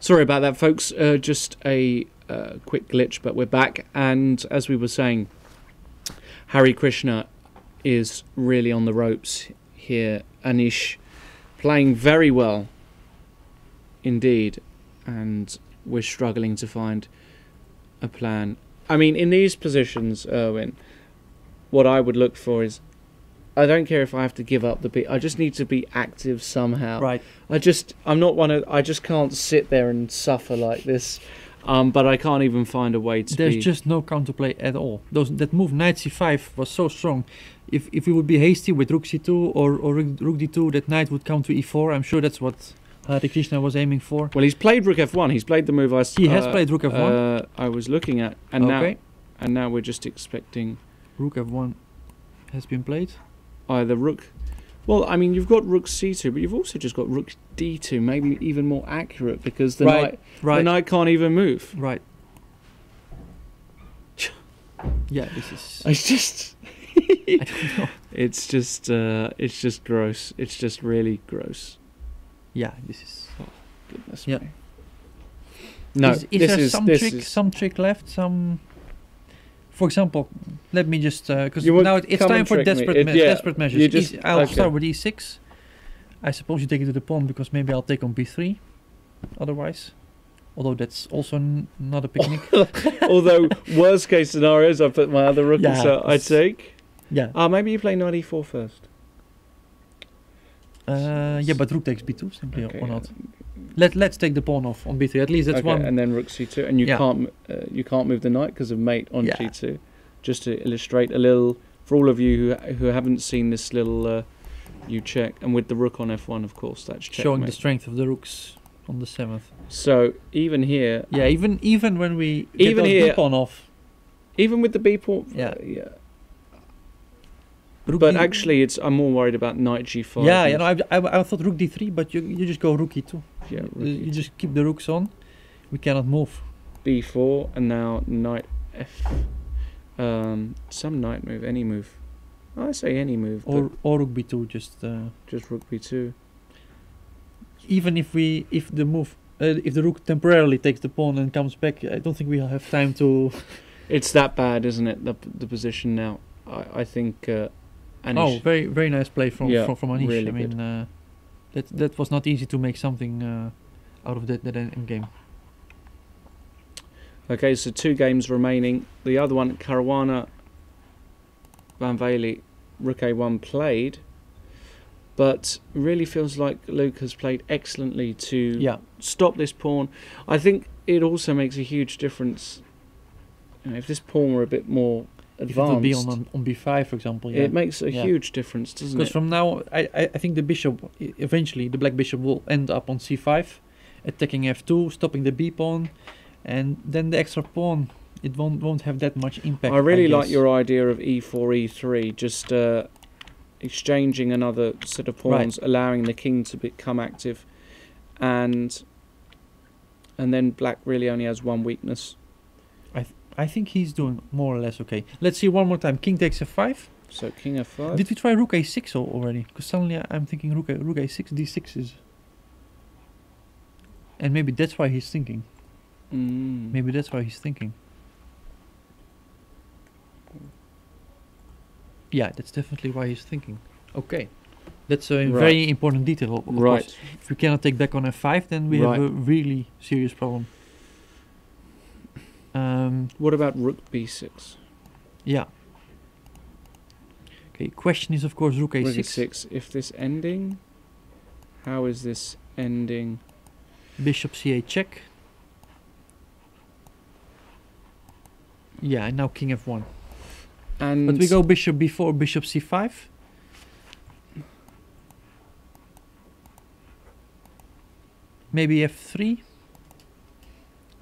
Sorry about that, folks. Just a quick glitch, but we're back. And as we were saying, Hari Krishna is really on the ropes here. Anish playing very well indeed, and we're struggling to find a plan. I mean, in these positions, Erwin, what I would look for is, I don't care if I have to give up the beat. I just need to be active somehow. Right. I just can't sit there and suffer like this. But I can't even find a way to. There's just no counterplay at all. That move knight c5 was so strong. If we would be hasty with rook c2 or rook d2, that knight would come to e4. I'm sure that's what Hare Krishna was aiming for. Well, he's played rook f1. He's played the move he has played rook f1. I was looking at, and now we're just expecting rook f1 has been played. Either rook. Well, I mean, you've got rook c2, but you've also just got rook d2, maybe even more accurate because the knight can't even move. Right. Yeah, this is. It's just. I don't know. It's just gross. It's just really gross. Yeah, this is. Oh, goodness me. No, is there some trick left? For example, let me just because now it's time for desperate measures. I'll start with e6. I suppose you take it to the pawn because maybe I'll take on b3. Otherwise, although that's also not a picnic. Although worst case scenarios, I put my other rook. So I take. Yeah. Maybe you play knight e4 first. Yeah, but rook takes b2 simply or not. Let's take the pawn off on b3. At least that's one. And then rook c2, and you can't move the knight because of mate on g2. Just to illustrate a little for all of you who haven't seen this little, you check, and with the rook on f1, of course, that's checkmate. Showing the strength of the rooks on the 7th. So even here, even when we get the pawn off, even with the b pawn, But actually, I'm more worried about knight g5. Yeah, no, I thought rook d3, but you just go rook e2. Yeah, you just keep the rooks on. We cannot move. b4, and now knight f. Some knight move, any move. I say any move. Or rook b2, just rook b2. Even if the rook temporarily takes the pawn and comes back, I don't think we'll have time to. It's that bad, isn't it? The position now. I think. Anish. Very very nice play from Anish. Really I mean, that was not easy to make something out of that end game. Okay, so 2 games remaining. The other one, Caruana Van Velde, rook a1 played, but really feels like Luke has played excellently to stop this pawn. I think it also makes a huge difference. If this pawn were a bit more advanced, if it would be on b5, for example. It makes a huge difference, doesn't it? Because from now, I think the bishop, eventually, the black bishop will end up on c5, attacking f2, stopping the b pawn, and then the extra pawn, it won't have that much impact. I really like your idea of e4, e3, just exchanging another set of pawns, allowing the king to become active, and then black really only has one weakness. I think he's doing more or less okay. Let's see one more time. King takes f5. So king f5. Did we try rook a6 already? Because suddenly I'm thinking rook a6, d6 is... And maybe that's why he's thinking. Maybe that's why he's thinking. Yeah, that's definitely why he's thinking. Okay. That's a very important detail, of course. If we cannot take back on f5, then we have a really serious problem. What about rook b6? Yeah. Okay, question is of course rook a6. Rook a6. If this ending, how is this ending? Bishop c8 check. Yeah, and now king f1. But we go bishop b4, bishop c5. Maybe f3.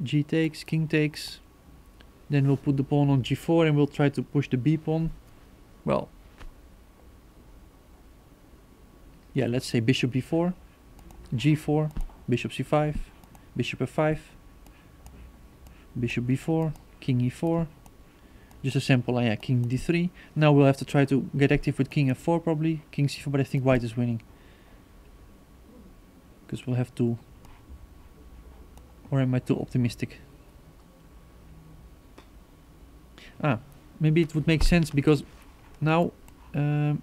G takes, king takes. Then we'll put the pawn on g4 and we'll try to push the b pawn. Well, yeah, let's say bishop b4, g4, bishop c5, bishop f5, bishop b4, king e4. Just a simple, king d3. Now we'll have to try to get active with king f4 probably, king c4, but I think white is winning. Because we'll have to Or am I too optimistic? Maybe it would make sense because now, for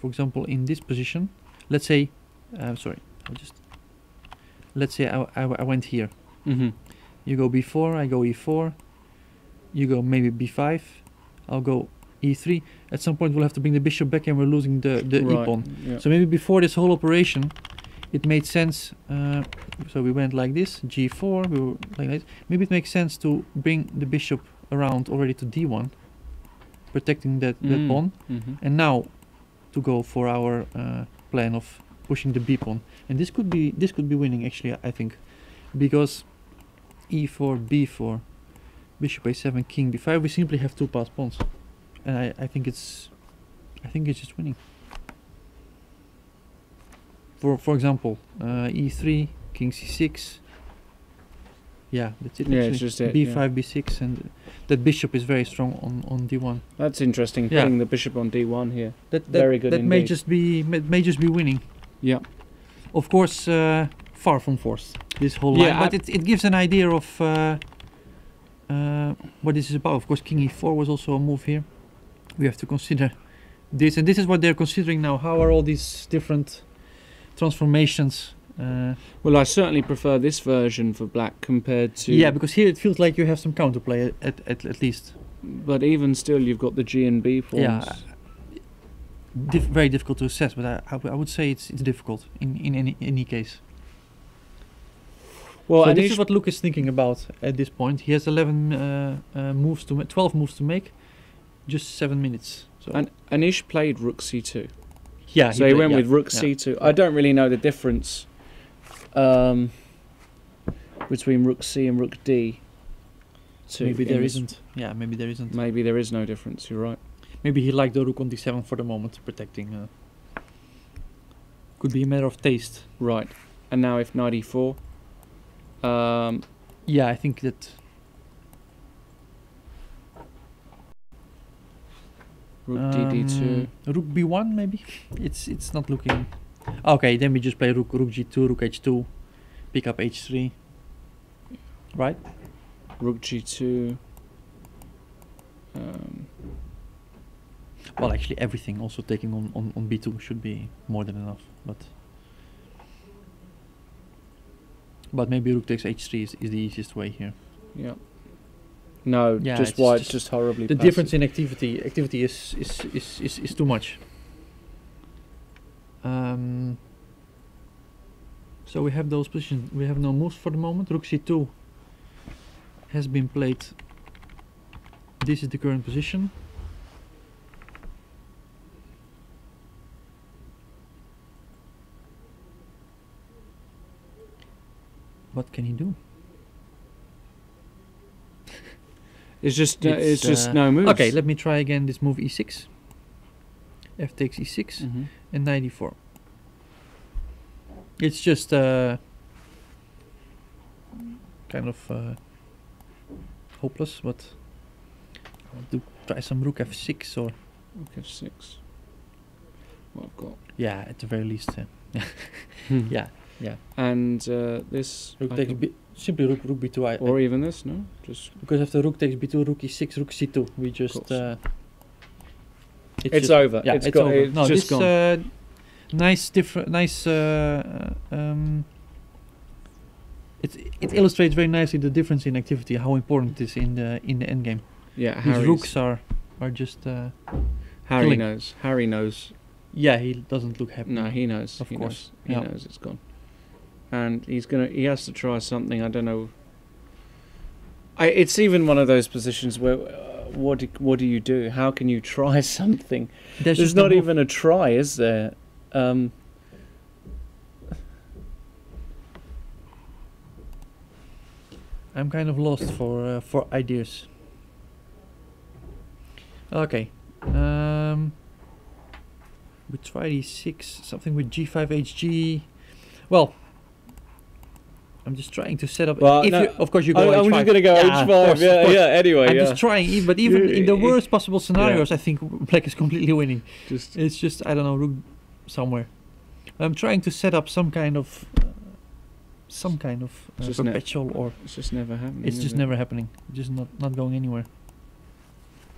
example, in this position, let's say, let's say I went here. Mm-hmm. You go b4, I go e4. You go maybe b5. I'll go e3. At some point, we'll have to bring the bishop back, and we're losing the Right, e-pawn. yeah. So maybe before this whole operation, it made sense. So we went like this, g4. We were like this. Maybe it makes sense to bring the bishop around already to d1, protecting that pawn, and now to go for our plan of pushing the b pawn. And this could be winning actually. I think because e4, b4, bishop a7, king b5. We simply have two passed pawns, and I think it's just winning. For example, e3, king c6. Yeah, that's it. Yeah, actually. it's just it, b5, yeah. b6, and that bishop is very strong on d1. That's interesting. Yeah. Putting the bishop on d1 here. That Very good That may indeed. just be winning. Yeah. Of course, far from forced. This whole Yeah, line, but it gives an idea of what this is about. Of course, king e4 was also a move here. We have to consider this, and this is what they're considering now. How are all these different transformations? Well, I certainly prefer this version for black compared to... Yeah, because here it feels like you have some counterplay at least. But even still, you've got the G and B pawns. Yeah, very difficult to assess, but I would say it's difficult in any case. Well, So and this is what Luke is thinking about at this point. He has 12 moves to make, just 7 minutes. So And Anish played rook c2. yeah, So he went yeah, with rook yeah. c2. I don't really know the difference between rook c and rook d. Maybe there isn't. Yeah, maybe there isn't. Maybe there is no difference. You're right. Maybe he liked the rook on d7 for the moment, protecting. Could be a matter of taste. Right. And now if knight e4. Yeah, I think that. Rook dd2. Rook b1 maybe. It's not looking. Okay, then we just play rook g2, rook h2, pick up h3. Right. Rook g2. Well, actually, everything also taking on b2 should be more than enough, but maybe rook takes h3 is the easiest way here. Yeah. No, Yeah, just it's white, just just horribly The passive. difference in activity is too much. So we have those positions. We have no moves for the moment. Rook c2 has been played. This is the current position. What can he do? It's just no moves. Okay, let me try again this move e6. F takes e6 Mhm. and knight e4. It's just kind of hopeless, but I want to try some rook f6 or Rook f6. What I've got. yeah, at the very least. Yeah, yeah. And this. Rook I takes can- simply rook b2. or even this, no? Just. Because after rook takes b2, rook e6, rook c2, we just. course. It's It's just- over. Yeah, It's it's got- over. it's No, just this gone. nice it illustrates very nicely the difference in activity, how important it is in the endgame. Yeah, These Harry's- rooks are just Harry killing. knows. Harry knows. yeah, he doesn't look happy. No, he knows. Of he course, knows. He yeah. knows it's gone. And he has to try something. I don't know. It's even one of those positions where, what do you do? How can you try something? There's just no not move. even a try, is there? I'm kind of lost for ideas. Okay. We try d6, something with g5 hg. Well, I'm just trying to set up. Well, if no, you, of course, you go I'm h5. just gonna go Yeah, of h5. course, of yeah, course. yeah. Anyway, I'm yeah. just trying, but even in the You- worst possible scenarios, I think black is completely winning. Just It's just I don't know, rook somewhere. I'm trying to set up some kind of some kind of Just perpetual or It's just never happening. it's is just it? never happening. Just not going anywhere.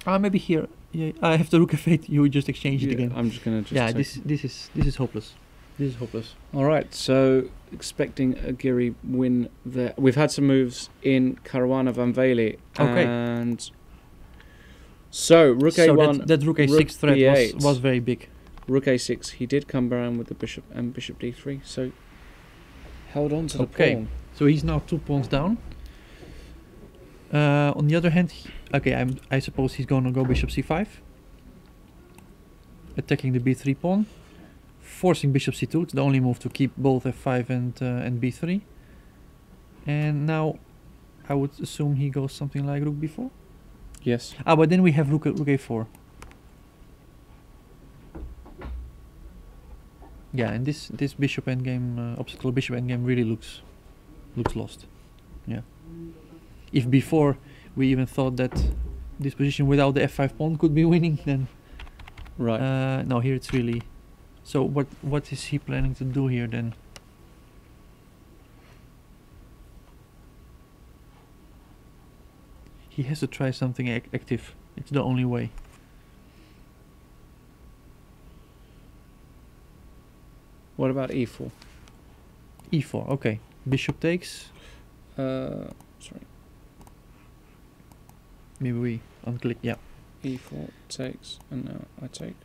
Maybe here. Yeah, I have the rook f8. You just exchange it Yeah, again. I'm just gonna just. Yeah, take- this is hopeless. This is hopeless. All right, so expecting a Giri win there. We've had some moves in Caruana Van Vele. Okay. And so Rook So A1, that rook a6 Rook threat B8. was very big. Rook A6. He did come around with the bishop and bishop D3. So held on to the Okay. pawn. So he's now 2 pawns down. On the other hand, I suppose he's going to go bishop c5, attacking the b3 pawn, forcing bishop c2. It's the only move to keep both f5 and b3. And now, I would assume he goes something like rook b4. Yes. But then we have rook a4. Yeah, and this bishop endgame, obstacle bishop endgame really looks lost. Yeah. If before we even thought that this position without the f5 pawn could be winning, then Right. no, here it's really. So what is he planning to do here then? He has to try something active. It's the only way. What about E4? E4. Okay. Bishop takes. Sorry. Maybe we unclick. Yeah. E4 takes, and now I take.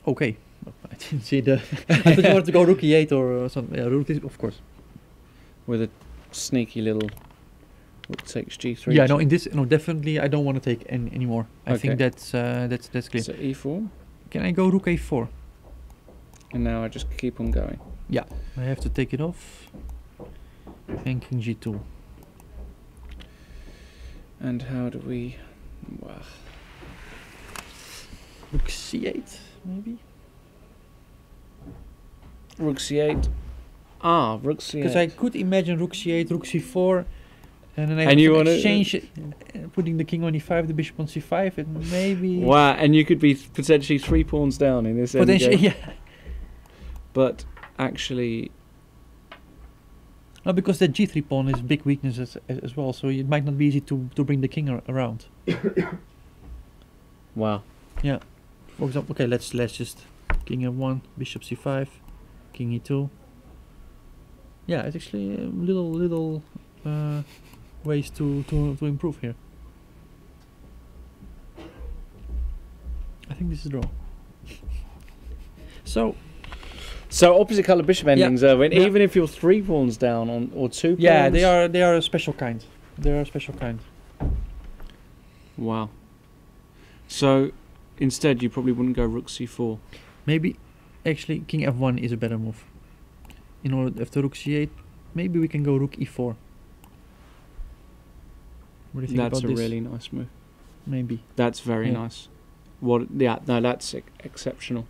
Okay. I didn't see the. I thought you wanted to go rook e8 or something. Yeah, rook is, of course. With a sneaky little rook takes G3. Yeah, no. In this, no, definitely, I don't want to take anymore. I think Okay. that's clear. So E4, Can I go rook a4? and now I just keep on going. Yeah. I have to take it off. And king g2. And how do we? Well, Rook c8, maybe. Rook C8. Rook C8. Because I could imagine rook c8, rook c4, and then I And you can wanna- exchange it, putting the king on e5, the bishop on c5, and maybe Wow, and you could be potentially 3 pawns down in this potentially, endgame. yeah. But actually, No, because the g3 pawn is big weakness as well, so it might not be easy to bring the king around. wow. For example, okay, let's just king f1, bishop c5, king e2. Yeah, it's actually little ways to improve here. I think this is draw. So opposite colour bishop endings, Erwin. Yeah. Even if you're 3 pawns down on or 2 pawns. Yeah, they are a special kind. They are a special kind. Wow. So instead, you probably wouldn't go rook C4. Maybe actually king f1 is a better move. In order after rook c8, maybe we can go rook e4. What do you think That's about a this? really nice move. Maybe. That's very Yeah. nice. What? Yeah, no, that's exceptional.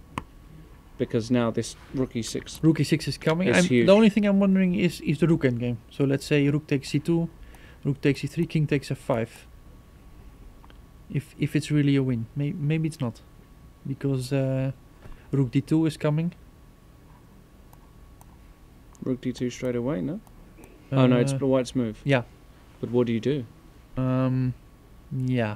Because now this rook E6. Rook e6 is coming. It's huge. The only thing I'm wondering is the rook endgame. So let's say rook takes c2, rook takes e3, king takes f5. If it's really a win, maybe it's not, because rook d2 is coming. Rook D2 straight away, no? Oh no, it's the white's move. Yeah. But what do you do? Yeah.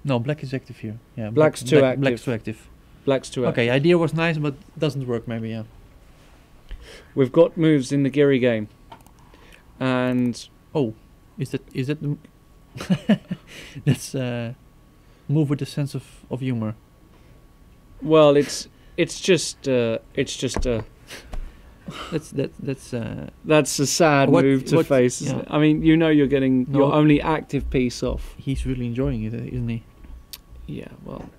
No, black is active here. Yeah. Black's too active. Black's too active. Black's too active. Okay, idea was nice, but doesn't work. Maybe yeah. We've got moves in the Giri game. And Is that the that's move with a sense of humor. well, it's just that's a sad move to face. Isn't yeah. it? I mean, you know, you're getting No. your only active piece off. He's really enjoying it, isn't he? Yeah, well.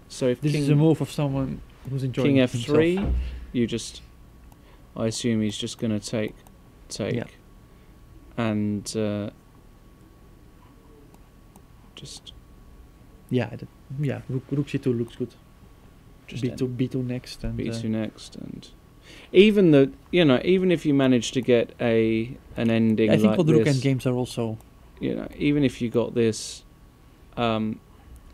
So if This king, is a move of someone who's enjoying king it F3, himself. you just, I assume he's just gonna take, Yeah. and just Rook c2 looks good. just B2 next and B2 next, and even if you manage to get an ending I think like all the rook this, end games are also even if you got this,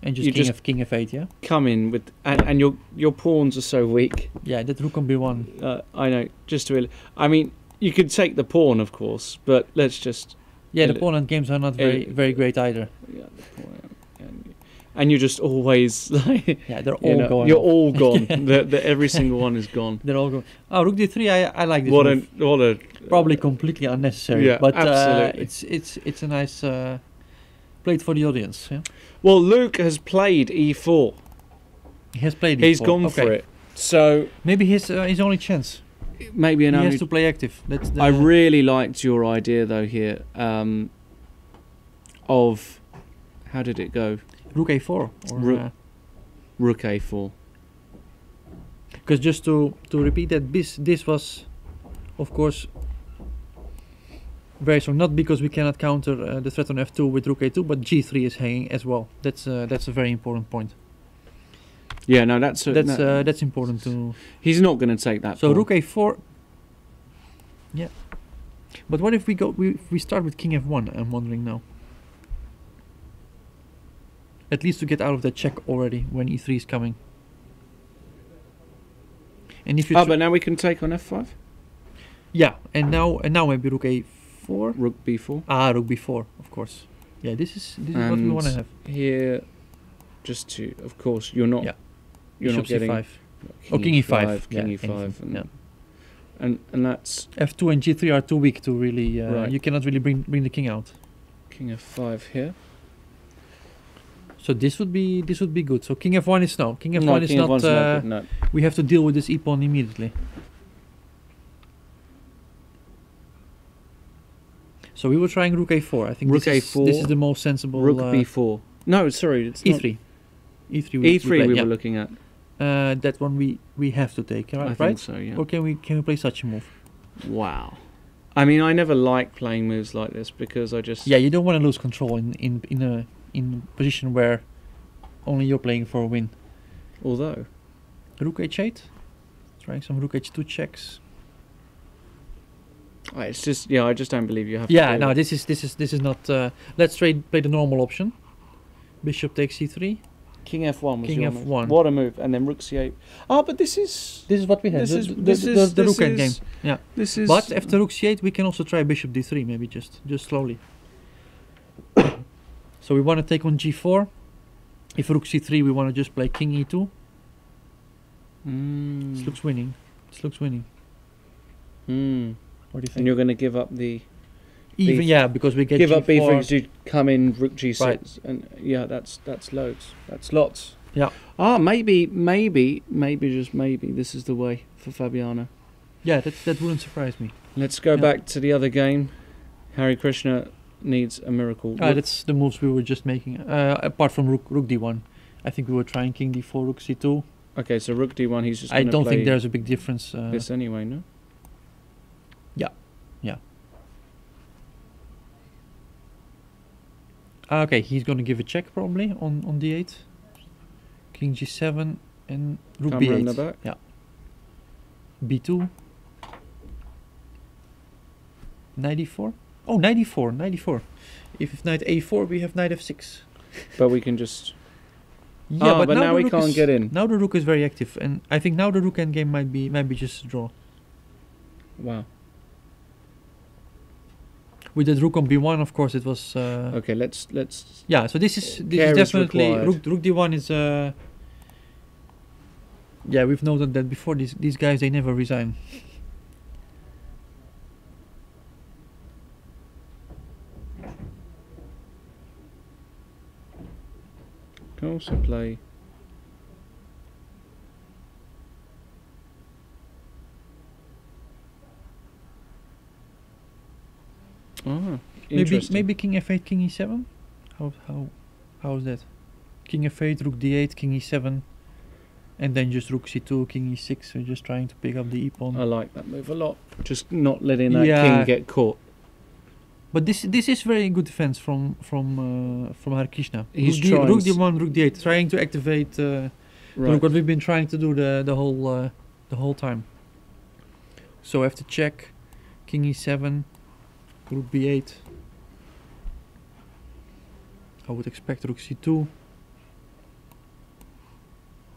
And just You king, just- king f8, yeah? come in with, and your pawns are so weak. Yeah, that rook on b1. I know. Just to, I mean, you could take the pawn, of course, but let's just. Yeah, the Ele- pawn and games are not very great either. Yeah, the pawn, and you're just always like. Yeah, they're You all know, going you're off. all gone. Every single one is gone. They're all going. Oh, rook d3, I like this What move. what a. Probably completely unnecessary, Yeah, but absolutely. it's a nice played for the audience. Yeah? Well, Luke has played e4. He has played. He's before. gone Okay. for it. So Maybe his only chance. maybe an He only. has to play active. That's the, I really liked your idea though here. Of how did it go? rook a4 or Rook- Rook a4. because just to repeat that this was, of course, very strong. Not because we cannot counter the threat on f2 with rook a2, but g3 is hanging as well. That's a very important point. Yeah, no, that's important to. he's not going to take that. So pawn. rook a4. Yeah, but what if we start with king f1? I'm wondering now. At least to get out of that check already when e3 is coming. And if you but now we can take on f5. yeah, and now maybe rook a4. Rook b4. Rook b4, of course. Yeah, this is what we And want to have. here, just to, of course, you're not. Yeah. You're not Bishop getting. c5. King e5. King Yeah, e5, anything, yeah. and that's F2 and g3 are too weak to really. Right. You cannot really bring the king out. king f5 here. So this would be good. So king f1 is no. King f1 No, is king not. f1's no good, no. We have to deal with this e-pawn immediately. So we were trying rook a4. I think Rook this a4, is the most sensible. Rook b4. No, sorry, it's not. e3. E3. E3 we yeah. were looking at. That one we have to take, I right? think so. Yeah. Or can we play such a move? Wow. I mean, I never like playing moves like this because I just. Yeah, you don't want to lose control in a position where only you're playing for a win. Although. Rook h8. Trying some rook h2 checks. It's just I just don't believe you have. Yeah, to no, this is not. Let's play the normal option. Bishop takes c3. King f1 was King your f1. move. What a move, and then rook c8. But this is. This is what we have. This The is the rook endgame. Yeah. This is. But after rook c8, we can also try bishop d3, maybe just slowly. So we want to take on g4. If rook c3, we want to just play king e2. This looks winning. This looks winning. What do you think? And you're going to give up the. Even b- yeah, because we get Give g4. up b4 to come in rook g6, Right. and yeah, that's loads. That's lots. Yeah. Maybe, just maybe this is the way for Fabiano. Yeah, that wouldn't surprise me. Let's go back to the other game. Harry Krishna needs a miracle. That's the moves we were just making. Apart from rook d1, I think we were trying king d4, rook c2. Okay, so rook d1. He's just. I gonna don't play think there's a big difference. this anyway, no. Okay, he's going to give a check probably on d8. King g7 and rook Camera b8. in the back. Yeah. b2. Knight e4. Oh, knight e4. If knight a4, we have knight f6. But we can just. Yeah, but now the we rook can't is- get in. Now the rook is very active, and I think now the rook endgame might be just a draw. Wow. With that rook on b1, of course, it was. Okay, let's. Yeah, so this is Care is definitely required. rook d1 is. Yeah, we've noted that before. These guys, they never resign. Can also play. Interesting. Maybe king f8, king e7. How is that? King f8, rook d8, king e7, and then just rook c2, king e6. So just trying to pick up the e-pawn. I like that move a lot. Just not letting that Yeah. king get caught. But this is very good defense from Harikrishna. He's Rook trying d1, rook d8, trying to activate Right. what we've been trying to do the whole time. So after check, king e7, rook b8. I would expect rook c2.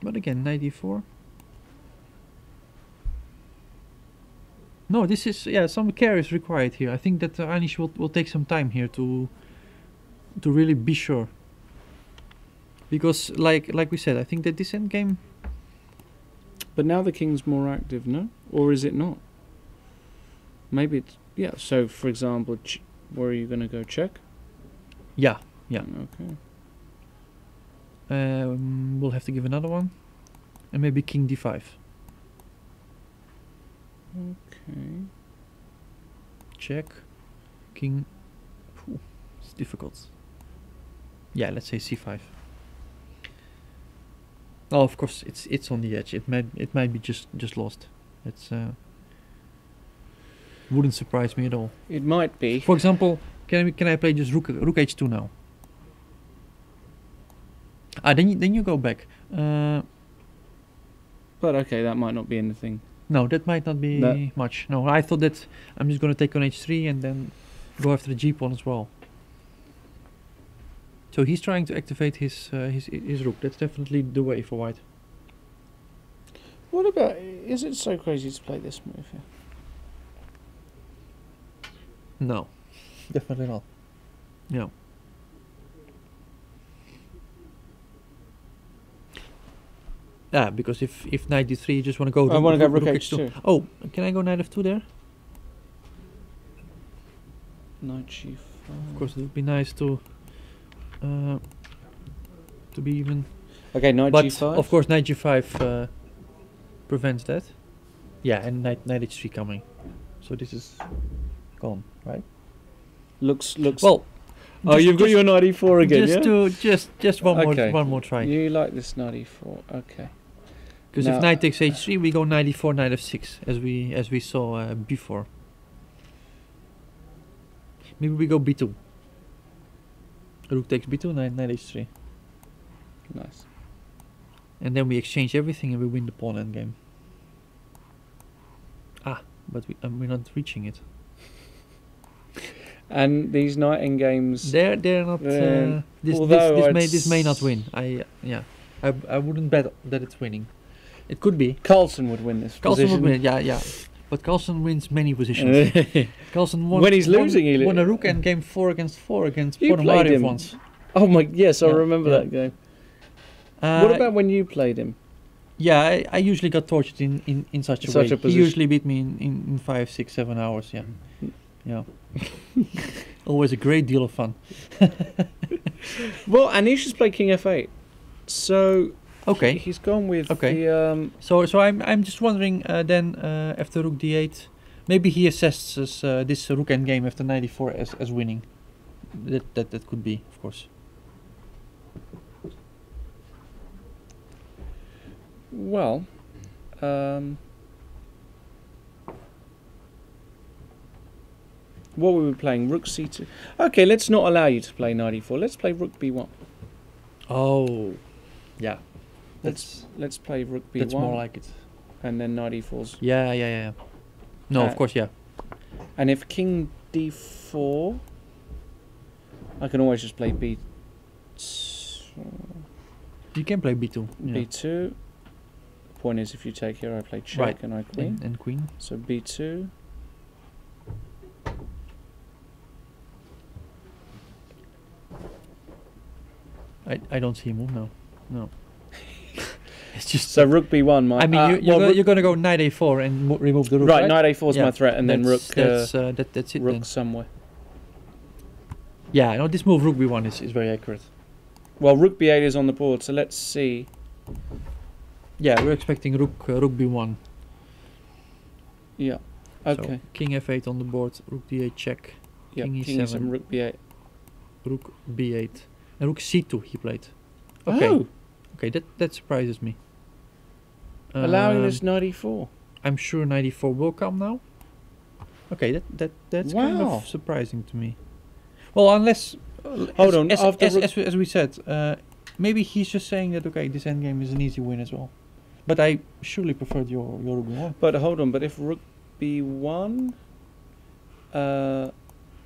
But again, knight d4. No, this is some care is required here. I think that Anish will take some time here to really be sure. Because like we said, I think that this endgame. But now the king's more active, no? Or is it not? Maybe it's so for example, where are you going to go? Check? Yeah. Okay. We'll have to give another one. And maybe king d5. Okay. Check. King. It's difficult. Yeah, let's say c5. Oh, of course, it's on the edge. It might be just lost. It's wouldn't surprise me at all. It might be. For example, can I play just rook h2 now? Then you go back. But okay, that might not be anything. No, that might not be much. No, I thought that I'm just going to take on h3 and then go after the g pawn as well. So he's trying to activate his rook. That's definitely the way for white. What about? Is it so crazy to play this move here? No, definitely not. Yeah. Because if knight d3, you just want to go. I want to go rook h2. Oh, can I go knight f2 there? Knight g5. Of course, it would be nice to be even. Okay, knight but g5. Of course, knight g5 prevents that. Yeah, and knight h3 coming. So this is gone, right? Looks. Well. Oh, you've got your knight e4 again, just one more try. You like this knight e4, okay? Because if knight takes h3, we go knight e4, knight f6, as we saw before. Maybe we go b2. Rook takes b2, knight h3. Nice. And then we exchange everything and we win the pawn endgame. But we're not reaching it. And these knight endgames, they're not. This may not win. I wouldn't bet that it's winning. It could be. Carlsen would win this Carlsen position. would win, yeah. But Carlsen wins many positions. Carlsen won when he's losing, he won a rook endgame 4 against 4 against you played Ponomarev him once. Oh my, yes, I remember that game. What about when you played him? Yeah, I usually got tortured in such a way. Position. He usually beat me in 5, 6, 7 hours. Yeah. Always a great deal of fun. Well, Anish played king f8. So okay, he's gone with the. So I'm just wondering then after rook d8, maybe he assesses this rook endgame after knight e4 as winning. That could be, of course. Well, what were we playing? Rook c2. Okay, let's not allow you to play knight e4. Let's play rook b1. Oh, yeah. Let's play rook b1. That's more like it. And then knight e4's. Yeah. No, of course, yeah. And if king d4, I can always just play b2. You can play b2. Yeah. b2. The point is, if you take here, I play check and I queen. And queen. So b2. I don't see a move now. No. It's just so rook b1. I mean, you're going to go knight a4 and remove the rook. Right, knight a4 is my threat, and then rook. That's it. Rook then. somewhere. Yeah, no, this move rook b1 is very accurate. Well, rook b8 is on the board, so let's see. Yeah, we're expecting rook b1. Yeah. Okay. So king f8 on the board, rook d8 check. Yeah, king king e7, e7, rook b8. Rook b8, and rook c2 he played. Okay. Oh. Okay, that surprises me. Allowing this knight e4. I'm sure knight e4 will come now. Okay, that's kind of surprising to me. Well, unless hold on, as we said, maybe he's just saying that okay, this endgame is an easy win as well. But I surely preferred your rook b1. But hold on, but if rook b1,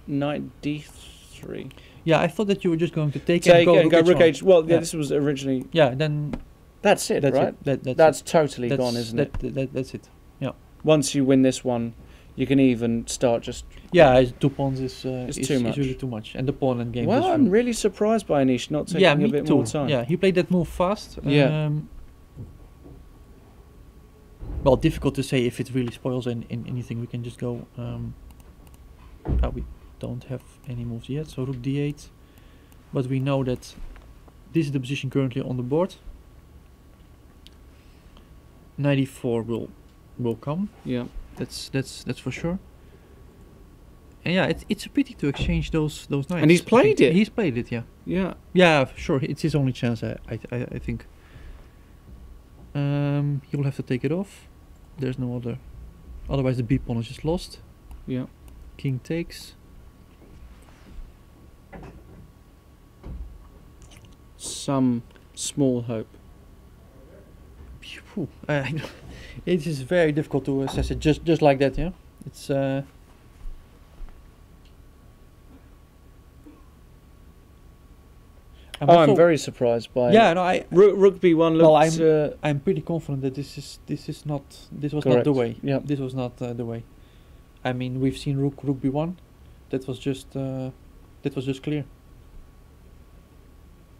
knight d3. Yeah, I thought that you were just going to take and go rook h1. h. Well, yeah, this was originally. Yeah, then That's it, That's right? it. That's totally gone, isn't it? That's it. Yeah. Once you win this one, you can even start just... Yeah, 2 pawns is too much. really too much, and the pawn and game. Well, I'm really surprised by Anish not taking a bit more time. Yeah, he played that move fast. Yeah. Well, difficult to say if it really spoils in anything. We can just go. We don't have any moves yet, so rook d8. But we know that this is the position currently on the board. Knight e4 will come. Yeah. That's for sure. And yeah, it's a pity to exchange those knights. And he's played it. He's played it, yeah. Yeah. Yeah, sure. It's his only chance, I think. He will have to take it off. There's no other. Otherwise, the b pawn is just lost. Yeah. King takes. Some small hope. Phew, it is very difficult to assess it just like that, yeah. It's I'm very surprised by yeah. No, Rook b1 looks. Well, I'm pretty confident that this was not correct. the way. Yeah. This was not the way. I mean, we've seen Rook b1. That was just clear.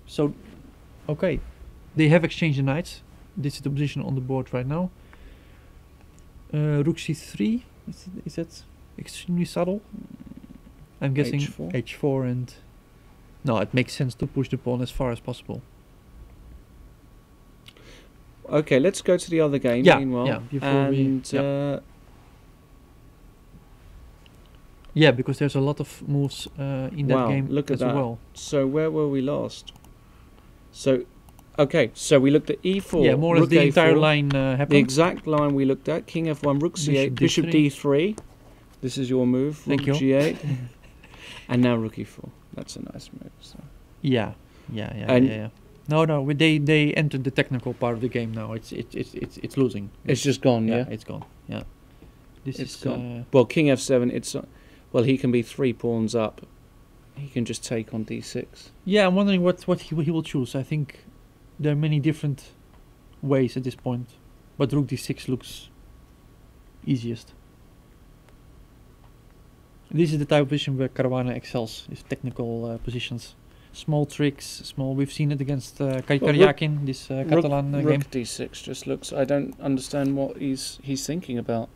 So, okay, they have exchanged the knights. This is the position on the board right now. Rook c3. Is that extremely subtle? I'm guessing h4 and. No, it makes sense to push the pawn as far as possible. Okay, let's go to the other game. Yeah, meanwhile. yeah. Before and yeah, because there's a lot of moves in that game look at as that. well. So where were we last? So, okay, so we looked at e4. Yeah, more or less the A4, entire line happened. The exact line we looked at: King f1, Rook c8, Bishop d3. This is your move. Thank Rook you. g8, and now Rook e4. That's a nice move. So. Yeah. No, they entered the technical part of the game now. It's losing. It's just gone. Yeah, it's gone. Yeah, it's gone. Well, King f7. Well, he can be 3 pawns up. He can just take on d6. Yeah, I'm wondering what he will choose. I think there are many different ways at this point, but Rook d6 looks easiest. This is the type of position where Caruana excels, is technical positions. Small tricks, we've seen it against Karyakin, this Catalan game. Rook d6 just looks, I don't understand what he's thinking about.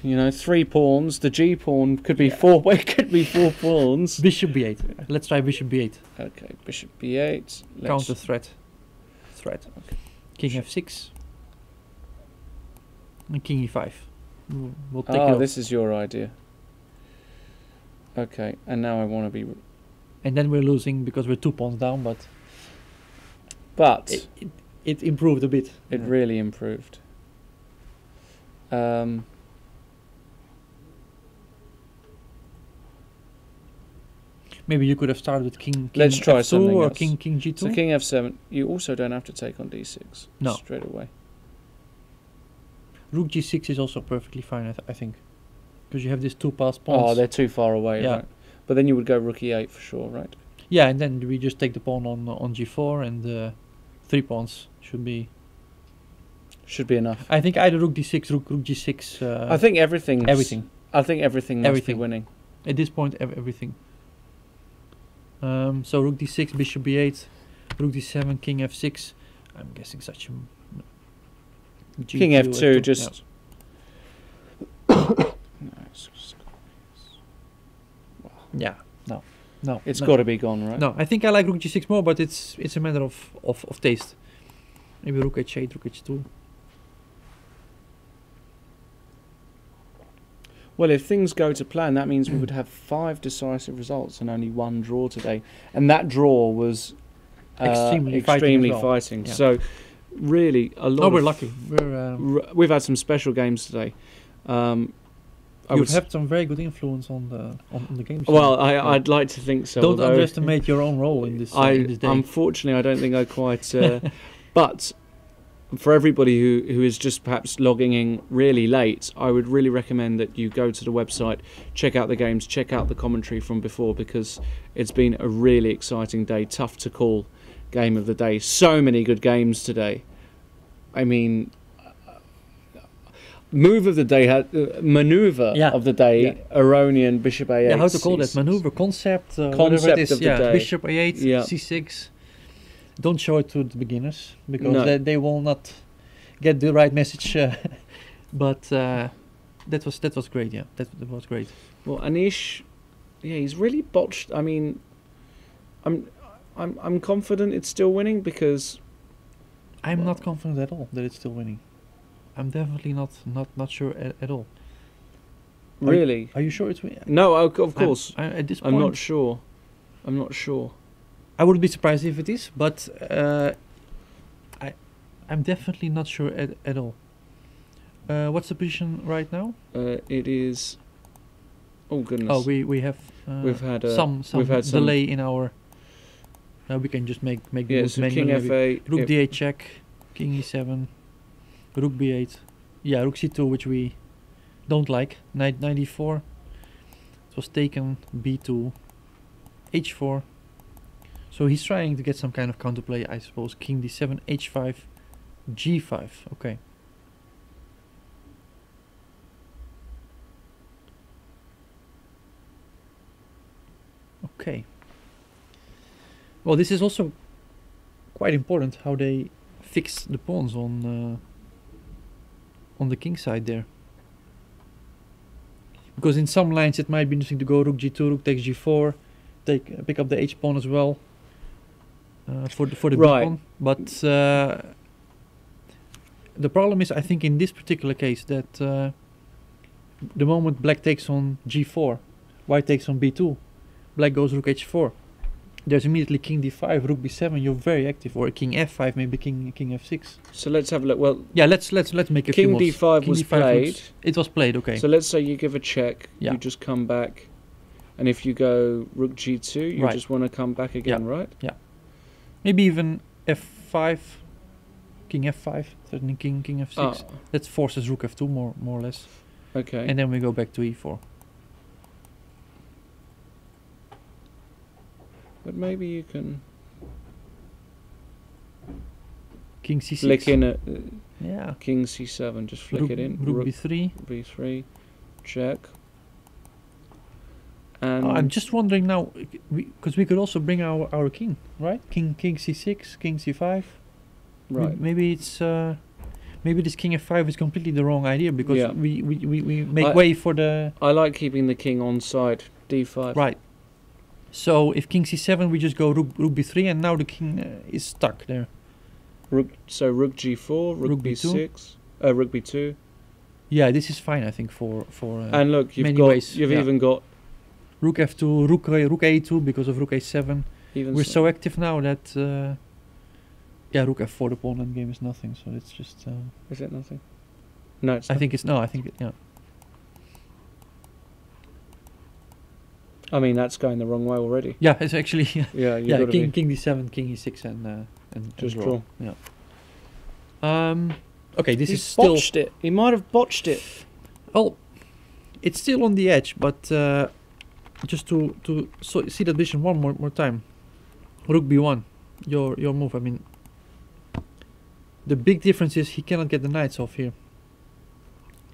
You know, 3 pawns, the g pawn could be 4, it could be 4 pawns. Bishop b8, let's try bishop b8. Okay, bishop b8. Counter threat. Okay. King f6. And king e5. We'll take it off. This is your idea. Okay, and now I want to be... And then we're losing because we're 2 pawns down, but it improved a bit. It really improved. Maybe you could have started with king Let's try f2 something or else. king g2. So king f7, you also don't have to take on d6 straight away. Rook g6 is also perfectly fine, I think. Because you have these 2 passed pawns. Oh, they're too far away, right? But then you would go rook e8 for sure, right? Yeah, and then we just take the pawn on g4 and 3 pawns should be enough. I think either rook d6, rook g6. I think everything. I think everything must be Everything. winning. At this point, everything. So rook d6, bishop b8, rook d7, king f6. I'm guessing such a... King f2, just... Yeah, no. It's got to be gone, right? No, I think I like rook g6 more, but it's a matter of taste. Maybe rook h8, rook h2. Well, if things go to plan, that means we would have 5 decisive results and only 1 draw today. And that draw was extremely fighting. Yeah. So, really, a lot. Oh, we're lucky. We've had some special games today. You've had some very good influence on the games. Well, I'd like to think so. Don't underestimate your own role in this. In this day. Unfortunately, I don't think I quite. But for everybody who is just perhaps logging in really late, I would really recommend that you go to the website, check out the games, check out the commentary from before, because it's been a really exciting day, tough to call, game of the day. So many good games today. I mean, move of the day, maneuver of the day, Aronian, bishop A8. Yeah, how to call that? Maneuver, concept, whatever it is. Of the day. Bishop A8, C6. Don't show it to the beginners because they will not get the right message. But that was great. Yeah, that was great. Well, Anish, he's really botched. I mean, I'm confident it's still winning because I'm not confident at all that it's still winning. I'm definitely not sure at all. Really? Are you sure it's winning? No, of course. At this point, I'm not sure. I wouldn't be surprised if it is, but I'm definitely not sure at all. What's the position right now? It is. Oh goodness. Oh, we have. We've had some delay in our. We can just make the moves so manually. King F8. Rook D8 check, King E7, Rook B8. Yeah, Rook C2, which we don't like. Knight E4. It was taken. B2, H4. So he's trying to get some kind of counterplay, I suppose. King D7, H5, G5. Okay. Okay. Well, this is also quite important how they fix the pawns on the king side there. Because in some lines it might be interesting to go Rook G2, Rook takes G4, pick up the H pawn as well for the B pawn. But the problem is, I think in this particular case, that the moment Black takes on G4, White takes on B2, Black goes Rook H4. There's immediately King D5, Rook B7. You're very active, or King F5, maybe King F6. So let's have a look. Well, yeah, let's make a King few D5 was played. It was played, okay. So let's say you give a check. You just come back, and if you go Rook G2, you just want to come back again, right? Yeah. Maybe even F5, King F5, threatening King F6. That forces Rook F2 more or less. Okay. And then we go back to E4. But maybe you can King C6. Flick in a King C7. Just flick Rook, it in. Rook B3. B3. Check. And I'm just wondering now, because we could also bring our king, right? King C6, King C5. Right. Maybe it's maybe this King F5 is completely the wrong idea because we make way for the. I like keeping the king on side. D5. Right. So if King C7, we just go Rook B3, and now the king is stuck there. Rook G4, Rook B6, Rook B2. Yeah, this is fine, I think, for and look, you've even got Rook F2, Rook A2 because of Rook A7. We're so active now that Rook F4, the pawn end game is nothing. So it's just. Is it nothing? No, it's. I think it's no. I think yeah. I mean, that's going the wrong way already. Yeah, it's actually King D7, King E6, and just draw. Yeah. Okay, this is still botched it. He might have botched it. Well, it's still on the edge, but just to see that vision one more time. Rook B1, your move. I mean, the big difference is he cannot get the knights off here.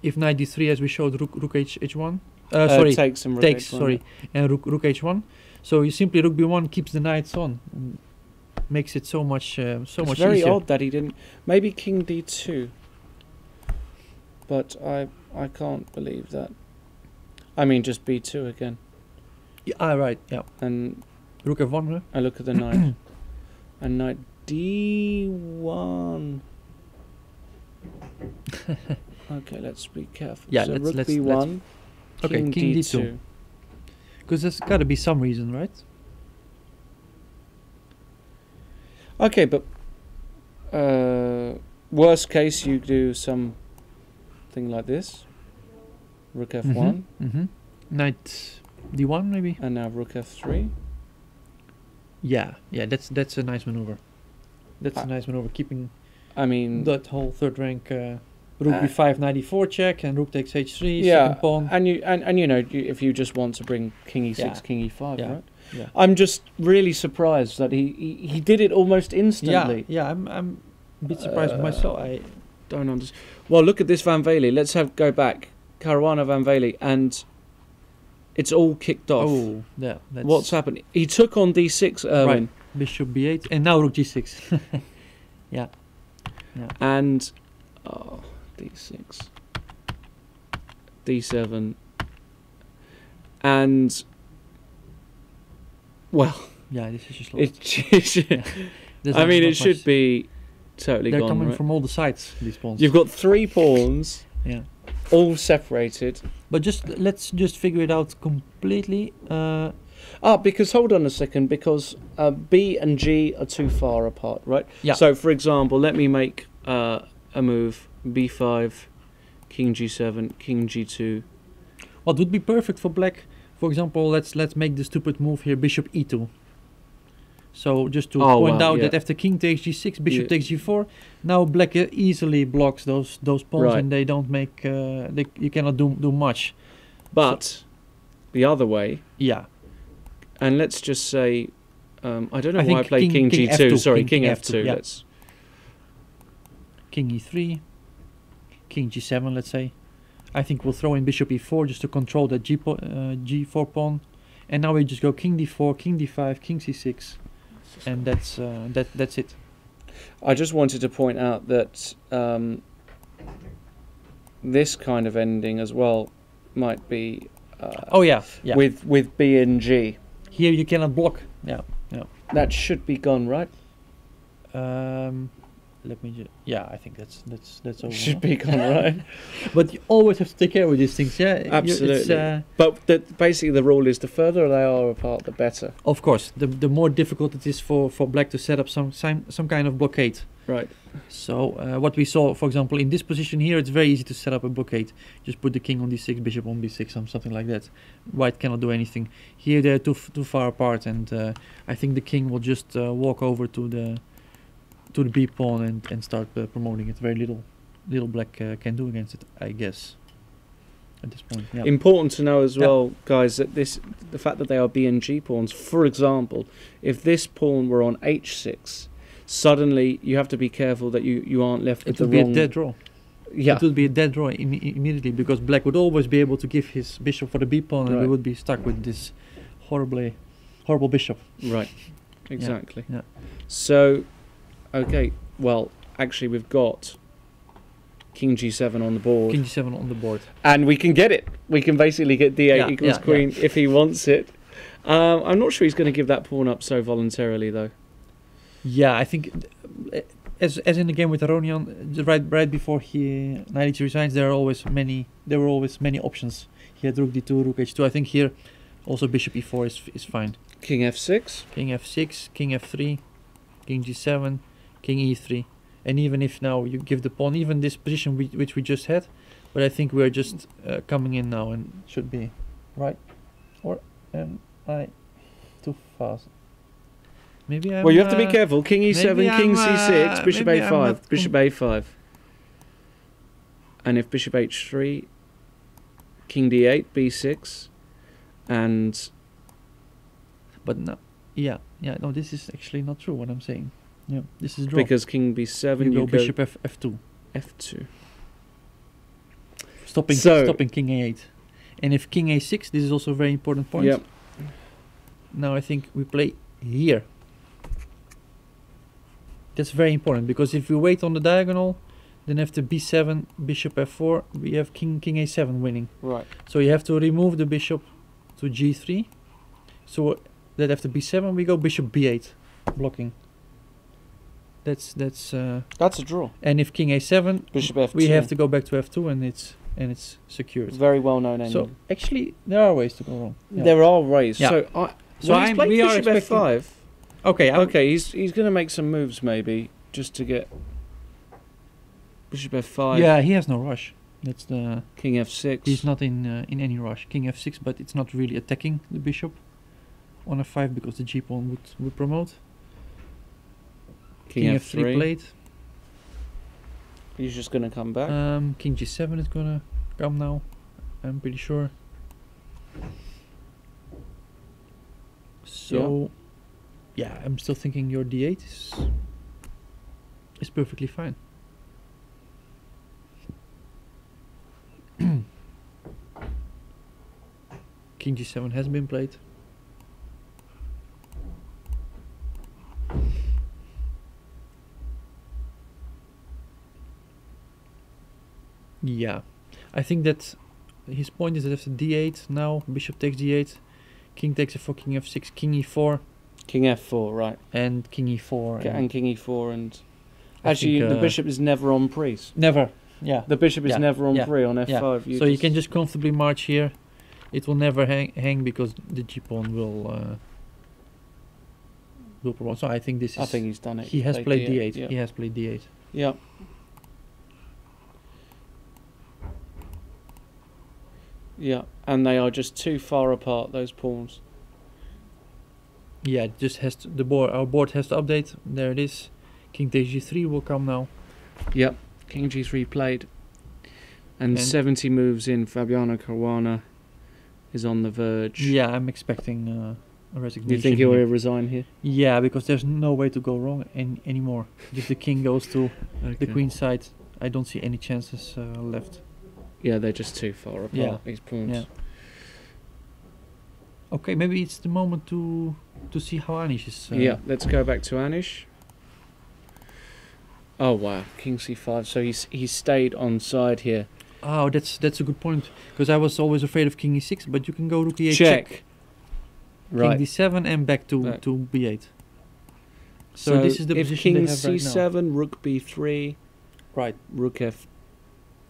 If Knight D3, as we showed, Rook H1. Takes and Rook H1. So you simply Rook B1 keeps the knights on, and makes it so much it's much very easier. odd that he didn't. Maybe King D2. But I can't believe that. I mean, just B2 again. Yeah, right. Yeah. And Rook F1. Huh? I look at the knight. And Knight D1. Okay, let's be careful. Yeah, so let's Rook King B1. Okay, King D2. Because there's got to be some reason, right? Okay, but worst case, you do something like this. Rook F1. Knight D1 maybe. And now Rook F3. Yeah, that's a nice maneuver. That's a nice maneuver, keeping. I mean, that whole third rank. Rook B5, Knight E4 check, and Rook takes H3. Yeah, second pawn. and you know, if you just want to bring King E6, King E5, right? Yeah. I'm just really surprised that he did it almost instantly. Yeah. I'm a bit surprised myself. I don't understand. Well, look at this Van Velde. Let's go back. Caruana Van Velde, and it's all kicked off. Oh, yeah. What's happened? He took on d6, Erwin. Right. Bishop b8, and now rook g6. Yeah. And d6, d7, and well, yeah, this is just. I mean, it should be totally They're gone. coming right? from all the sides. These pawns. You've got 3 pawns. Yeah. All separated. But let's figure it out completely. Because hold on a second, because B and G are too far apart, right? Yeah. So, for example, let me make a move: B5, King G7, King G2. What would be perfect for black? For example, let's make the stupid move here: Bishop E2. So just to point out that after King takes G6, Bishop takes G4. Now black easily blocks those pawns, and they don't make. You cannot do much. But the other way. Yeah. And let's just say, I don't know why I played King G2. F2, Sorry, King F2. Yeah. Let's. King E3, King G7. Let's say. I think we'll throw in Bishop E4 just to control that G4 pawn, and now we just go King D4, King D5, King C6, and that's it. I just wanted to point out that this kind of ending as well might be. With B and G. Here you cannot block. Yeah. That should be gone, right? Let me just. Yeah, I think that's over. Should be gone, right? But you always have to take care with these things. Yeah, absolutely. But basically, the rule is the further they are apart, the better. Of course, the more difficult it is for black to set up some kind of blockade. Right. So what we saw, for example, in this position here, it's very easy to set up a blockade. Just put the king on d6, bishop on b6, something like that. White cannot do anything. Here they're too far apart, and I think the king will just walk over to the b pawn and start promoting it. Very little black can do against it, I guess. At this point. Yeah. Important to know as well, guys, that the fact that they are b and g pawns. For example, if this pawn were on h6. Suddenly, you have to be careful that you aren't left with the wrong... It would be a dead draw. Yeah. It would be a dead draw immediately, because black would always be able to give his bishop for the b pawn, and we would be stuck with this horrible bishop. Right. Exactly. Yeah. So, okay, well, actually we've got King G7 on the board. King G7 on the board. And we can get it. We can basically get D8 equals queen if he wants it. I'm not sure he's going to give that pawn up so voluntarily, though. Yeah, I think, as in the game with Aronian, right before knight resigns, there were always many options. He had rook d2, rook h2. I think here, also bishop e4 is fine. King f6. King f6, king f3, king g7, king e3. And even if now you give the pawn, even this position which we just had, but I think we're just coming in now and should be right. Or am I too fast? Maybe I'm, well, you have to be careful. King e7, king c6, bishop a5, bishop a5. And if bishop h3, king d8, b6, and... But no, no, this is actually not true what I'm saying. Yeah, this is draw. Because king b7, you go bishop f2. f2. Stopping king a8. And if king a6, this is also a very important point. Yep. Now I think we play here. That's very important, because if we wait on the diagonal, then after b7, bishop f4, we have king a7 winning. Right. So you have to remove the bishop to g3. So that after b7 we go bishop b8, blocking. That's a draw. And if king a7, bishop f2, we have to go back to f2, and it's secured. Very well known ending. So actually there are ways to go wrong. Yeah. There are ways. Yeah. We are bishop f5. Okay. Okay, he's going to make some moves maybe just to get bishop f5. Yeah, he has no rush. That's the king f6. He's not in any rush. King f6, but it's not really attacking the bishop on f5 because the g pawn would promote. King f3 played. He's just going to come back. King g7 is going to come now. I'm pretty sure. So, yeah, I'm still thinking your d8 is perfectly fine. King g7 has been played. Yeah, I think that his point is that after d8 now, bishop takes d8, king takes a 4, king f6, king e4, King f4, right. and king e4. And king e4 and... I Actually, think, the bishop is never on pre's. never. Yeah. The bishop is Yeah, never on yeah, pre on f5. So you can just comfortably march here. It will never hang because the g-pawn will promote. So I think this is... I think he's done it. He has played d8. Yeah. He has played d8. Yeah. Yeah, and they are just too far apart, those pawns. Yeah, it just has to, the board. Our board has to update. There it is. King takes g3 will come now. Yep, king g3 played. And 70 moves in. Fabiano Caruana is on the verge. Yeah, I'm expecting a resignation. You think he'll resign here? Yeah, because there's no way to go wrong anymore. If the king goes to the queen side, I don't see any chances left. Yeah, they're just too far apart, these pawns. Yeah. Okay, maybe it's the moment to see how Anish is... yeah, let's go back to Anish. Oh wow, king c5. So he's stayed on side here. Oh, that's a good point. Because I was always afraid of king e6, but you can go rook e8 check. Right. King d7 and back to b8. So this is the if position king they have right now. c7, rook b3, Right. rook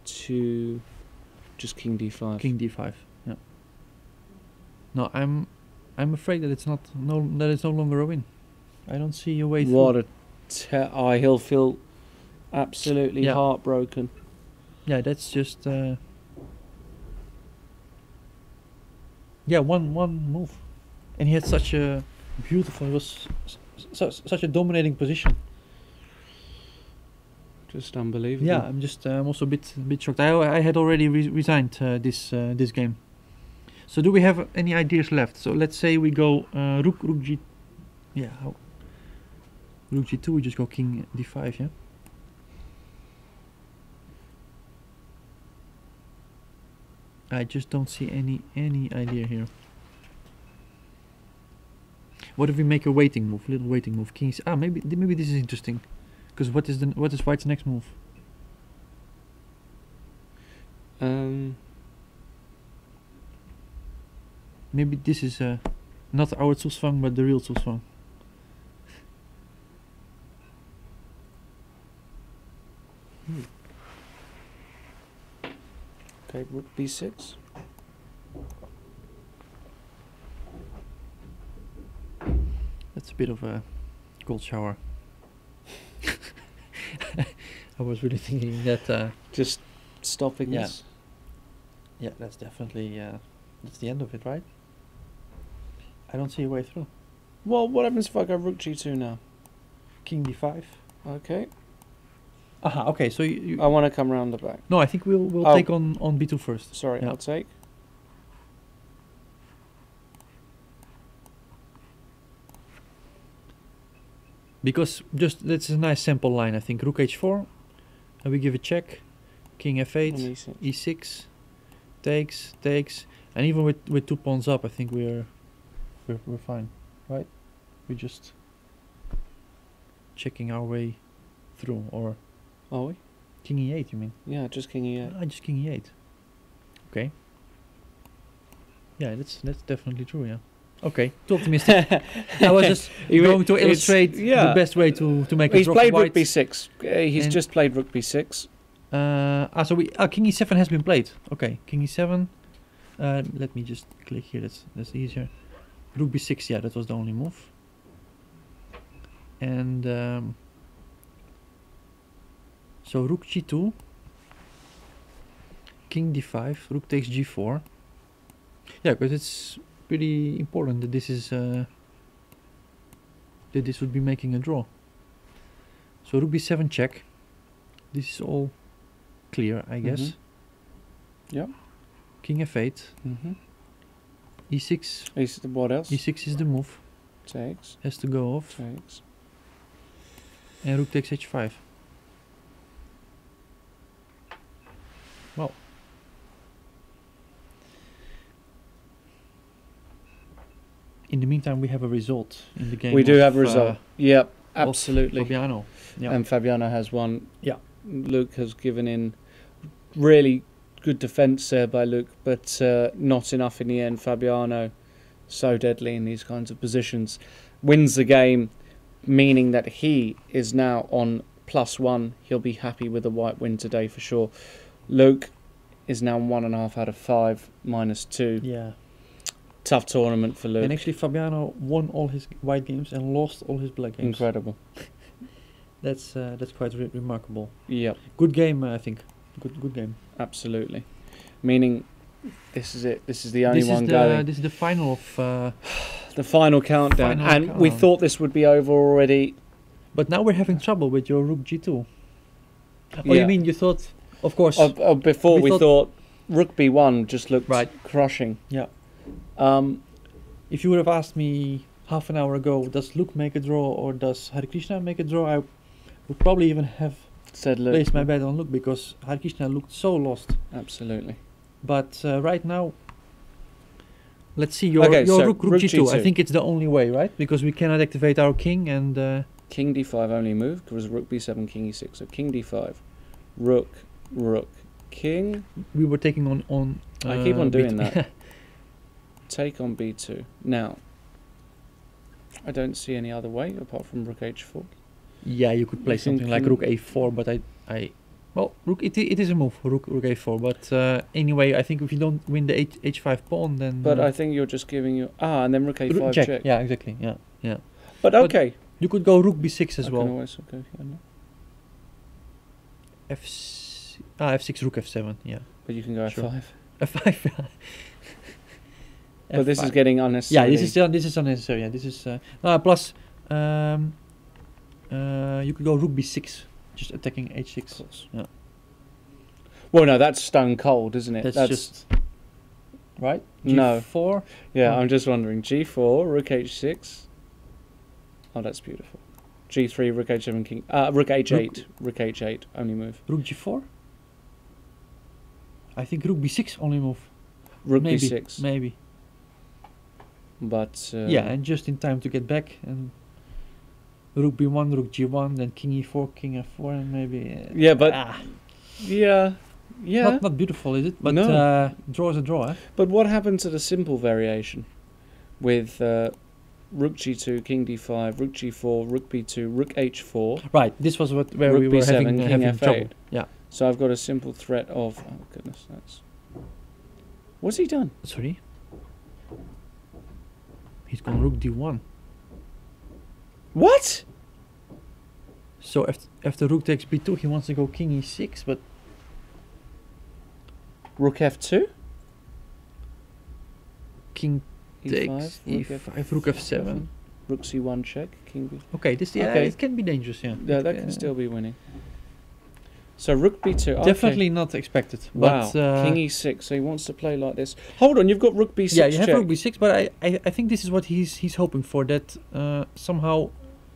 f2, just king d5. King d5. Yeah. No, I'm afraid that it's no longer a win. I don't see a way through. What a he'll feel absolutely heartbroken. Yeah, that's just one move, and he had such a beautiful. It was such a dominating position. Just unbelievable. Yeah, I'm also a bit shocked. I had already resigned this game. So do we have any ideas left? So let's say we go rook g. Yeah, rook g2. We just go king d5. Yeah. I just don't see any idea here. What if we make a waiting move, little waiting move? Kings. Maybe this is interesting, because what is White's next move? Maybe this is not our Zulsfang, but the real Zulsfang. Okay, rook b6. That's a bit of a cold shower. I was really thinking that... just stopping this? Yeah, that's definitely... that's the end of it, right? I don't see a way through. Well, what happens if I go rook g2 now? King d5. Okay. Okay, so you I want to come round the back. No, I think we'll take on b2 first. Sorry, I'll take. Because that's a nice sample line, I think. Rook h4, and we give a check. King f8, e6, takes, and even with 2 pawns up, I think we're fine, right? We're just checking our way through, or are we? King e8, you mean? Yeah, just king e8. Just king e8. Okay. Yeah, that's definitely true. Yeah. Okay, too optimistic. I was just going to illustrate the best way to make a He's draw. played rook b6. He's just played rook b6. So king e7 has been played. Okay, king e7. Let me just click here. That's easier. Rook b6. Yeah, that was the only move. And so rook g2. King d5. Rook takes g4. Yeah, because it's pretty important that this is that this would be making a draw. So rook b7 check. This is all clear, I guess. Yeah. King f8. E6. What else? E6 is the move. Takes. has to go off. Takes. And rook takes h5. Well. In the meantime, we have a result in the game. We do have a result. Yep, absolutely. Fabiano. Yeah. And Fabiano has won. Yeah. Luke has given in. Really good defence there by Luke, but not enough in the end. Fabiano, so deadly in these kinds of positions, wins the game, meaning that he is now on +1. He'll be happy with a white win today for sure. Luke is now 1.5 out of 5, -2. Yeah. Tough tournament for Luke. And actually, Fabiano won all his white games and lost all his black games. Incredible. That's quite remarkable. Yep. Good game, I think. Good game. Absolutely. Meaning, this is it. This is the only one going. This is the final of. The final countdown. Final And we countdown. thought this would be over already. But now we're having trouble with your rook g2. Oh, Yeah. you mean you thought? Of course. Before We we thought rook b1 just looked Right. crushing. Yeah. Um, If you would have asked me half an hour ago, does Luke make a draw or does Hare Krishna make a draw, I would probably even have said Luke. placed my bet on Luke because Hare Krishna looked so lost. Absolutely. But right now, let's see your Okay, so rook rook g2. I G2. think it's the only way, right? Because we cannot activate our king and King d5 only move because rook b7, king e6. So king d5, rook, king. we were taking on. I keep on doing B2. that. Take on b2. Now, I don't see any other way apart from rook h4. Yeah, you could play You think something like king- rook a4, but well, rook it is a move, rook a4. But anyway, I think if you don't win the h5 pawn, then. But I think you're just giving you and then rook a5 check. check. Yeah, exactly. Yeah. But okay. You could go rook b6 as I well. can always go here, no? f6, rook f7. Yeah. But you can go Sure. f5. f5. But this is F5. getting unnecessary. Yeah, this is unnecessary. Yeah, this is plus. You could go rook b6, just attacking h6. Yeah. Well, no, that's stone cold, isn't it? That's just right. No. G4. Yeah, Oh. I'm just wondering. G4, rook h6. Oh, that's beautiful. G3, rook h7, king. Rook h8. Rook h8, only move. Rook g4. I think rook b6 only move. Rook maybe, b6. Maybe. But Yeah, and just in time to get back and rook b1, rook g1, then king e4, king f4, and maybe. Yeah, but yeah. Not beautiful, is it? But No. draw is a draw. Eh? But what happened to the simple variation with rook g2, king d5, rook g4, rook b2, rook h4? Right. This was where Rook we were b7, having king f8. trouble. Yeah. So I've got a simple threat of. Oh goodness, that's. What's he done? Sorry. He's gone rook d1. What? So after rook takes b2, he wants to go king e6, but Rook f2? king takes E5, e5, rook f7. Rook c1 check, king b. Okay, this Okay. it can be dangerous. Yeah. Yeah, that can still be winning. So rook b2. Okay. Definitely not expected. Wow. But, King e6. So he wants to play like this. Hold on, you've got rook b6 yeah, you have check. rook b6, but I think this is what he's hoping for. That somehow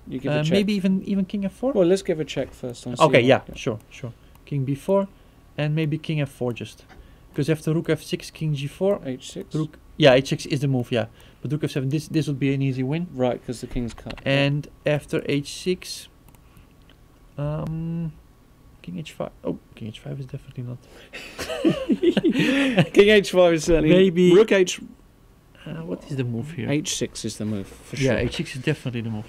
You give a check. maybe even king f4. Well, let's give a check first. And see Okay, what- yeah, sure. King b4, and maybe king f4 just, because after rook f6, king g4, h6. rook. Yeah, h6 is the move. Yeah, but rook f7. This would be an easy win. Right, because the king's cut. And after h6, king h5. Oh, king h5 is definitely not. King h5 is certainly. Maybe- Rook h. What is the move here? h6 is the move for sure. Yeah, h6 is definitely the move.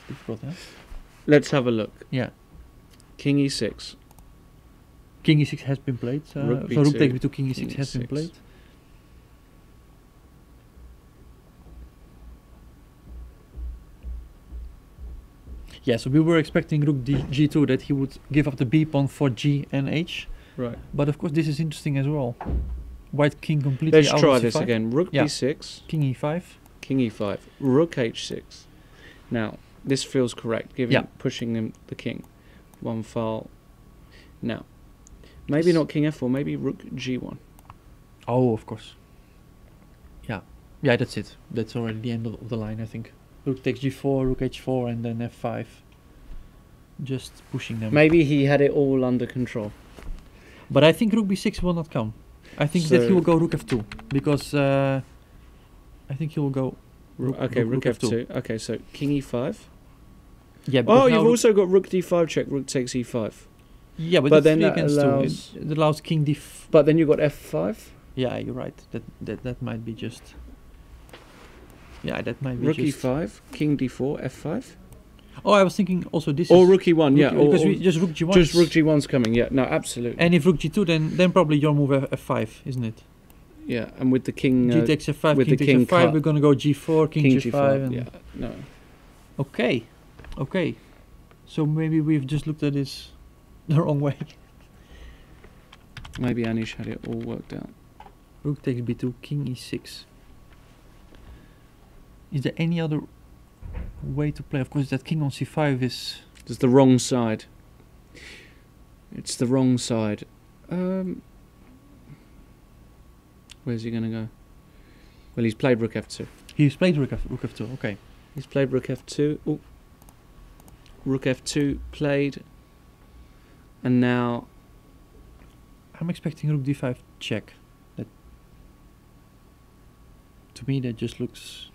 Difficult, huh? Let's have a look. Yeah. King e6. King e6 has been played. Rook so rook b2, takes b2, king e6 king has been e6. played. Yeah, so we were expecting rook g2 that he would give up the b pawn for g and h. Right. But of course this is interesting as well. White king completely Let's out try of this c5. again. Rook Yeah. b6. King e5. King e5. Rook h6. Now, this feels correct, giving Yeah. pushing him the king. One file. Now, maybe not king f4, maybe rook g1. Oh, of course. Yeah. Yeah, that's it. That's already the end of the line, I think. Rook takes g4, rook h4, and then f5. Just pushing them. Maybe he had it all under control. But I think rook b6 will not come. I think that he will go rook f2. Because I think he will go rook f2. Okay, so king e5. Yeah. Oh, you've also got rook d5 check, rook takes e5. Yeah, but then that's that 3 against allows 2. It allows king d. But then you've got f5. Yeah, you're right. That might be just. Yeah, that might be rook just. e5, king d4, f5. Oh, I was thinking also this. Or is rook e1, yeah. because or we just rook g1. just rook g1's coming, yeah. No, absolutely. And if rook g2, then probably your move f5, isn't it? Yeah, and with the king. G takes f5, with king the takes king f5. cut. We're gonna go g4, king g5. g5. And Yeah, no. Okay. So maybe we've just looked at this the wrong way. Maybe Anish had it all worked out. Rook takes b2, king e6. Is there any other way to play? Of course, that king on c5 is. It's the wrong side. It's the wrong side. Where's he going to go? Well, he's played rook f2. He's played rook f2. Okay. He's played rook f2. Oh. Rook f2 played. And now. I'm expecting rook d5 check. That. To me, that just looks.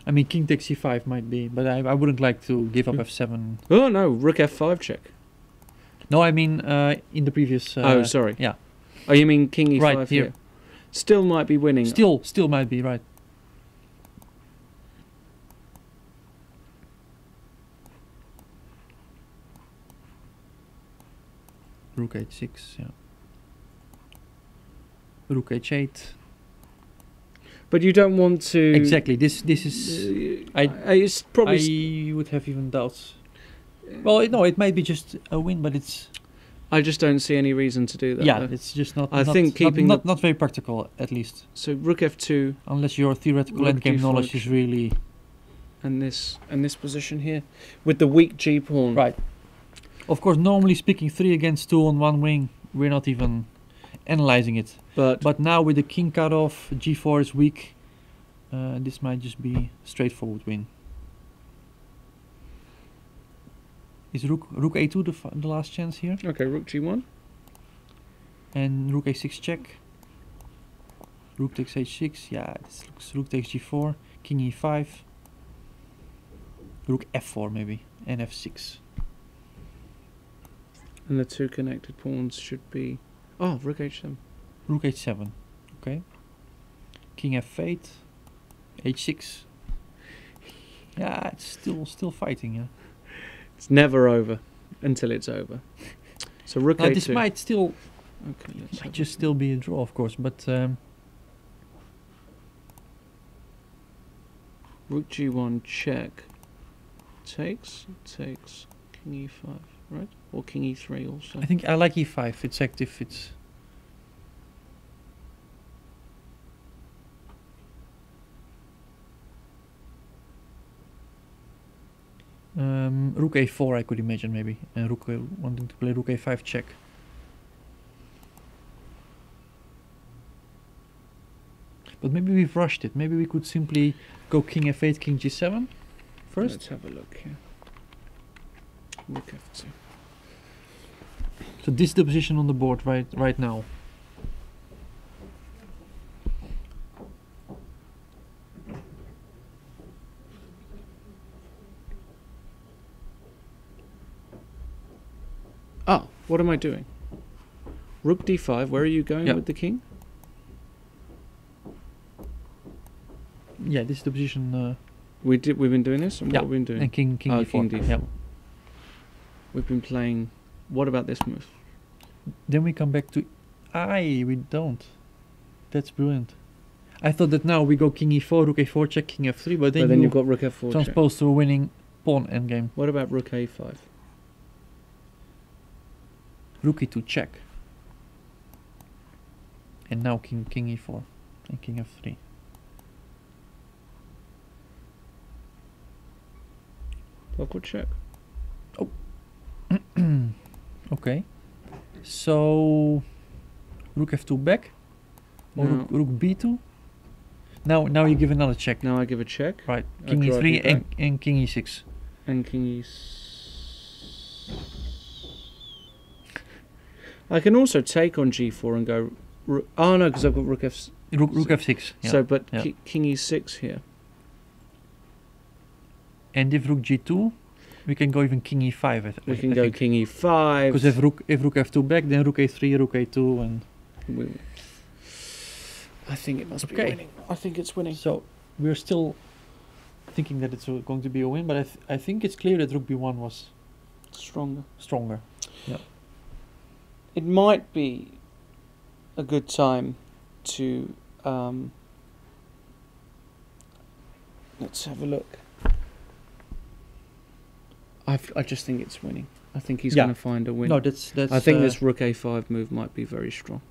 I mean, king takes c5 might be, but I wouldn't like to give up f7. Oh no, rook f5 check. No, I mean in the previous. Oh, sorry. Yeah. Oh, you mean king e5 right here? Still might be winning. Still might be right. Rook h6, yeah. Rook h8. But you don't want to. Exactly. This is. It's probably. I would have even doubts. Well, no, it might be just a win, but it's. I just don't see any reason to do that. Yeah, though. it's just not. I think keeping not very practical, at least. So rook f2. Unless your theoretical rook endgame d5, knowledge is really. And this position here, with the weak g pawn. Right. Of course, normally speaking, 3 against 2 on one wing, we're not even analyzing it. But now with the king cut off, g4 is weak. This might just be straightforward win. Is rook a2 the last chance here? Okay, rook g1. And rook a6 check. Rook takes h6. Yeah, this looks rook takes g4. King e5. Rook f4 maybe. And f6. And the two connected pawns should be. Oh, rook h7. Rook h7. Okay. King f8. h6. Yeah, it's still fighting. Yeah. It's never over until it's over. So rook a2. This might still. Okay, might just still be a draw, of course, but. Rook g1 check. Takes king e5, right? Or king e3 also. I think I like e5. It's active. It's. Rook a4 I could imagine maybe, and rook wanting to play rook a5 check. But maybe we've rushed it. Maybe we could simply go king f8, king g7 first. Let's have a look here. Rook f2. So this is the position on the board right now. Oh, what am I doing? Rook d5. Where are you going with the king? Yeah, this is the position. We've been doing this, and what have we been doing? And king d4. King d4. Yep. We've been playing. What about this move? Then we come back to. We don't. That's brilliant. I thought that now we go king e4, rook a4 check, king f3, but then you've got rook f4 transpose to a winning pawn endgame. What about rook a5? Rook e2 check. And now king e4 and king f3. Awkward check. Oh. Okay. So rook f2 back, or No. rook b2. Now you give another check. Now I give a check. Right, I king drive e3 you back. and king e6. And king I can also take on g4 and go. Oh no, because I've got rook f. Rook f6. Yeah. So, but yeah. king e6 here. And if rook g2, we can go even king e5. We can go king e5. Because if rook f2 back, then rook a3, rook a2, and. I think it must be winning. I think it's winning. So we're still thinking that it's going to be a win, but I think it's clear that rook b1 was stronger. Yeah. It might be a good time to let's have a look. I just think it's winning. I think he's going to find a win. No, that's. I think this rook a5 move might be very strong.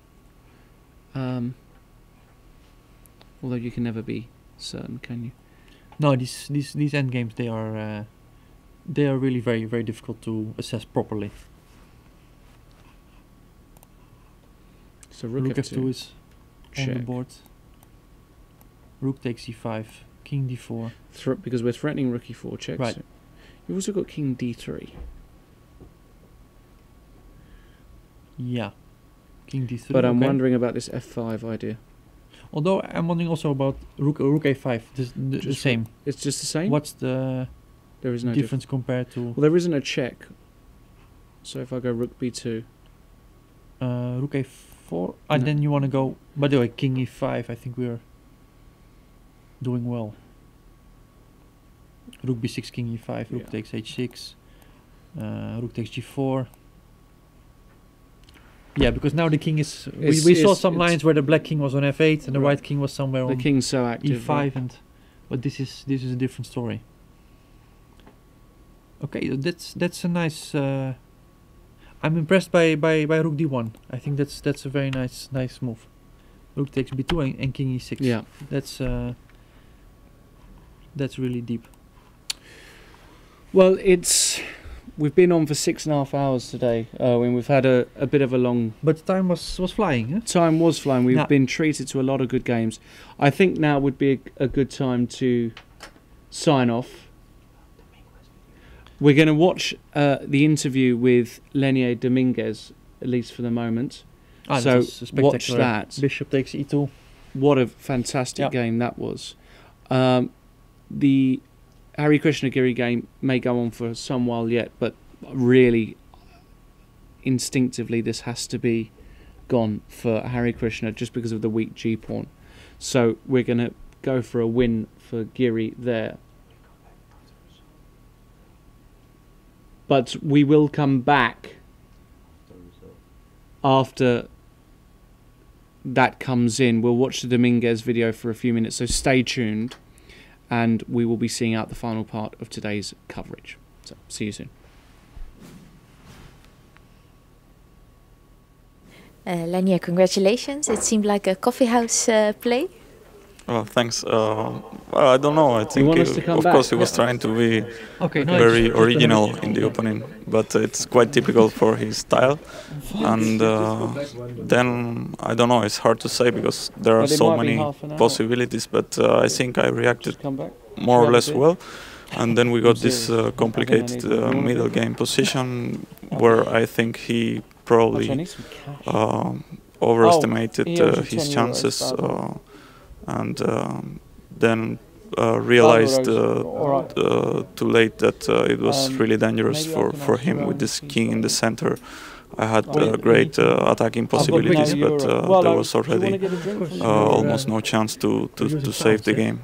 Although you can never be certain, can you? No, these end games they are really very very difficult to assess properly. So rook f2 is check. on the board. Rook takes e5, king d4. Because we're threatening rook e4 checks. Right. You've also got king d3. Yeah, king d3. But I'm wondering about this f5 idea. Although I'm wondering also about rook a5. The same. It's just the same. What's the there is no difference compared to? Well, there isn't a check. So if I go rook b2, rook a4, and then you want to go. By the way, king e5. I think we're doing well. Rook b6, king e5. Rook takes h6. Rook takes g4. Yeah, because now the king is. We saw some lines where the black king was on f8 and the white king was somewhere on. The king's so active. e5 but this is a different story. Okay, that's a nice. I'm impressed by rook d1. I think that's a very nice move. Rook takes b2 and king e6. Yeah, that's really deep. Well, we've been on for 6.5 hours today, when we've had a bit of a long. But time was flying. Eh? Time was flying. We've been treated to a lot of good games. I think now would be a good time to sign off. We're going to watch the interview with Lenier Dominguez, at least for the moment. So watch that. Bishop takes e2. What a fantastic game that was. The Hari Krishnagiri game may go on for some while yet, but really, instinctively, this has to be gone for Hari Krishna just because of the weak G-pawn. So we're going to go for a win for Giri there. But we will come back after that comes in. We'll watch the Dominguez video for a few minutes, so stay tuned. And we will be seeing out the final part of today's coverage. So, see you soon. Lenier, congratulations. It seemed like a coffee house play. Oh, thanks. Well, I don't know. I think, of course, he was trying to be very original in the opening, but it's quite typical for his style. And then, I don't know, it's hard to say because there are so many possibilities, but I think I reacted more or less well. And then we got this complicated middle game position where I think he probably overestimated his chances. And then realized too late that it was really dangerous for him with this king in the center. I had great attacking possibilities, but there was already almost no chance to save the game.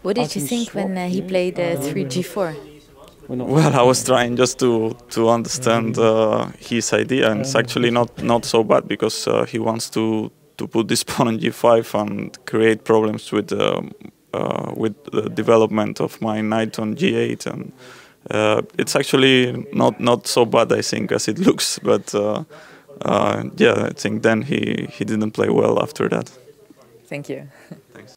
What did you think when he played 3g4? Well, I was trying just to understand his idea, and it's actually not so bad because he wants to put this pawn on g5 and create problems with the development of my knight on g8, and it's actually not so bad, I think, as it looks. But yeah, I think then he didn't play well after that. Thank you. Thanks.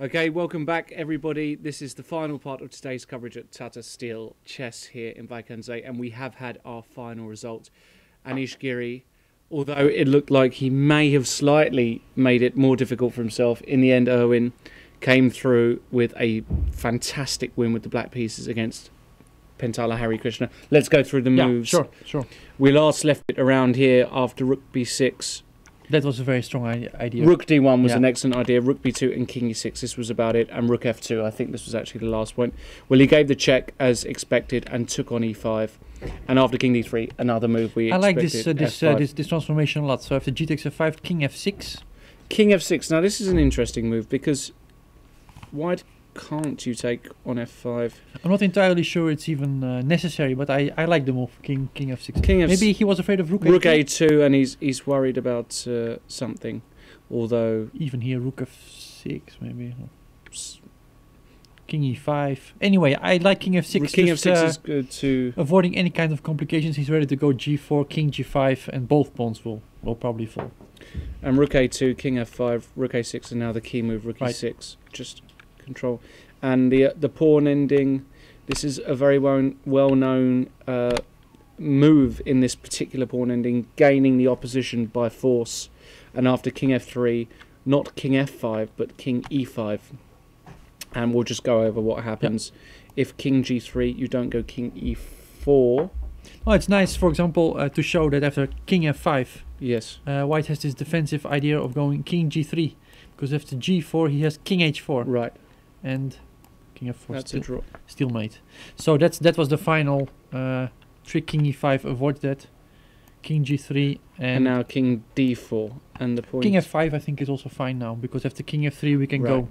Okay, welcome back, everybody. This is the final part of today's coverage at Tata Steel Chess here in Vaikanze, and we have had our final result. Anish Giri, although it looked like he may have slightly made it more difficult for himself, in the end, Erwin came through with a fantastic win with the black pieces against Pentala Hari Krishna. Let's go through the moves. Yeah, sure. We last left it around here after Rook B6. That was a very strong idea. Rook D1 was an excellent idea. Rook B2 and King E6, this was about it. And Rook F2, I think this was actually the last point. Well, he gave the check as expected and took on E5. And after King D3, another move we expected. I like this transformation a lot. So after G takes F5, King F6. King F6. Now, this is an interesting move because why can't you take on F5? I'm not entirely sure it's even necessary, but I like the move, King F6. Maybe he was afraid of Rook A2. Rook A2, and he's worried about something. Although even here, Rook F6, maybe. King E5. Anyway, I like King F6. King F6 is good too. Avoiding any kind of complications, he's ready to go G4, King G5, and both pawns will probably fall. And Rook A2, King F5, Rook A6, and now the key move, Rook E6. Just control. And the pawn ending, this is a very well-known move in this particular pawn ending, gaining the opposition by force. And after King F3, not King F5, but King E5. And we'll just go over what happens. If King G3, you don't go King E4. Oh, it's nice, for example, to show that after King F5, yes, White has this defensive idea of going King G3, because after G4 he has King H4. Right. And King F4 that's a draw. Stalemate. So that was the final trick. King E5 avoids that. King G3 and now King D4 and the point. King F5 I think is also fine now, because after King F3 we can go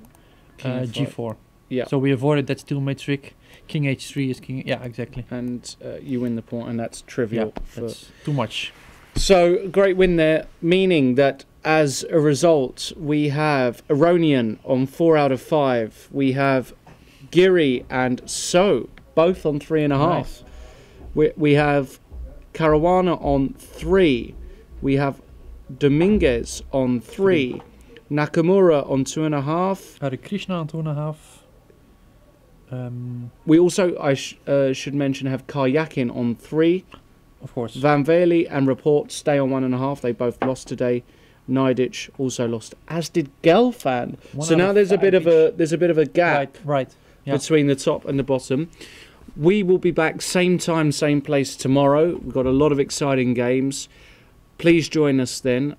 G4. Yeah. So we avoided that stalemate trick. King H3 is King. Yeah, exactly. And you win the pawn, and that's trivial. Yeah, that's too much. So great win there, meaning that as a result we have Aronian on 4 out of 5. We have Giri and So both on 3.5. Nice. We have Caruana on 3. We have Dominguez on 3. Nakamura on 2.5. Hare Krishna on 2.5. We also, I should mention, have Karyakin on 3. Of course. Van Vele and Report stay on 1.5. They both lost today. Naidic also lost, as did Gelfand. So now there's a bit of a gap between the top and the bottom. We will be back same time, same place tomorrow. We've got a lot of exciting games. Please join us then.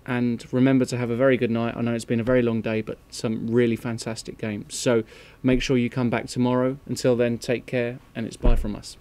And remember to have a very good night. I know it's been a very long day, but some really fantastic games. So make sure you come back tomorrow. Until then, take care, and it's bye from us.